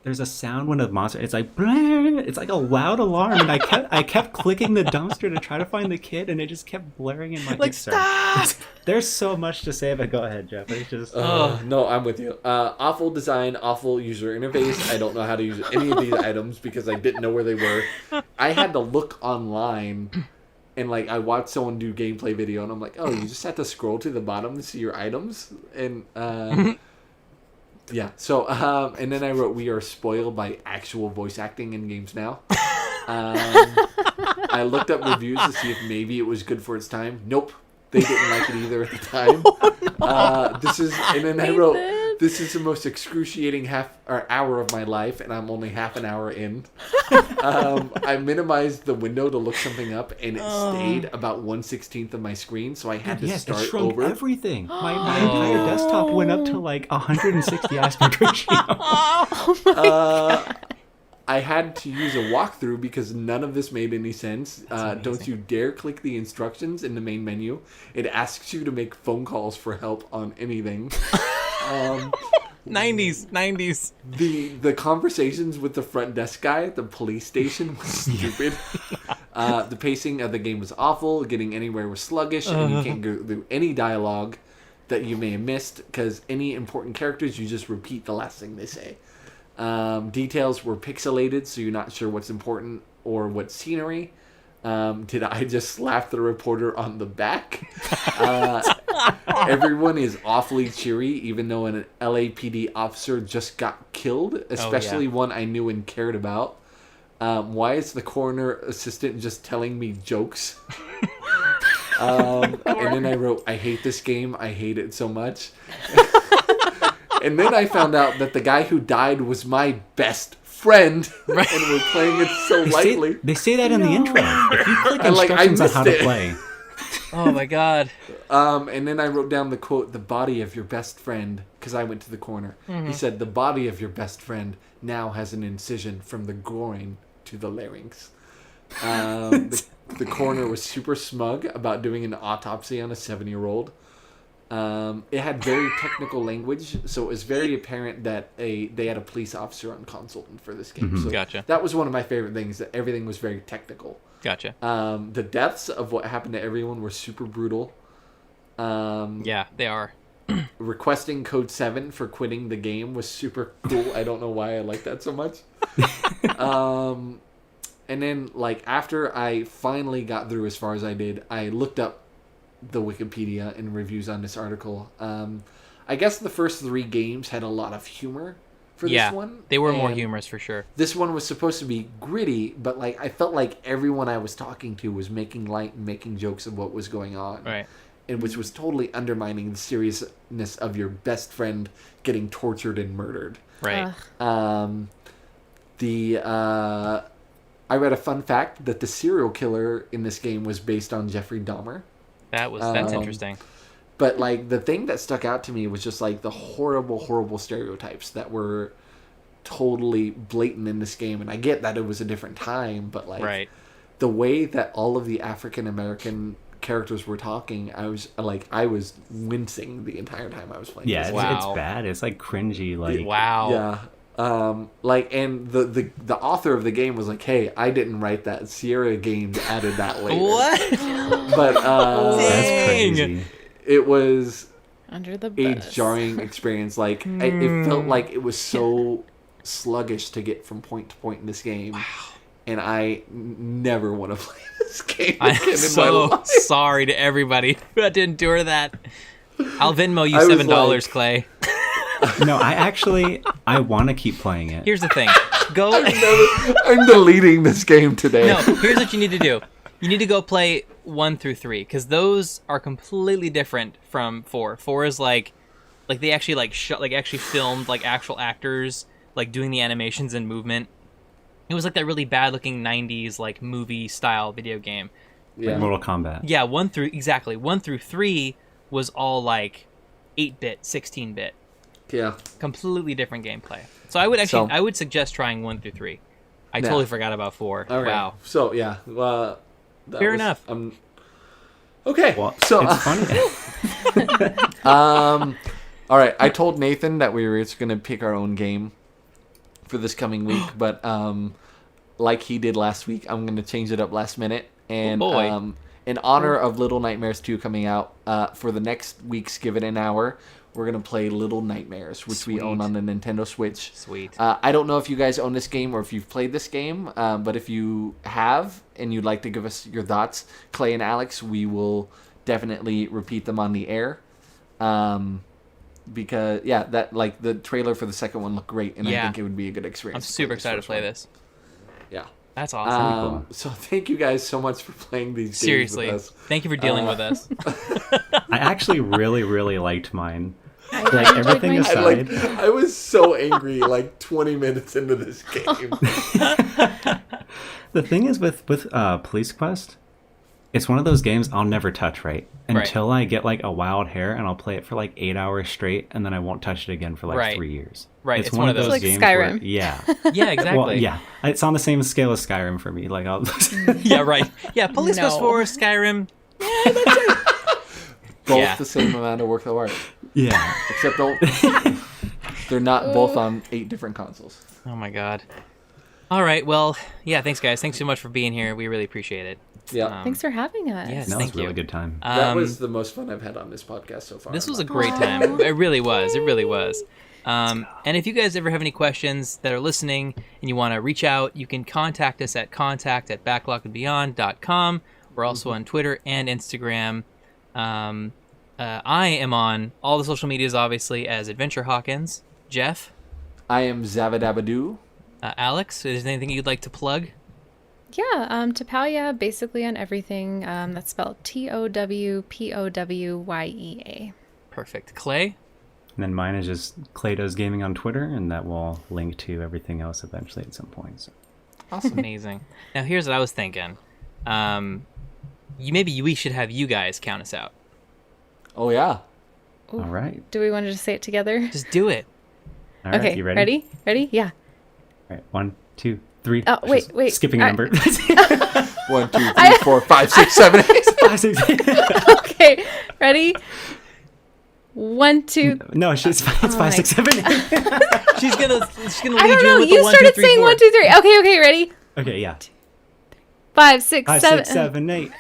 There's a sound when a monster. It's like bling, it's like a loud alarm, and I kept clicking the dumpster to try to find the kid, and it just kept blaring in my Like, Sorry. stop! There's so much to say, but go ahead, Jeff. It's just No, I'm with you. Awful design, awful user interface. I don't know how to use any of these items because I didn't know where they were. I had to look online, and like I watched someone do gameplay video, and I'm like, oh, you just have to scroll to the bottom to see your items, and yeah. So and then I wrote, we are spoiled by actual voice acting in games now. I looked up reviews to see if maybe it was good for its time. Nope. They didn't like it either at the time. And then I wrote, this is the most excruciating hour of my life, and I'm only half an hour in. I minimized the window to look something up, and it stayed about 1/16 of my screen, so I had to yes, it start shrunk over. everything. My entire desktop went up to like 160 aspect ratio. I had to use a walkthrough because none of this made any sense. Don't you dare click the instructions in the main menu. It asks you to make phone calls for help on anything. 90s. The conversations with the front desk guy at the police station was stupid. The pacing of the game was awful. Getting anywhere was sluggish, and you can't go through any dialogue that you may have missed because any important characters, you just repeat the last thing they say. Details were pixelated, so you're not sure what's important or what's scenery. Did I just slap the reporter on the back? Everyone is awfully cheery, even though an LAPD officer just got killed, especially one I knew and cared about. Why is the coroner assistant just telling me jokes? And then I wrote, I hate this game. I hate it so much. And then I found out that the guy who died was my best friend, and we're playing it so lightly. They say that in the intro. If you click And, instructions on how to it. play. Oh my god. And then I wrote down the quote, "The body of your best friend," because I went to the corner. He said, "The body of your best friend now has an incision from the groin to the larynx." The coroner was super smug about doing an autopsy on a 7-year-old. It had very technical language, so it was very apparent that they had a police officer on consultant for this game. So Gotcha. that was one of my favorite things, that everything was very technical. Gotcha. The deaths of what happened to everyone were super brutal. Yeah, they are. Requesting code 7 for quitting the game was super cool. I don't know why I like that so much. And then, like, after I finally got through as far as I did, I looked up the Wikipedia and reviews on this article. I guess the first 3 games had a lot of humor for this one. They were more humorous for sure. This one was supposed to be gritty, but, like, I felt like everyone I was talking to was making light and making jokes of what was going on. Right. And which was totally undermining the seriousness of your best friend getting tortured and murdered. Right. I read a fun fact that the serial killer in this game was based on Jeffrey Dahmer. That's interesting. But, like, the thing that stuck out to me was just, like, the horrible, horrible stereotypes that were totally blatant in this game. And I get that it was a different time, but, like, the way that all of the African-American characters were talking, I was wincing the entire time I was playing. Yeah, this. it's bad. It's, like, cringy. Like, wow. Yeah. And the author of the game was like, "Hey, I didn't write that. Sierra Games added that later." What? But that's crazy. It was Under the a bus. jarring experience. Like it felt like it was so sluggish to get from point to point in this game. Wow. And I never want to play this game again I'm so sorry to everybody who had to endure that. I'll Venmo you $7, Clay. No, I want to keep playing it. Here's the thing. Go. I'm deleting this game today. No, here's what you need to do. You need to go play 1 through 3, because those are completely different from 4. 4 is like they actually actually filmed like actual actors like doing the animations and movement. It was like that really bad looking 90s like movie style video game. Yeah. Like Mortal Kombat. Yeah, 1 through 3 was all like 8-bit, 16-bit. Yeah. Completely different gameplay. So I would suggest trying 1 through 3. I totally forgot about 4. Okay. Wow. So yeah. Fair enough. Okay. Well, so it's funny. all right. I told Nathan that we were just gonna pick our own game for this coming week, but like he did last week, I'm gonna change it up last minute. And in honor of Little Nightmares 2 coming out, for the next week's Give It an Hour, we're going to play Little Nightmares, which we own on the Nintendo Switch. Sweet. I don't know if you guys own this game or if you've played this game, but if you have and you'd like to give us your thoughts, Clay and Alex, we will definitely repeat them on the air. Because, yeah, that like the trailer for the second one looked great, and I think it would be a good experience. I'm super excited to play this. Yeah. That's awesome. Cool. So thank you guys so much for playing these Seriously. games with us. Thank you for dealing with us. I actually really, really liked mine. Like, everything aside. I was so angry like 20 minutes into this game. The thing is with Police Quest, it's one of those games I'll never touch, right? Until I get like a wild hair, and I'll play it for like 8 hours straight, and then I won't touch it again for like 3 years. Right, It's one of those like games Skyrim. where, yeah. Yeah, exactly. Well, yeah. It's on the same scale as Skyrim for me. Like, I'll Yeah, right. Yeah, Police Quest 4, Skyrim. Both the same amount of work of art. Yeah. Except they're not both on 8 different consoles. Oh my god. All right, well, yeah, thanks guys. Thanks so much for being here. We really appreciate it. Yeah. Thanks for having us. Yes, That thank was a really you. good time. That was the most fun I've had on this podcast so far. This was a great time. It really was. It really was. And if you guys ever have any questions that are listening and you want to reach out, you can contact us at contact@backlogadbeyond.com. We're also on Twitter and Instagram. I am on all the social medias, obviously, as Adventure Hawkins. Jeff? I am Zavadabadoo. Alex, is there anything you'd like to plug? Yeah, Tapowya, basically on everything. That's spelled TOWPOWYEA. Perfect. Clay? And then mine is just Clay Does Gaming on Twitter, and that will link to everything else eventually at some point. So. Awesome. Amazing. Now, here's what I was thinking. Maybe we should have you guys count us out. Oh, yeah. Ooh. All right. Do we want to just say it together? Just do it. All right. Okay. You ready? Ready? Yeah. All right. 1, 2, 3. Oh, wait. Skipping a number. 1, 2, 3, 4, 5, 6, 7, 8. 5, 6, 8. Okay. Ready? 1, 2. No, it's 5, 6, 7, 8. She's gonna I lead don't know. with You the 1, 2, started 3, saying 4. 1, 2, 3. Okay. Ready? Okay, yeah. 5, 6, 5, 7. 6, 7, 8.